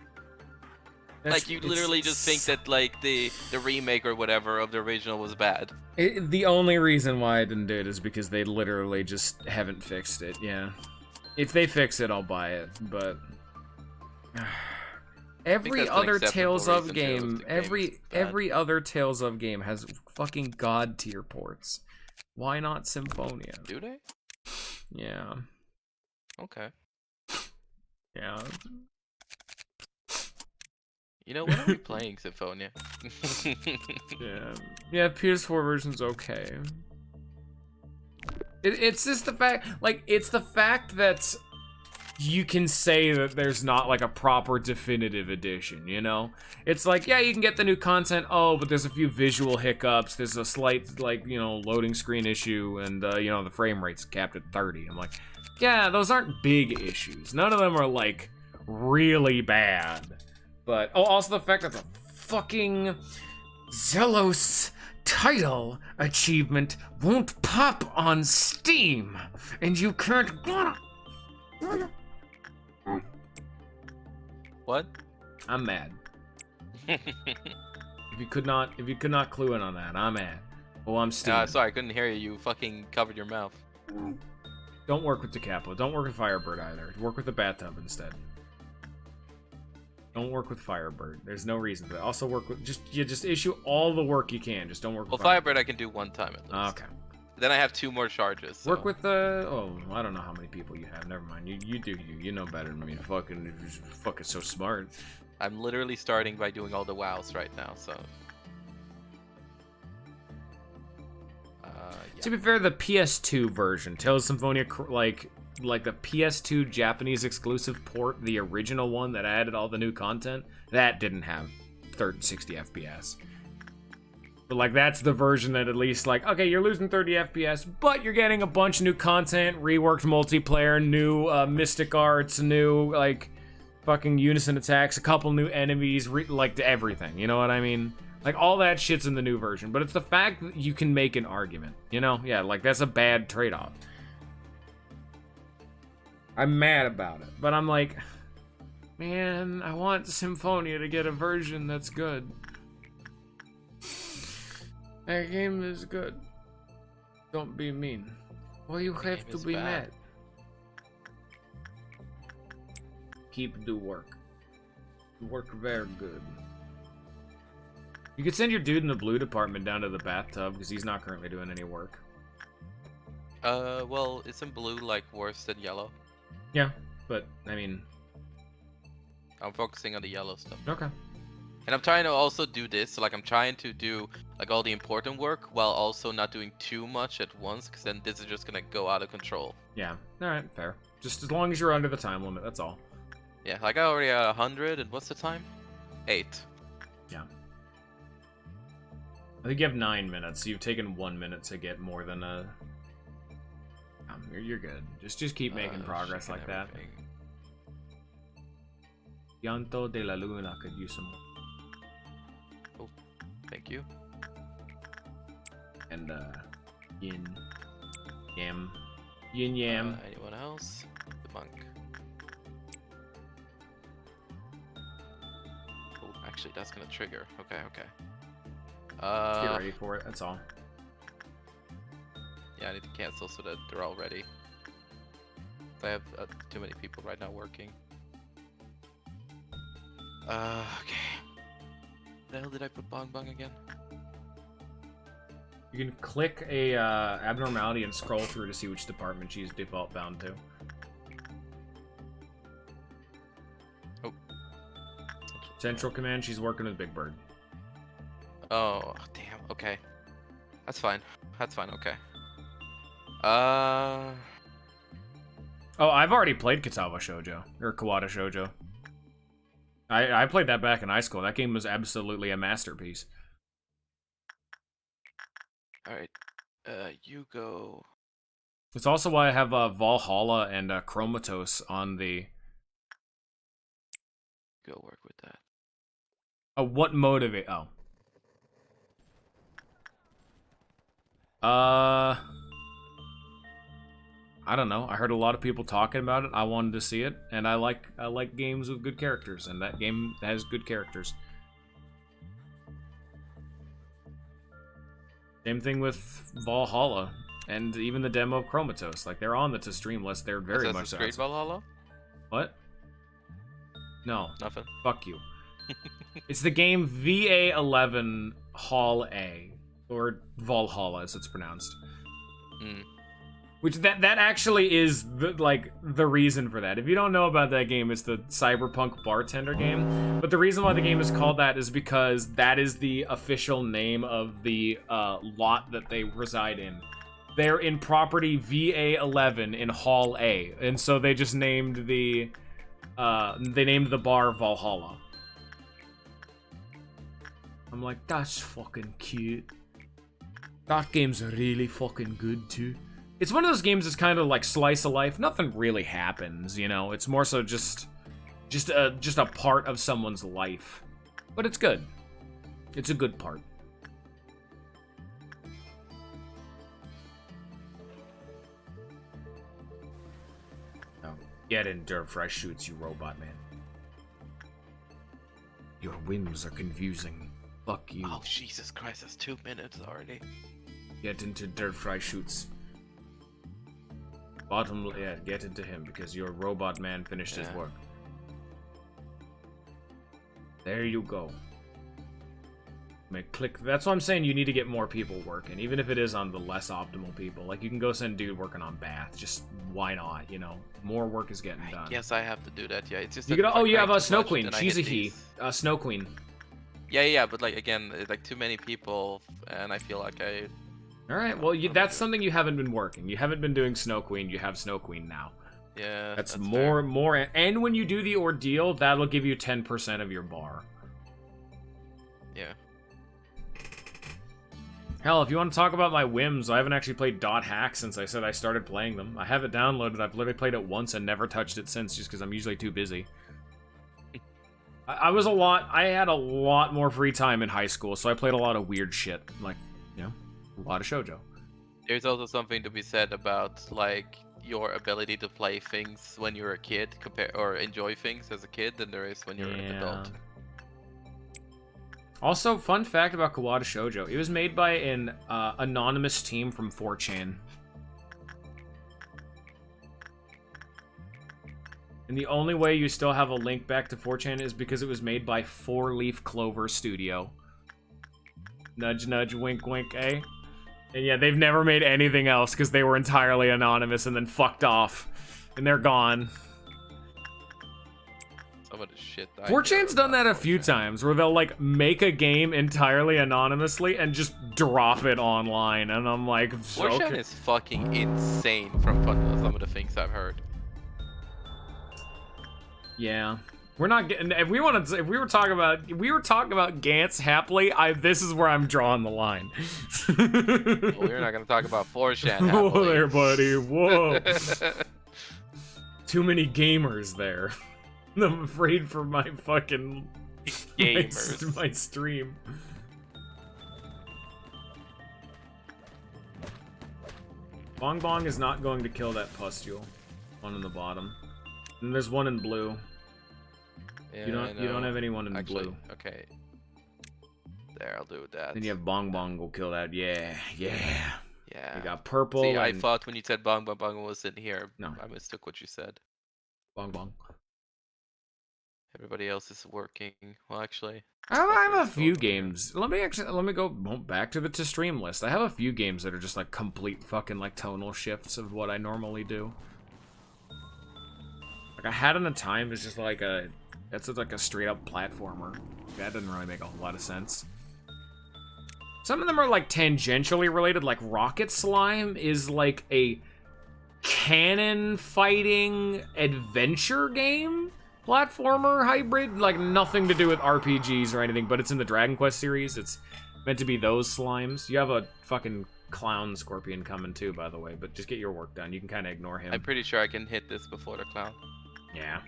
Like you literally just think that like the remake or whatever of the original was bad. The only reason why I didn't do it is because they literally just haven't fixed it. Yeah, if they fix it, I'll buy it. But every other Tales of game, every other Tales of game has fucking god tier ports. Why not Symphonia? Do they? Yeah. Okay. Yeah. You know, when are we playing Symphonia? Yeah. Yeah, PS4 version's okay. It's just the fact, like, it's the fact that you can say that there's not, like, a proper definitive edition, you know? It's like, yeah, you can get the new content, oh, but there's a few visual hiccups, there's a slight, like, you know, loading screen issue, and, you know, the frame rate's capped at 30. I'm like, yeah, those aren't big issues. None of them are, like, really bad. But, oh, also the fact that the fucking Zelos title achievement won't pop on Steam, and you can't... What? I'm mad. If you could not clue in on that, I'm mad. Oh, I'm Steam. Sorry, I couldn't hear you. You fucking covered your mouth. Don't work with DeCapo. Don't work with Firebird either. Work with the bathtub instead. Don't work with Firebird. There's no reason for that. Also work with just issue all the work you can. Just don't work with Firebird I can do one time at least. Okay. Then I have 2 more charges. So. Work with the I don't know how many people you have. Never mind. You do you know better than me. Fucking so smart. I'm literally starting by doing all the wows right now, so yeah. To be fair, the PS2 version, Tales of Symphonia, like the PS2 Japanese exclusive port, the original one that added all the new content, that didn't have 60 FPS. But like that's the version that at least like, okay, you're losing 30 FPS, but you're getting a bunch of new content, reworked multiplayer, new mystic arts, new like fucking unison attacks, a couple new enemies, like everything. You know what I mean? Like all that shit's in the new version, but it's the fact that you can make an argument. You know? Yeah, like that's a bad trade-off. I'm mad about it, but I'm like, man, I want Symphonia to get a version that's good. That game is good. Don't be mean. Well, you have to be mad. Keep the work. Work very good. You could send your dude in the blue department down to the bathtub because he's not currently doing any work. Well, isn't blue like worse than yellow? Yeah, but I mean, I'm focusing on the yellow stuff. Okay. And I'm trying to also do this, so like I'm trying to do like all the important work while also not doing too much at once, because then this is just gonna go out of control. Yeah. All right. Fair. Just as long as you're under the time limit, that's all. Yeah, like I already had 100, and what's the time? 8. Yeah. I think you have 9 minutes. So you've taken 1 minute to get more than a. You're good. Just keep making progress like that. Llanto de la Luna could use some. Oh, thank you. And yin yam. Anyone else? The monk. Oh, actually, that's gonna trigger. Okay. Get ready for it. That's all. Yeah, I need to cancel so that they're all ready. I have too many people right now working. Okay. Where the hell did I put Bong Bong again? You can click a abnormality and scroll through to see which department she's default bound to. Oh. Central Command, she's working with Big Bird. Oh, damn. Okay. That's fine. Okay. Oh, I've already played Katawa Shoujo, or Kawada Shoujo. I played that back in high school. That game was absolutely a masterpiece. Alright. You go... It's also why I have Valhalla and Chromatos on the... Go work with that. Oh, what motivate... Oh. I don't know. I heard a lot of people talking about it. I wanted to see it, and I like games with good characters, and that game has good characters. Same thing with Valhalla, and even the demo of Chromatos. Like, they're on the to-stream list. They're very much so. Assassin's Creed Valhalla? What? No. Nothing. Fuck you. It's the game VA11 Hall A, or Valhalla as it's pronounced. Which that actually is the reason for that. If you don't know about that game, it's the cyberpunk bartender game. But the reason why the game is called that is because that is the official name of the lot that they reside in. They're in property VA11 in Hall A, and so they just named the bar Valhalla. I'm like, that's fucking cute. That game's really fucking good too. It's one of those games that's kind of like slice of life. Nothing really happens, you know. It's more so just a part of someone's life. But it's good. It's a good part. Now, get in dirt before I shoot you, robot man. Your whims are confusing. Fuck you. Oh, Jesus Christ, that's 2 minutes already. Get into dirt fry shoots. Get into him because your robot man finished his work. There you go. Make click. That's what I'm saying. You need to get more people working, even if it is on the less optimal people. Like, you can go send dude working on Bath. Just why not? You know, more work is getting done. Yes, I have to do that. Yeah, it's just. You gotta, you have a Snow Queen. She's a he. Snow Queen. Yeah, but like again, like too many people, and I feel like I. All right, well, that's something you haven't been working. You haven't been doing Snow Queen. You have Snow Queen now. Yeah, that's more, and when you do the ordeal, that'll give you 10% of your bar. Yeah. Hell, if you want to talk about my whims, I haven't actually played Dot Hack since I said I started playing them. I have it downloaded. I've literally played it once and never touched it since, just because I'm usually too busy. I had a lot more free time in high school, so I played a lot of weird shit, like, you know, a lot of shoujo. There's also something to be said about like your ability to play things when you're a kid, or enjoy things as a kid, than there is when you're an adult. Also, fun fact about Kawada Shoujo: it was made by an anonymous team from 4chan. And the only way you still have a link back to 4chan is because it was made by 4 Leaf Clover Studio. Nudge, nudge, wink, wink, eh? And yeah, they've never made anything else because they were entirely anonymous and then fucked off. And they're gone. Some of the shit 4chan's done that a few times, where they'll, like, make a game entirely anonymously and just drop it online. And I'm like, 4chan is fucking insane from some of the things I've heard. Yeah, we're not getting. If we were talking about Gantz happily, this is where I'm drawing the line. Well, we're not gonna talk about 4chan. Whoa there, buddy. Whoa. Too many gamers there. I'm afraid for my fucking gamers. my stream. Bong Bong is not going to kill that pustule. One in the bottom. And there's one in blue. Yeah, you don't have anyone in blue. Okay. There, I'll do that. Then you have Bong Bong go kill that. Yeah. Yeah. You got purple. See, I thought when you said Bong was in here. No. I mistook what you said. Bong Bong. Everybody else is working. Well, actually, I have a few games. Let me go back to the to stream list. I have a few games that are just like complete fucking like tonal shifts of what I normally do. Like, I Had in a Time is just like that's like a straight up platformer. That doesn't really make a whole lot of sense. Some of them are like tangentially related, like Rocket Slime is like a cannon fighting adventure game platformer hybrid, like nothing to do with RPGs or anything, but it's in the Dragon Quest series. It's meant to be those slimes. You have a fucking clown scorpion coming too, by the way, but just get your work done. You can kind of ignore him. I'm pretty sure I can hit this before the clown. Yeah.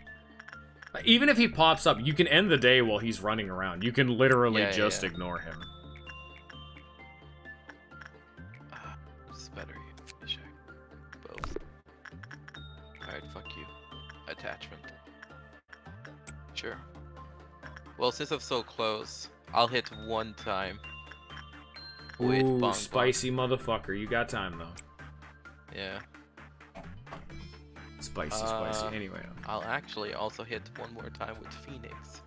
Even if he pops up, you can end the day while he's running around. You can literally just ignore him. It's better. Both. Sure. Well, since I'm so close, I'll hit one time. With Ooh, bong spicy motherfucker. You got time, though. Yeah. Spicy. Anyway. I'll actually also hit one more time with Phoenix.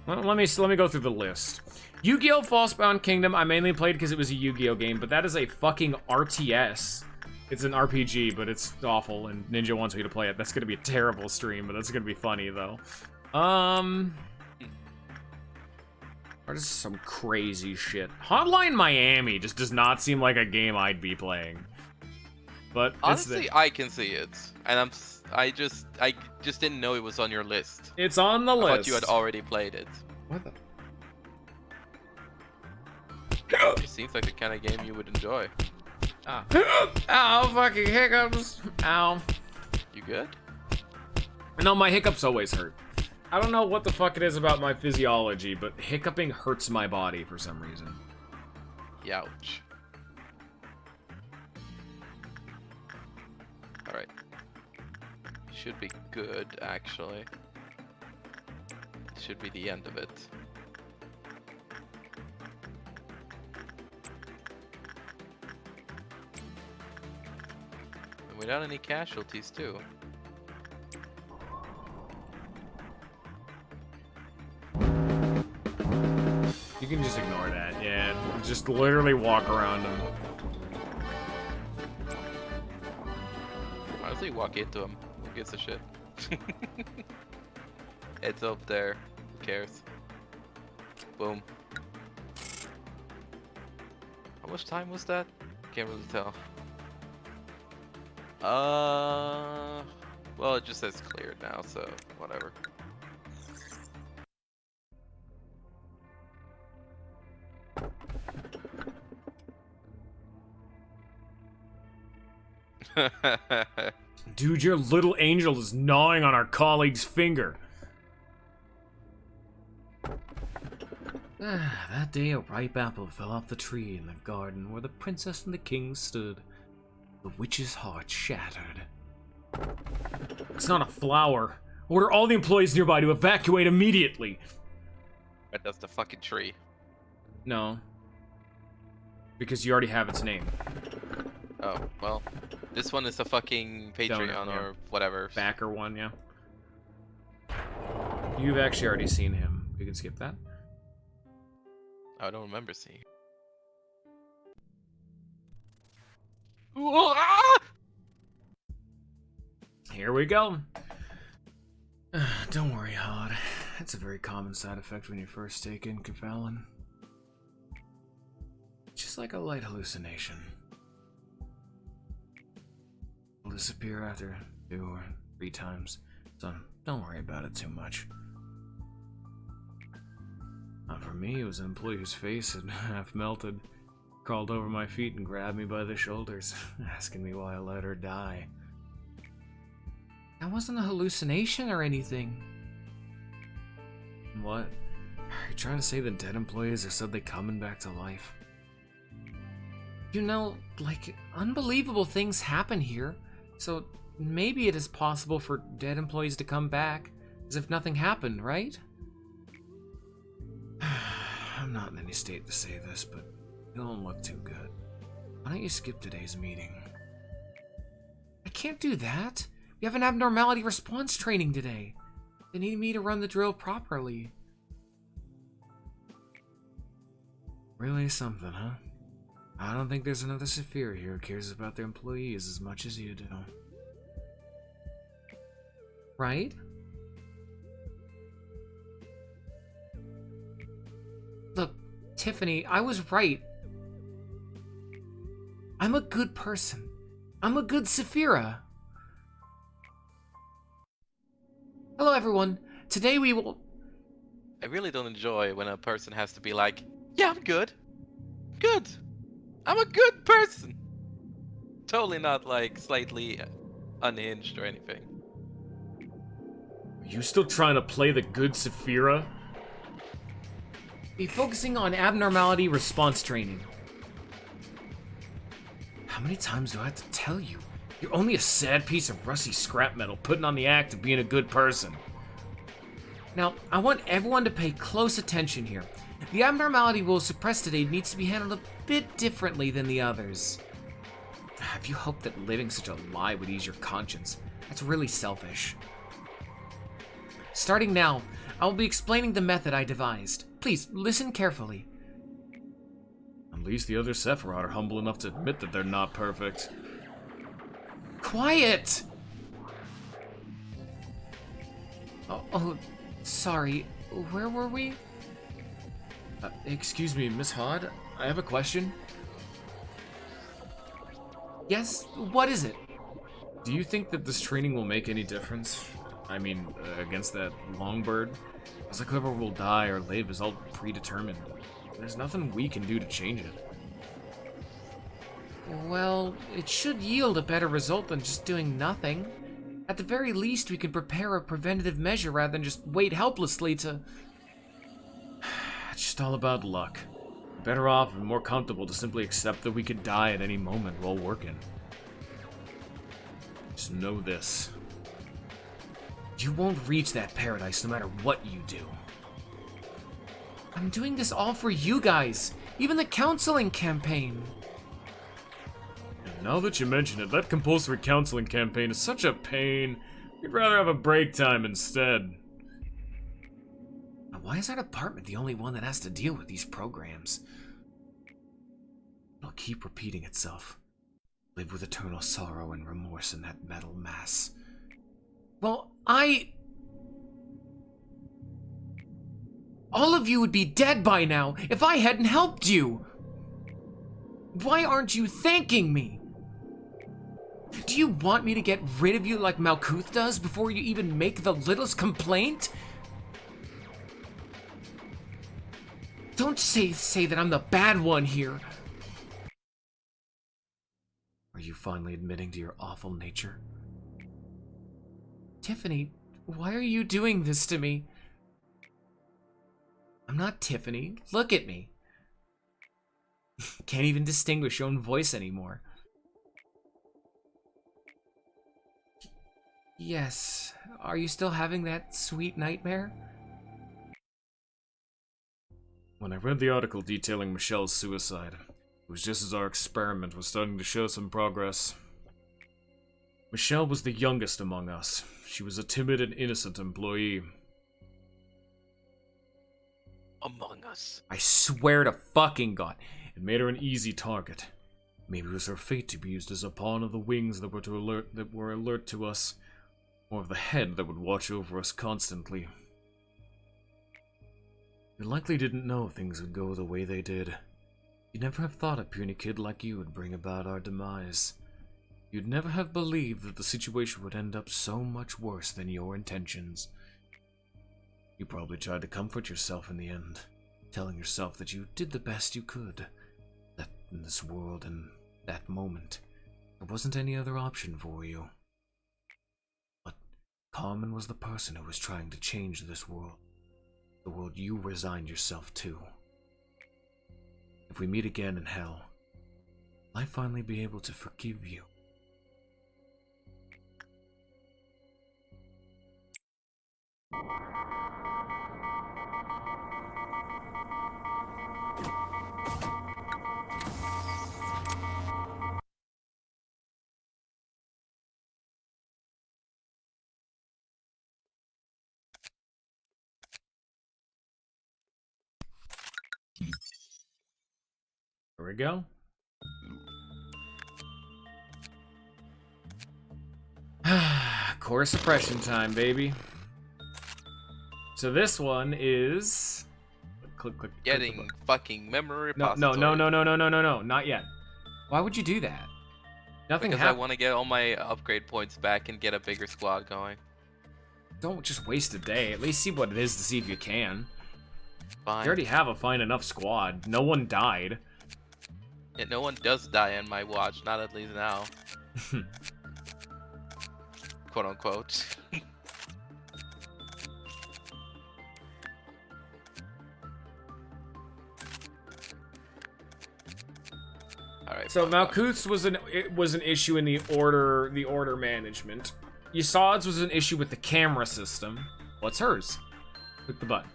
Well, let me go through the list. Yu-Gi-Oh! Falsebound Kingdom, I mainly played because it was a Yu-Gi-Oh! Game, but that is a fucking RTS. It's an RPG, but it's awful, and Ninja wants me to play it. That's gonna be a terrible stream, but that's gonna be funny, though. Or just some crazy shit. Hotline Miami just does not seem like a game I'd be playing. But honestly, I can see it, and I just didn't know it was on your list. It's on the list. I thought you had already played it. What the? It seems like the kind of game you would enjoy. Ah. Ow, fucking hiccups. Ow. You good? No, my hiccups always hurt. I don't know what the fuck it is about my physiology, but hiccuping hurts my body for some reason. Youch. Alright. Should be good, actually. Should be the end of it. And without any casualties, too. You can just ignore that, yeah. Just literally walk around them. Honestly, walk into him. Who gives a shit? It's up there. Who cares? Boom. How much time was that? Can't really tell. Well, it just says cleared now, so whatever. Dude, your little angel is gnawing on our colleague's finger. That day a ripe apple fell off the tree in the garden where the princess and the king stood. The witch's heart shattered. It's not a flower. Order all the employees nearby to evacuate immediately. But that's the fucking tree. No. Because you already have its name. Oh, well. This one is a fucking Patreon or whatever. Backer one, yeah. You've actually already seen him. You can skip that. I don't remember seeing it. Here we go. Don't worry, Hod. It's a very common side effect when you first take in Kefalin. Just like a light hallucination. It'll disappear after 2 or 3 times, so don't worry about it too much. Not for me, it was an employee whose face had half melted, crawled over my feet and grabbed me by the shoulders, asking me why I let her die. That wasn't a hallucination or anything. What? Are you trying to say the dead employees are suddenly coming back to life? You know, like, unbelievable things happen here, so maybe it is possible for dead employees to come back, as if nothing happened, right? I'm not in any state to say this, but you don't look too good. Why don't you skip today's meeting? I can't do that. We have an abnormality response training today. They need me to run the drill properly. Really something, huh? I don't think there's another Saphira here who cares about their employees as much as you do. Right? Look, Tiffany, I was right. I'm a good person. I'm a good Saphira. Hello, everyone. Today we will... I really don't enjoy when a person has to be like, yeah, I'm good. Good. I'm a good person. Totally not like slightly unhinged or anything. Are you still trying to play the good Saphira? Be focusing on abnormality response training. How many times do I have to tell you? You're only a sad piece of rusty scrap metal putting on the act of being a good person. Now, I want everyone to pay close attention here. The abnormality we'll suppress today needs to be handled a bit differently than the others. If you hope that living such a lie would ease your conscience, that's really selfish. Starting now, I will be explaining the method I devised. Please, listen carefully. At least the other Sephiroth are humble enough to admit that they're not perfect. Quiet! Oh, sorry. Where were we? Excuse me, Miss Hod. I have a question. Yes? What is it? Do you think that this training will make any difference? I mean, against that Longbird? Because like whoever will die or live is all predetermined. There's nothing we can do to change it. Well, it should yield a better result than just doing nothing. At the very least, we can prepare a preventative measure rather than just wait helplessly to... It's just all about luck. Better off and more comfortable to simply accept that we could die at any moment while working. Just know this. You won't reach that paradise no matter what you do. I'm doing this all for you guys. Even the counseling campaign. And now that you mention it, that compulsory counseling campaign is such a pain. We'd rather have a break time instead. Now, why is our department the only one that has to deal with these programs? It'll keep repeating itself. Live with eternal sorrow and remorse in that metal mass. Well, all of you would be dead by now if I hadn't helped you! Why aren't you thanking me? Do you want me to get rid of you like Malkuth does before you even make the littlest complaint? Don't say that I'm the bad one here. Are you finally admitting to your awful nature? Tiffany, why are you doing this to me? I'm not Tiffany. Look at me. Can't even distinguish your own voice anymore. Yes. Are you still having that sweet nightmare? When I read the article detailing Michelle's suicide, it was just as our experiment was starting to show some progress. Michelle was the youngest among us. She was a timid and innocent employee. Among us. I swear to fucking God, it made her an easy target. Maybe it was her fate to be used as a pawn of the wings that were alert to us, or of the head that would watch over us constantly. You likely didn't know things would go the way they did. You'd never have thought a puny kid like you would bring about our demise. You'd never have believed that the situation would end up so much worse than your intentions. You probably tried to comfort yourself in the end, telling yourself that you did the best you could, that in this world and that moment, there wasn't any other option for you. But Carmen was the person who was trying to change this world, the world you resigned yourself to. If we meet again in hell, will I finally be able to forgive you? There we go. Core suppression time, baby. So this one is click. Getting fucking memory No, repository. not yet. Why would you do that? Nothing Because I happened. want to get all my upgrade points back and get a bigger squad going. Don't just waste a day. At least see what it is to see if you can. Fine. You already have a fine enough squad. No one died. Yeah, no one does die on my watch, not at least now. Quote unquote. Alright, So Malkuth's was an issue in the order management. Yasod's was an issue with the camera system. What's hers? Click the button.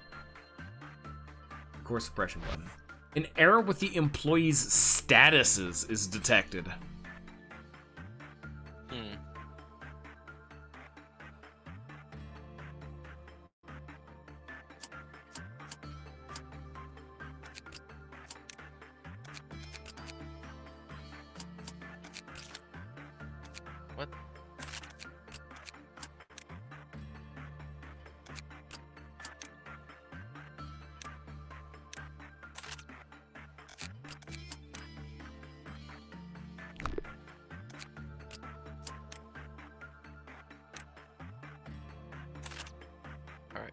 Core suppression button. An error with the employees' statuses is detected. What? All right.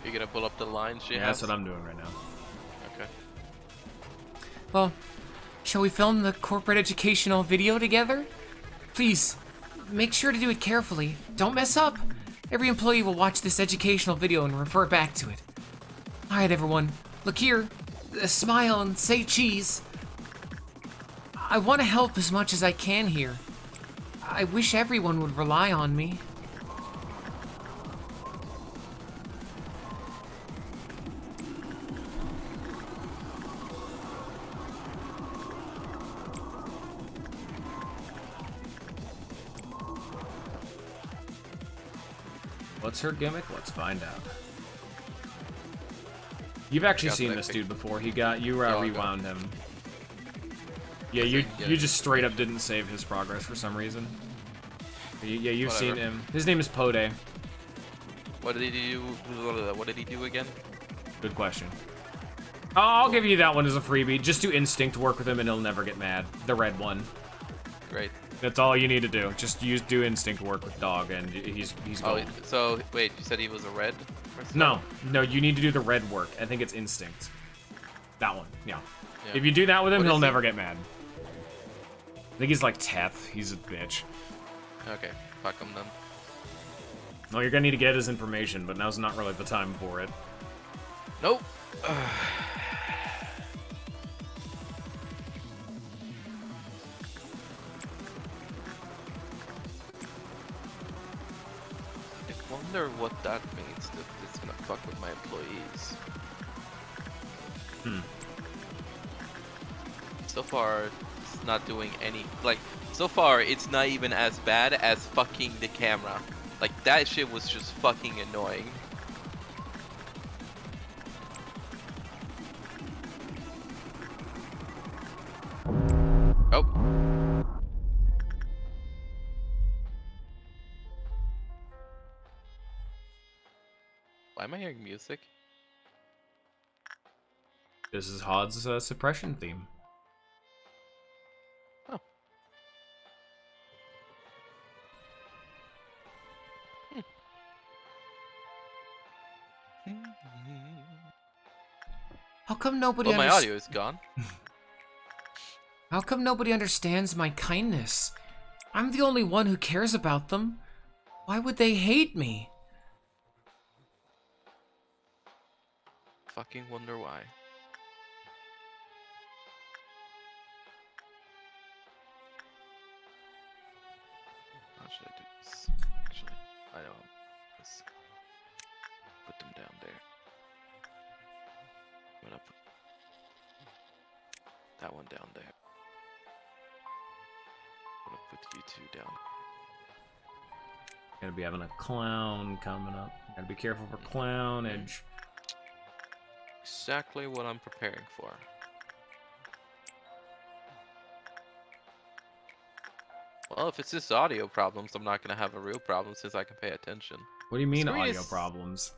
You gonna pull up the lines she Yeah, has? that's what I'm doing right now. Okay. Well, shall we film the corporate educational video together? Please, make sure to do it carefully. Don't mess up. Every employee will watch this educational video and refer back to it. Alright, everyone. Look here. Smile and say cheese. I want to help as much as I can here. I wish everyone would rely on me. What's her gimmick? Let's find out. You've actually Got seen that this pic- dude before. You rewound him. Yeah, I you think, yeah. you just straight up didn't save his progress for some reason. Yeah, you've seen Whatever. him. His name is Pode. What did he do? What did he do again? Good question. I'll give you that one as a freebie. Just do instinct work with him and he'll never get mad. The red one. Great. That's all you need to do. Just do instinct work with dog and he's Oh, going. so wait, you said he was a red? person? No, you need to do the red work. I think it's instinct. That one, yeah. Yeah. If you do that with him, What he'll is he? never get mad. I think he's like Teth. He's a bitch. Okay, fuck him then. No, you're gonna need to get his information, but now's not really the time for it. Nope. I wonder what that means, that it's gonna fuck with my employees. So far, it's not doing any, like, so far, it's not even as bad as fucking the camera. Like, that shit was just fucking annoying. Oh. Why am I hearing music? This is Hod's suppression theme. Oh. How come nobody Well, my understands? audio is gone. How come nobody understands my kindness? I'm the only one who cares about them. Why would they hate me? Fucking wonder why. How should I do this? Actually, I know. Let's put them down there. I'm gonna put that one down there. I'm gonna put you two down. Gonna be having a clown coming up. Gotta be careful for clownage. Exactly what I'm preparing for. Well, if it's just audio problems, I'm not gonna have a real problem since I can pay attention. What do you mean Screw audio this. problems?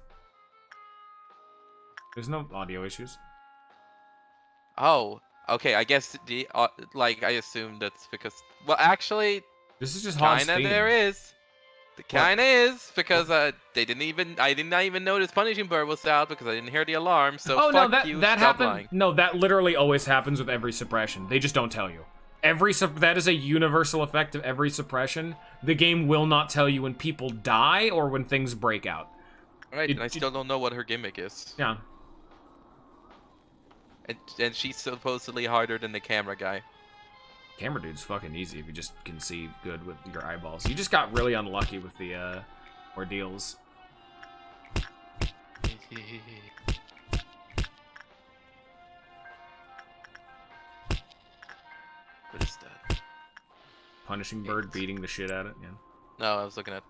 There's no audio issues. Oh, okay. I guess the like I assumed that's because. Well, actually, This is just Hod's kinda theme. there is. It kinda is, because I did not even notice Punishing Bird was out because I didn't hear the alarm, so Oh no, fuck you, that stop happened. lying. No, that literally always happens with every suppression. They just don't tell you. That is a universal effect of every suppression. The game will not tell you when people die or when things break out. Right, and I still don't know what her gimmick is. Yeah. And she's supposedly harder than the camera guy. Camera dude's fucking easy if you just can see good with your eyeballs. You just got really unlucky with the ordeals. What is that? Punishing Bird beating the shit out of it, yeah. No, I was looking at...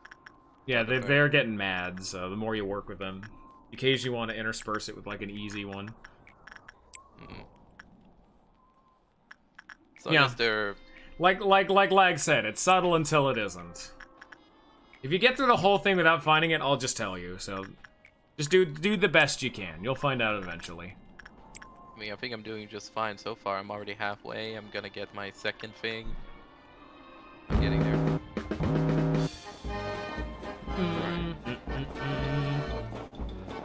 Yeah, they're getting mad, so the more you work with them. You occasionally want to intersperse it with, like, an easy one. So yeah. They're... Like Lag said, it's subtle until it isn't. If you get through the whole thing without finding it, I'll just tell you, so... Just do the best you can. You'll find out eventually. I mean, I think I'm doing just fine so far. I'm already halfway. I'm gonna get my second thing. I'm getting there.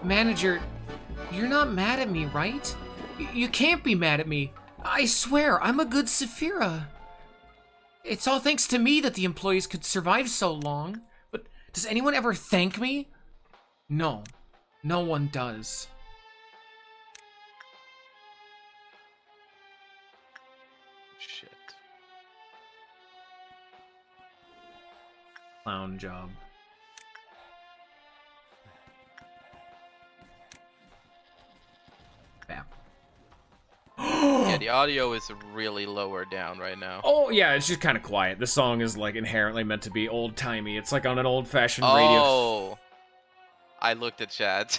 Manager, you're not mad at me, right? You can't be mad at me. I swear, I'm a good Saphira. It's all thanks to me that the employees could survive so long. But does anyone ever thank me? No. No one does. Shit. Clown job. Bap. Yeah, the audio is really lower down right now. Oh, yeah, it's just kind of quiet. The song is, like, inherently meant to be old-timey. It's like on an old-fashioned radio. Oh! I looked at chat.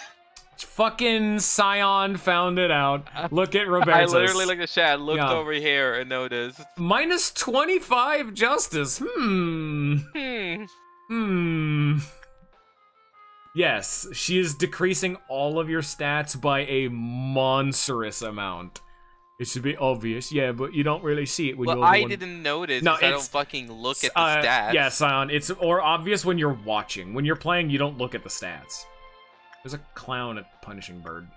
Fucking Scion found it out. Look at Robertus. I literally looked at chat, looked over here, and noticed. Minus 25 justice. Yes, she is decreasing all of your stats by a monstrous amount. It should be obvious, yeah, but you don't really see it when you're I didn't notice because I don't fucking look at the stats. Yeah, Scion, it's or obvious when you're watching. When you're playing, you don't look at the stats. There's a clown at Punishing Bird.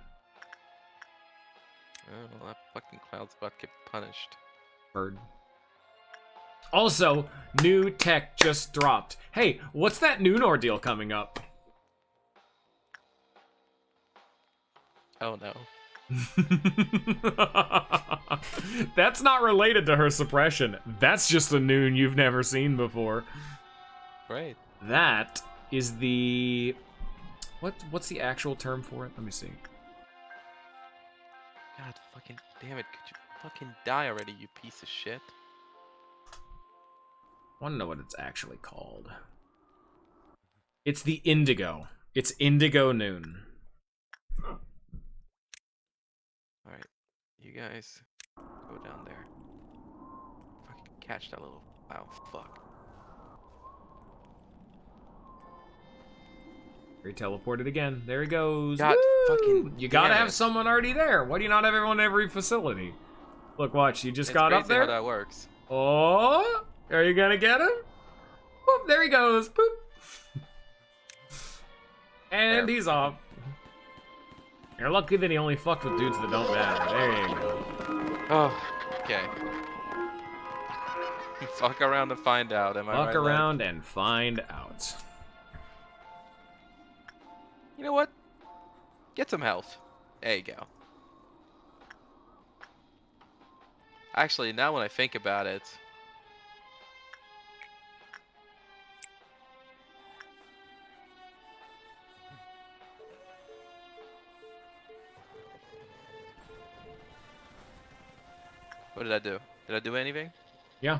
Oh, well, that fucking clown's about to get punished. Bird. Also, new tech just dropped. Hey, what's that noon ordeal coming up? Oh no. That's not related to her suppression. That's just a noon you've never seen before. Right. That is the... What's the actual term for it? Let me see. God fucking damn it. Could you fucking die already, you piece of shit? I want to know what it's actually called. It's the Indigo. It's Indigo Noon. Alright. You guys go down there. Fucking catch that little... Wow, fuck. He teleported again. There he goes. God fucking You gotta damn have it. someone already there. Why do you not have everyone in every facility? Look, watch. You just It's got up crazy there. how that works. Oh, are you gonna get him? Boop, there he goes. Boop. And There. he's off. You're lucky that he only fucked with dudes that don't matter. There you go. Oh, okay. Fuck around and find out, am I right? Fuck around and find out. You know what? Get some health. There you go. Actually, now when I think about it... What did I do? Did I do anything? Yeah.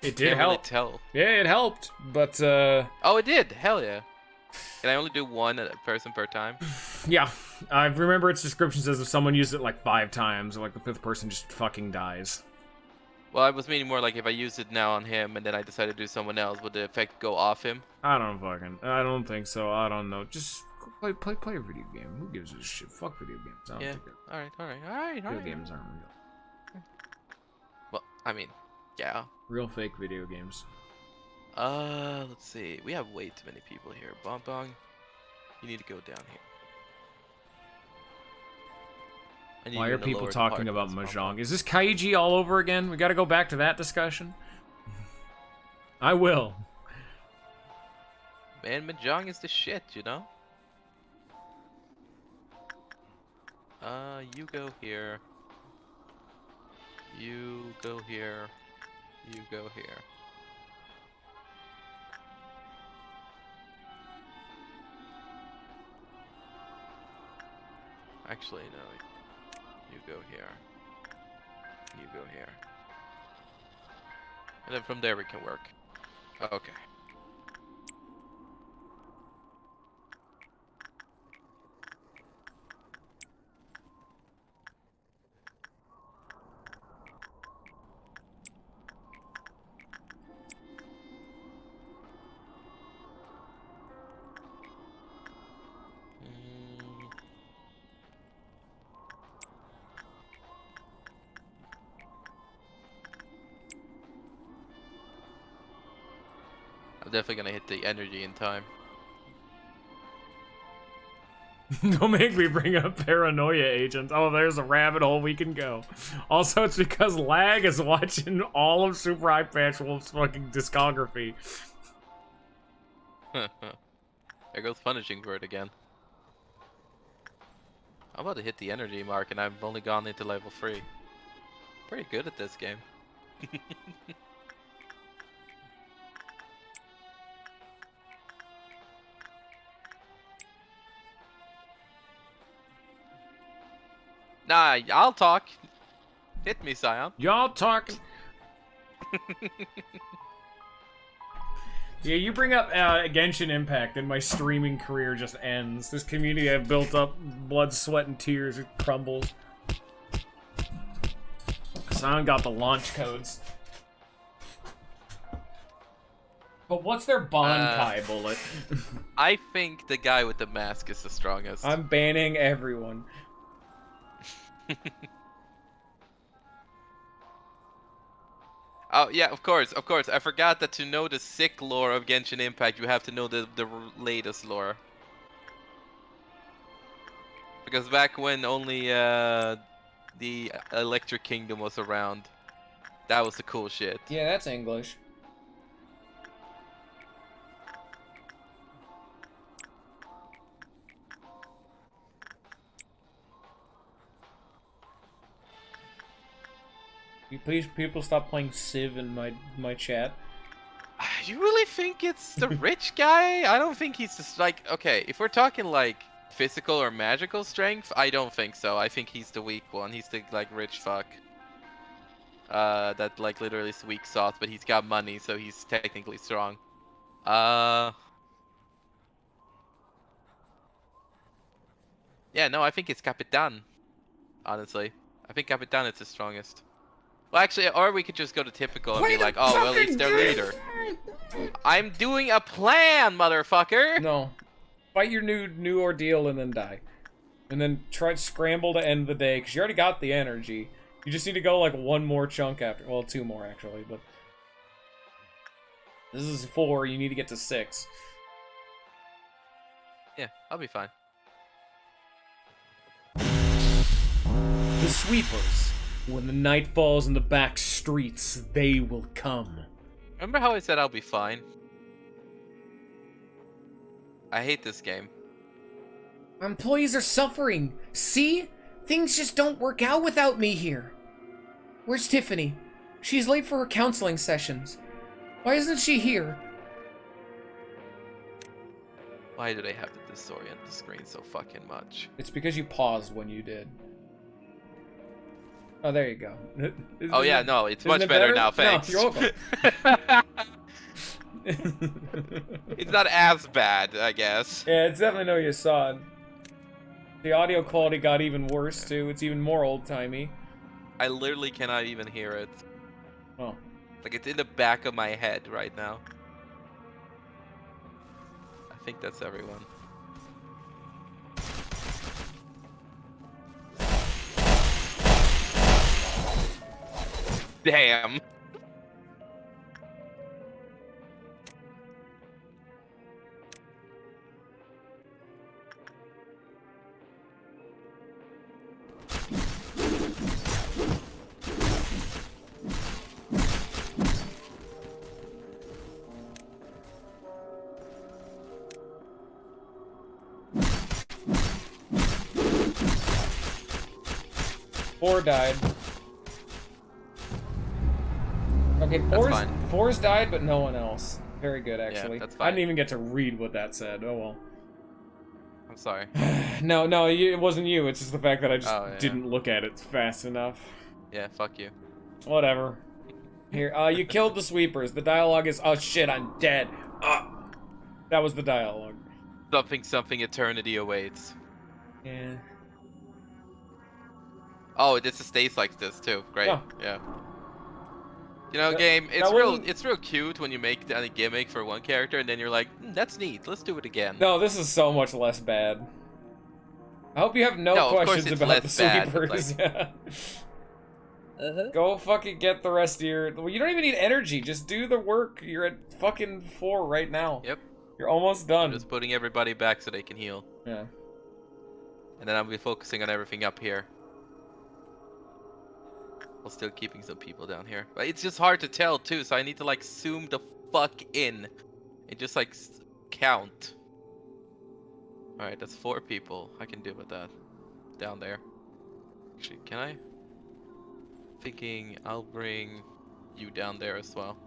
It did Can't really help. tell. Yeah, it helped, but Oh, it did. Hell yeah. Can I only do one person per time? yeah. I remember its description says if someone used it like 5 times, or like the 5th person just fucking dies. Well, I was meaning more like if I used it now on him and then I decided to do someone else, would the effect go off him? I don't think so. I don't know. Just play a video game. Who gives a shit? Fuck video games. I don't Yeah. think it. Alright. Video games aren't real. Well, I mean, yeah. Real fake video games. Let's see. We have way too many people here. Bong Bong, you need to go down here. I need Why you are in the people lower talking about departments, Bong Bong. Mahjong? Is this Kaiji all over again? We gotta go back to that discussion? I will. Man, Mahjong is the shit, you know? You go here. You go here. You go here. Actually, no. You go here. You go here. And then from there we can work. Okay. I'm definitely gonna hit the energy in time. Don't make me bring up paranoia agents. Oh, there's a rabbit hole we can go. Also, it's because Lag is watching all of Super High Patch Wolf's fucking discography. There goes punishing for it again. I'm about to hit the energy mark and I've only gone into level 3. Pretty good at this game. Nah, I'll talk. Hit me, Scion. Y'all talk. Yeah, you bring up Genshin Impact and my streaming career just ends. This community I've built up, blood, sweat, and tears, it crumbles. Sion got the launch codes. But what's their Bankai bullet? I think the guy with the mask is the strongest. I'm banning everyone. Oh yeah, of course. I forgot that to know the sick lore of Genshin Impact, you have to know the latest lore. Because back when only the Electric Kingdom was around, that was the cool shit. Yeah, that's English. You please, people, stop playing Civ in my chat. You really think it's the rich guy? I don't think he's just like, okay, if we're talking like physical or magical strength, I don't think so. I think he's the weak one. He's the like rich fuck. That like literally is weak sauce, but he's got money, so he's technically strong. Yeah, no, I think it's Capitan. Honestly, I think Capitan is the strongest. Well, actually, or we could just go to typical and be like, oh, well, he's their leader. I'm doing a plan, motherfucker! No. Fight your new ordeal and then die. And then try to scramble to end the day, because you already got the energy. You just need to go like one more chunk after. Well, 2 more, actually, but... This is 4, you need to get to 6. Yeah, I'll be fine. The sweepers. When the night falls in the back streets, they will come. Remember how I said I'll be fine? I hate this game. Our employees are suffering. See? Things just don't work out without me here. Where's Tiffany? She's late for her counseling sessions. Why isn't she here? Why do they have to disorient the screen so fucking much? It's because you paused when you did. Oh, there you go. Oh yeah, no, it's much better now, thanks. No, you're welcome. It's not as bad, I guess. Yeah, it's definitely no Yasad. The audio quality got even worse, too. It's even more old-timey. I literally cannot even hear it. Oh. Like, it's in the back of my head right now. I think that's everyone. Damn. 4 died. Okay, fine. four's died, but no one else. Very good, actually. Yeah, that's I fine. didn't even get to read what that said. Oh well. I'm sorry. No, it wasn't you. It's just the fact that I just Oh, yeah. didn't look at it fast enough. Yeah, fuck you. Whatever. Here, you killed the sweepers. The dialogue is, oh shit, I'm dead. That was the dialogue. Something eternity awaits. Yeah. Oh, it just stays like this too. Great. Yeah. Yeah. You know, game, that wasn't- it's real cute when you make a gimmick for one character and then you're like, that's neat, let's do it again. No, this is so much less bad. I hope you have no of course questions it's about the less bad, but, sweepers. Go fucking get the rest of your... Well, you don't even need energy. Just do the work. You're at fucking 4 right now. Yep. You're almost done. I'm just putting everybody back so they can heal. Yeah. And then I'll be focusing on everything up here. While still keeping some people down here. But it's just hard to tell too, so I need to like zoom the fuck in. And just like count. Alright, that's 4 people. I can deal with that. Down there. Actually, can I? Thinking I'll bring you down there as well.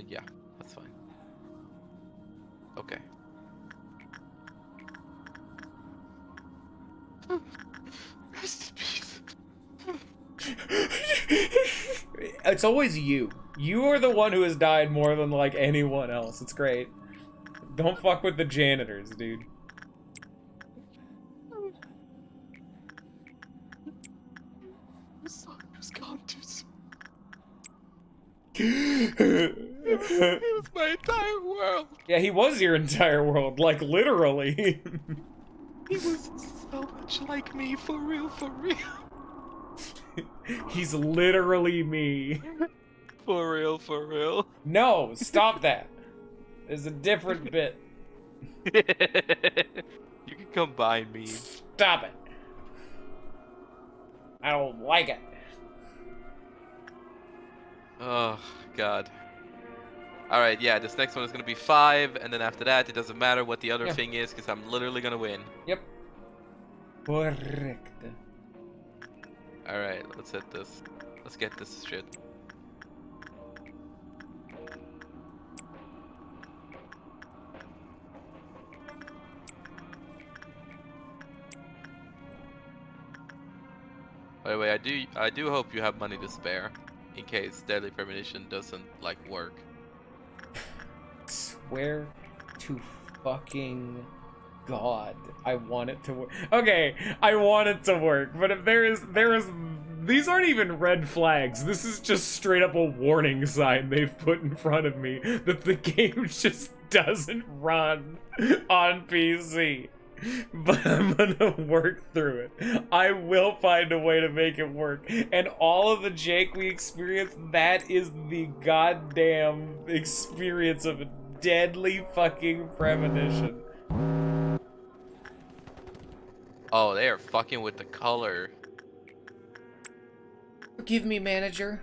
Yeah, that's fine. Okay. Rest in peace. It's always you. You are the one who has died more than, like, anyone else. It's great. Don't fuck with the janitors, dude. It was my entire world. Yeah, he was your entire world, like, literally. He was so much like me, for real, for real. He's literally me. For real, for real. No, stop that. There's a different bit. You can combine me. Stop it. I don't like it. Oh, God. Alright, yeah, this next one is gonna be 5, and then after that, it doesn't matter what the other thing is, because I'm literally gonna win. Yep. Correct. Alright, let's hit this. Let's get this shit. By the way, I do hope you have money to spare, in case deadly premonition doesn't like work. Swear to fucking God, I want it to work. Okay, I want it to work, but if there is, these aren't even red flags. This is just straight up a warning sign they've put in front of me that the game just doesn't run on PC. But I'm gonna work through it. I will find a way to make it work. And all of the Jake we experienced, that is the goddamn experience of a deadly fucking premonition. Oh, they are fucking with the color. Forgive me, manager.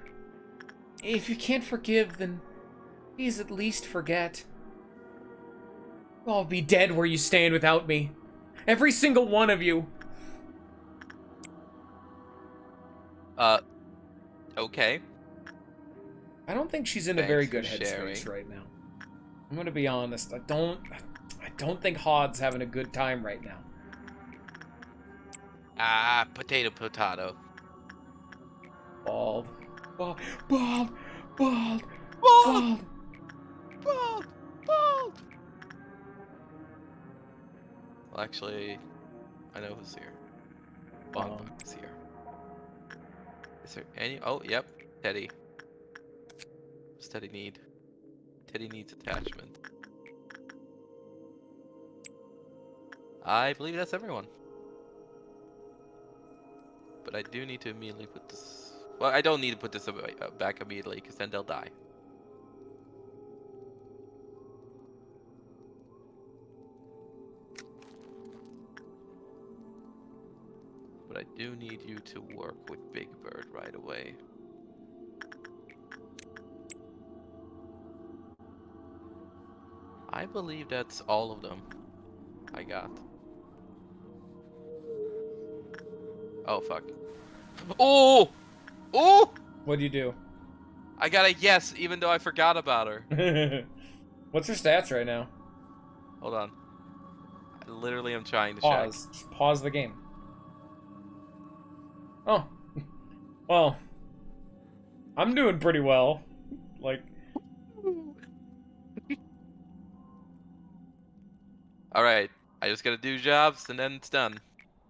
If you can't forgive, then please at least forget. You'll all be dead where you stand without me. Every single one of you. Okay. I don't think she's in a Thanks very for good headspace sharing. right now. I'm gonna be honest. I don't think Hod's having a good time right now. Ah, potato. Bald. Bald. Bald. Well, actually, I know who's here. Bond is here. Is there any? Oh, yep. Teddy. What's Teddy need? Teddy needs attachment. I believe that's everyone. But I do need to immediately put this... Well, I don't need to put this back immediately, because then they'll die. But I do need you to work with Big Bird right away. I believe that's all of them. I got. Oh, fuck. Oh! Oh! What'd you do? I got a yes, even though I forgot about her. What's her stats right now? Hold on. I literally am trying to Pause. Just pause the game. Oh. Well. I'm doing pretty well. Like... Alright. I just gotta do jobs and then it's done.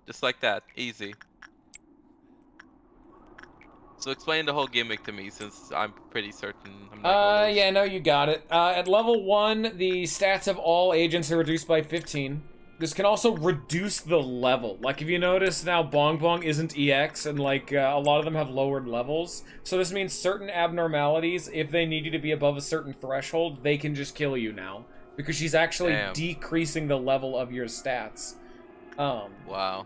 Just like that. Easy. So explain the whole gimmick to me, since I'm pretty certain I'm not gonna lose. Yeah, no, you got it. At level 1, the stats of all agents are reduced by 15. This can also reduce the level. Like, if you notice now, Bong Bong isn't EX, and, like, a lot of them have lowered levels. So this means certain abnormalities, if they need you to be above a certain threshold, they can just kill you now. Because she's actually decreasing the level of your stats. Wow.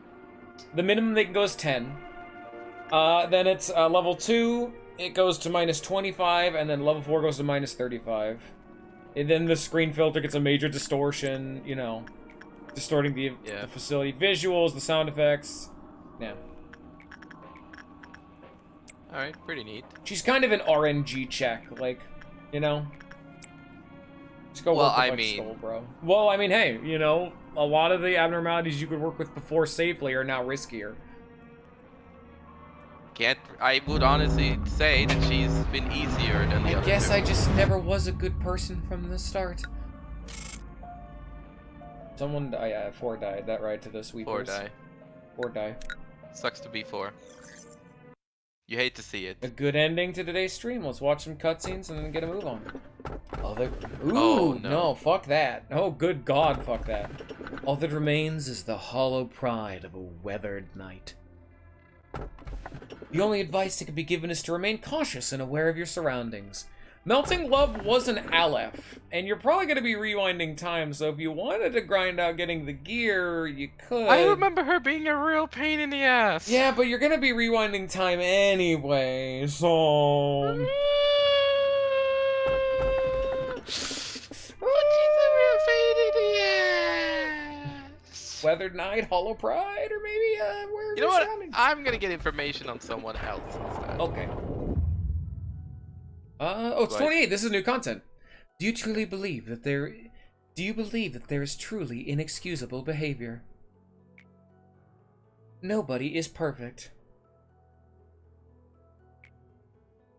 The minimum they can go is 10. Then it's level 2, it goes to minus 25, and then level 4 goes to minus 35. And then the screen filter gets a major distortion, you know, distorting the facility. Visuals, the sound effects, yeah. Alright, pretty neat. She's kind of an RNG check, like, you know? Just go Well, work with, I like, mean... Skull, bro. Well, I mean, hey, you know, a lot of the abnormalities you could work with before safely are now riskier. I would honestly say that she's been easier than the other I guess two. I just never was a good person from the start. Someone died. Yeah, 4 died. That right to the sweepers. 4 die. 4 die. Sucks to be 4. You hate to see it. A good ending to today's stream. Let's watch some cutscenes and then get a move on. Oh, ooh, Oh, no, fuck that. Oh, good God, fuck that. All that remains is the hollow pride of a weathered night. The only advice that can be given is to remain cautious and aware of your surroundings. Melting Love was an Aleph, and you're probably going to be rewinding time, so if you wanted to grind out getting the gear, you could. I remember her being a real pain in the ass. Yeah, but you're going to be rewinding time anyway, so... But she's a real pain in the ass. Weathered Night, Hollow Pride, or maybe, where You know what? surroundings? I'm gonna get information on someone else instead. Okay. Oh, it's 28. This is new content. Do you truly believe that there... Do you believe that there is truly inexcusable behavior? Nobody is perfect.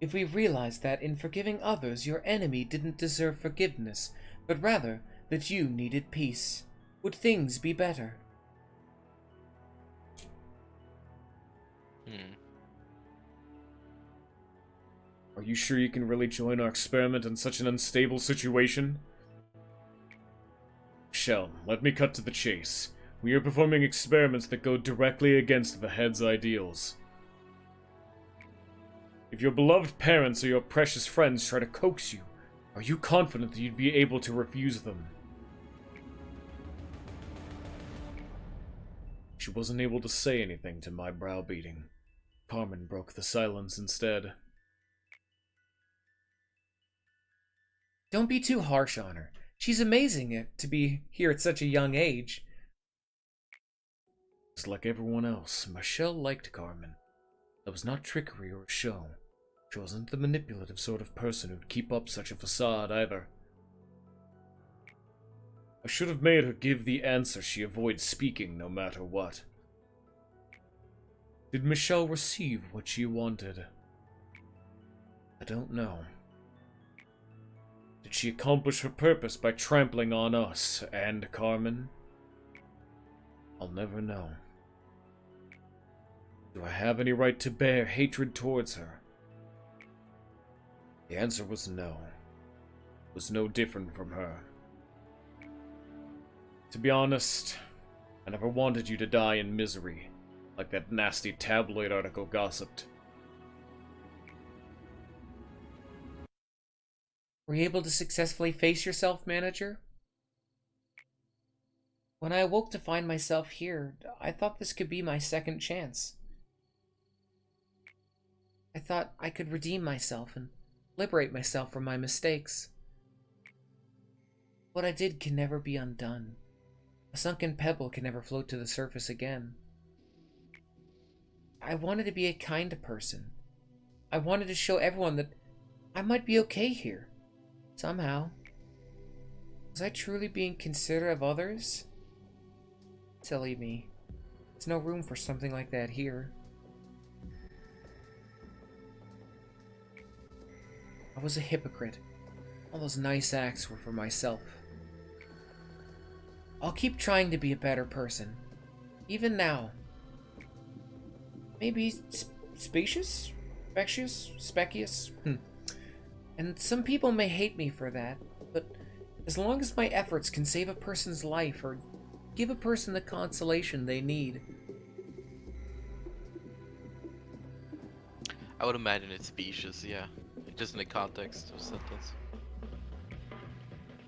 If we realize that in forgiving others, your enemy didn't deserve forgiveness, but rather that you needed peace, would things be better? Are you sure you can really join our experiment in such an unstable situation? Shell, let me cut to the chase. We are performing experiments that go directly against the head's ideals. If your beloved parents or your precious friends try to coax you, are you confident that you'd be able to refuse them? She wasn't able to say anything to my browbeating. Carmen broke the silence instead. Don't be too harsh on her. She's amazing to be here at such a young age. Just like everyone else, Michelle liked Carmen. That was not trickery or a show. She wasn't the manipulative sort of person who'd keep up such a facade either. I should have made her give the answer she avoids speaking no matter what. Did Michelle receive what she wanted? I don't know. Did she accomplish her purpose by trampling on us and Carmen? I'll never know. Do I have any right to bear hatred towards her? The answer was no. It was no different from her. To be honest, I never wanted you to die in misery, like that nasty tabloid article gossiped. Were you able to successfully face yourself, manager? When I awoke to find myself here, I thought this could be my second chance. I thought I could redeem myself and liberate myself from my mistakes. What I did can never be undone. A sunken pebble can never float to the surface again. I wanted to be a kind person. I wanted to show everyone that I might be okay here. Somehow. Was I truly being considerate of others? Silly me. There's no room for something like that here. I was a hypocrite. All those nice acts were for myself. I'll keep trying to be a better person. Even now. Maybe specious? Specious? And some people may hate me for that, but as long as my efforts can save a person's life or give a person the consolation they need. I would imagine it's specious, yeah. Just in the context of sentence.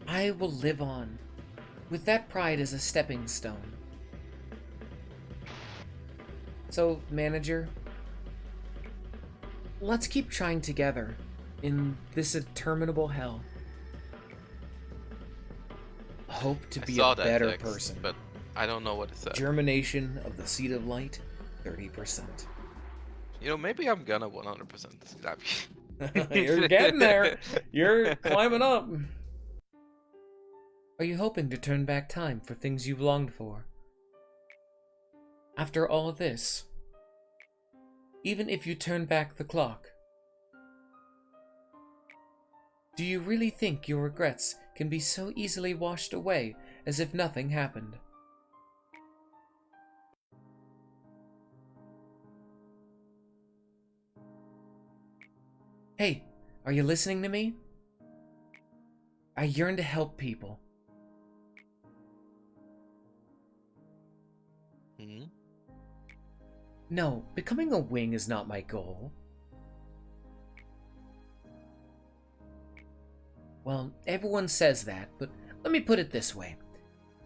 I will live on, with that pride as a stepping stone. So, manager, let's keep trying together in this interminable hell. Hope to I be saw a that better text, person. but I don't know what it said. Germination of the seed of light, 30%. You know, maybe I'm gonna 100% that. You're getting there. You're climbing up. Are you hoping to turn back time for things you've longed for? After all this, even if you turn back the clock, do you really think your regrets can be so easily washed away as if nothing happened? Hey, are you listening to me? I yearn to help people. Hmm? No, becoming a wing is not my goal. Well, everyone says that, but let me put it this way.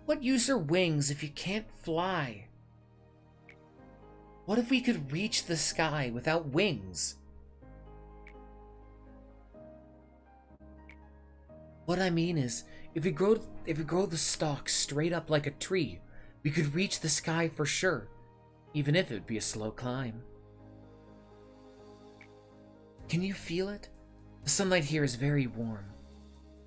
What use are wings if you can't fly? What if we could reach the sky without wings? What I mean is, if we grow the stalk straight up like a tree, we could reach the sky for sure, even if it would be a slow climb. Can you feel it? The sunlight here is very warm.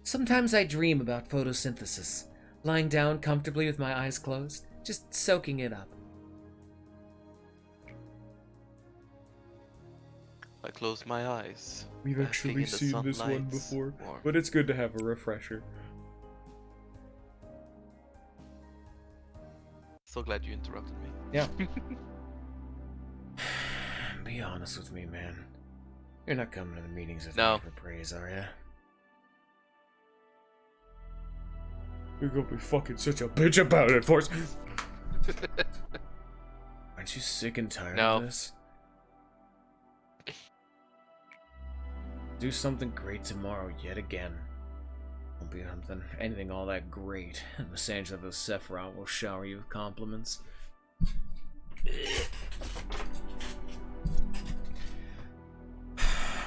Sometimes I dream about photosynthesis, lying down comfortably with my eyes closed, just soaking it up. I close my eyes. We've basking actually in the seen this one sunlight's before, warmth. but it's good to have a refresher. So glad you interrupted me. Yeah. Be honest with me, man. You're not coming to the meetings with No. me for praise, are ya? You're gonna be fucking such a bitch about it, Force. Aren't you sick and tired No. of this? Do something great tomorrow yet again. Won't be anything all that great, and the Sage of the Sephiroth will shower you with compliments.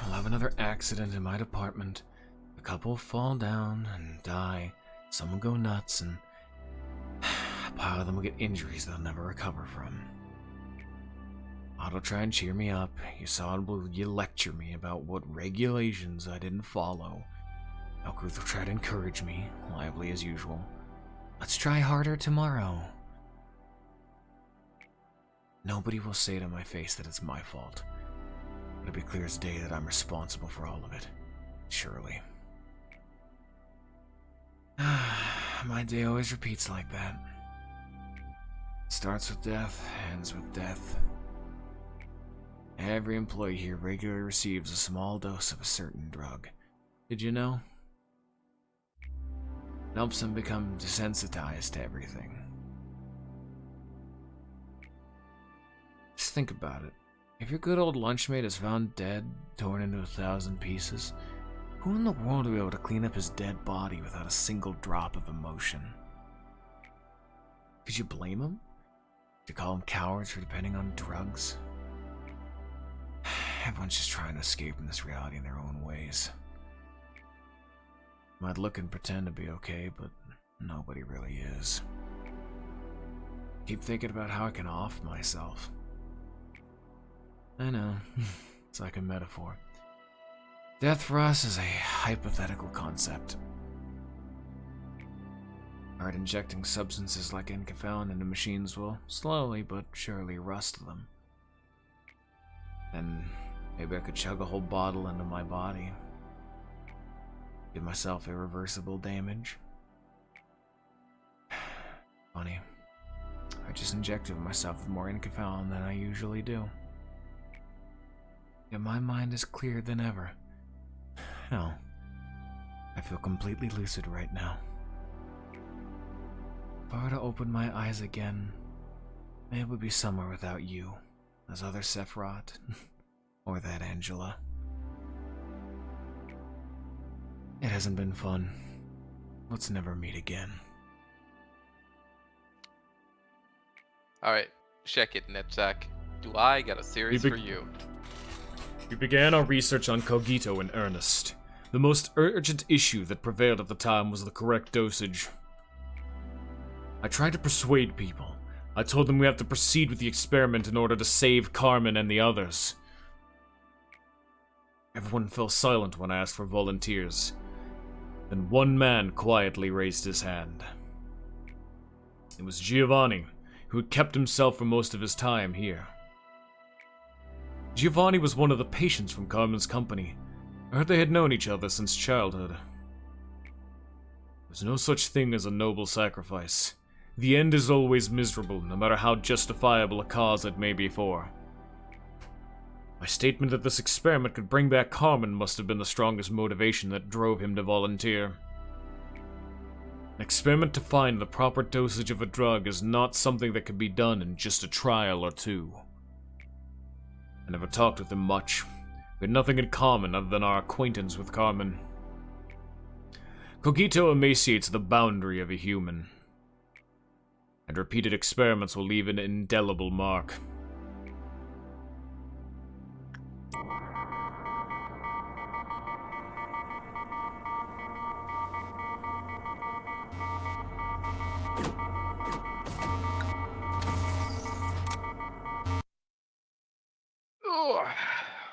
I'll have another accident in my department. A couple fall down and die. Some will go nuts, and a pile of them will get injuries they'll never recover from. Otto'll try and cheer me up. Yasad will lecture me about what regulations I didn't follow. Elkuth will try to encourage me, lively as usual. Let's try harder tomorrow. Nobody will say to my face that it's my fault. It'll be clear as day that I'm responsible for all of it. Surely. My day always repeats like that. Starts with death, ends with death. Every employee here regularly receives a small dose of a certain drug. Did you know? It helps them become desensitized to everything. Just think about it. If your good old lunchmate is found dead, torn into 1,000 pieces, who in the world will be able to clean up his dead body without a single drop of emotion? Could you blame him? Could you call them cowards for depending on drugs? Everyone's just trying to escape from this reality in their own ways. Might look and pretend to be okay, but nobody really is. Keep thinking about how I can off myself. I know. It's like a metaphor. Death for us is a hypothetical concept. Start injecting substances like enkephalin into machines will slowly but surely rust them. Then maybe I could chug a whole bottle into my body. Give myself irreversible damage. Funny. I just injected myself with more enkephalin than I usually do. Yet my mind is clearer than ever. No. I feel completely lucid right now. If I were to open my eyes again, it would be somewhere without you, as other Sephiroth, or that Angela. It hasn't been fun. Let's never meet again. Alright, check it, Netzak. Do I got a series for you? We began our research on Cogito in earnest. The most urgent issue that prevailed at the time was the correct dosage. I tried to persuade people. I told them we have to proceed with the experiment in order to save Carmen and the others. Everyone fell silent when I asked for volunteers. Then one man quietly raised his hand. It was Giovanni, who had kept himself for most of his time here. Giovanni was one of the patients from Carmen's company. I heard they had known each other since childhood. There's no such thing as a noble sacrifice. The end is always miserable, no matter how justifiable a cause it may be for. My statement that this experiment could bring back Carmen must have been the strongest motivation that drove him to volunteer. An experiment to find the proper dosage of a drug is not something that can be done in just a trial or two. I never talked with him much. We had nothing in common other than our acquaintance with Carmen. Cogito emaciates the boundary of a human, and repeated experiments will leave an indelible mark.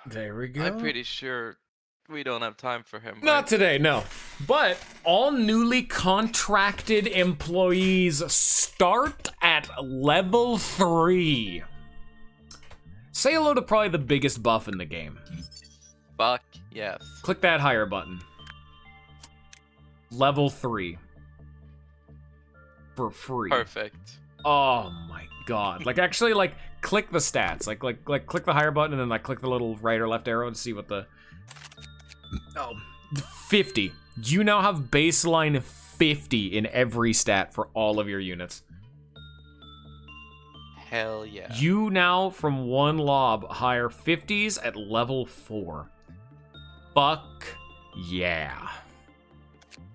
There we go. I'm pretty sure we don't have time for him. Not right? today, no. But all newly contracted employees start at level 3. Say hello to probably the biggest buff in the game. Fuck yes. Click that higher button. Level 3. For free. Perfect. Oh my god. Like, actually, like, click the stats. Like, click the higher button and then, like, click the little right or left arrow to see what the... Oh, 50. You now have baseline 50 in every stat for all of your units. Hell yeah. You now, from one lob, hire 50s at level 4. Fuck yeah.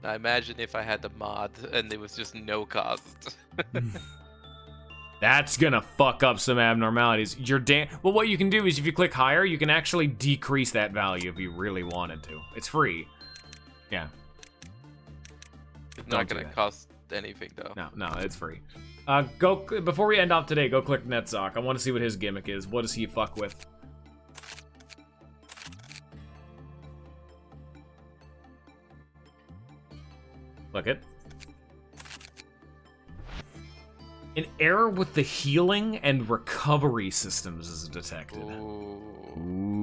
I imagine if I had the mod and there was just no cost. That's gonna fuck up some abnormalities. Well, what you can do is if you click higher, you can actually decrease that value if you really wanted to. It's free. Yeah. It's Don't not do gonna that. cost anything though. No, it's free. Before we end off today, go click Netzok. I want to see what his gimmick is. What does he fuck with? Look it. An error with the healing and recovery systems is detected. Ooh.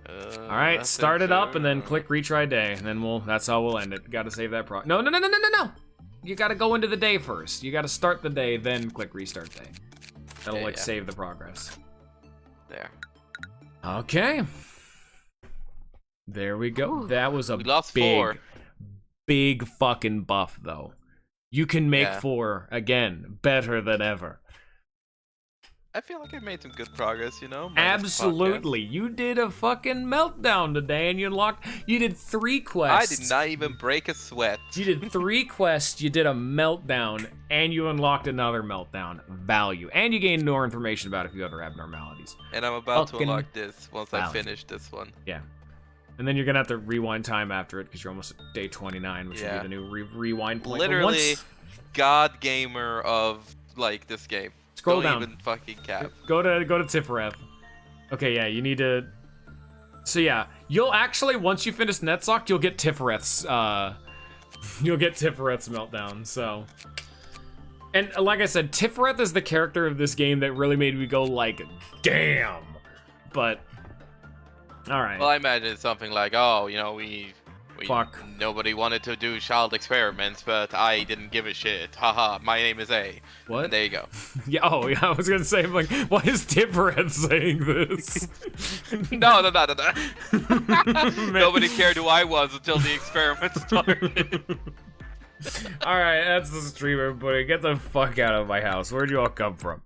All right, start it up and then click retry day, and then that's how we'll end it. Got to save that No. You got to go into the day first. You got to start the day, then click restart day. That'll Yeah. save the progress. There. Okay. There we go. That was a We lost 4. big fucking buff, though. You can make Yeah. 4 again, better than ever. I feel like I made some good progress, you know? minus the Absolutely. You did a fucking meltdown today, and you did 3 podcast. I quests. did not even break a sweat. You did 3 quests, you did a meltdown, and you unlocked another meltdown value. And you gained more information about a few other abnormalities. And I'm about to Fucking unlock this once I value. finish this one. Yeah. And then you're gonna have to rewind time after it because you're almost at day 29, which will be the new rewind point. But Literally, once- god gamer of like this game. Scroll Don't down. even fucking cap. Go to Tiferet. Okay, yeah, you need to. So yeah, you'll actually once you finish Netsock, you'll get Tifereth's meltdown. So, and like I said, Tifereth is the character of this game that really made me go like, damn. But all right. Well, I imagine it's something like, oh, you know, we Fuck. nobody wanted to do child experiments, but I didn't give a shit. Haha, my name is A. What? And there you go. Yeah. Oh, yeah. I was gonna say, like, why is Tifereth saying this? No. Nobody cared who I was until the experiment started. All right, that's the stream, everybody. Get the fuck out of my house. Where'd you all come from?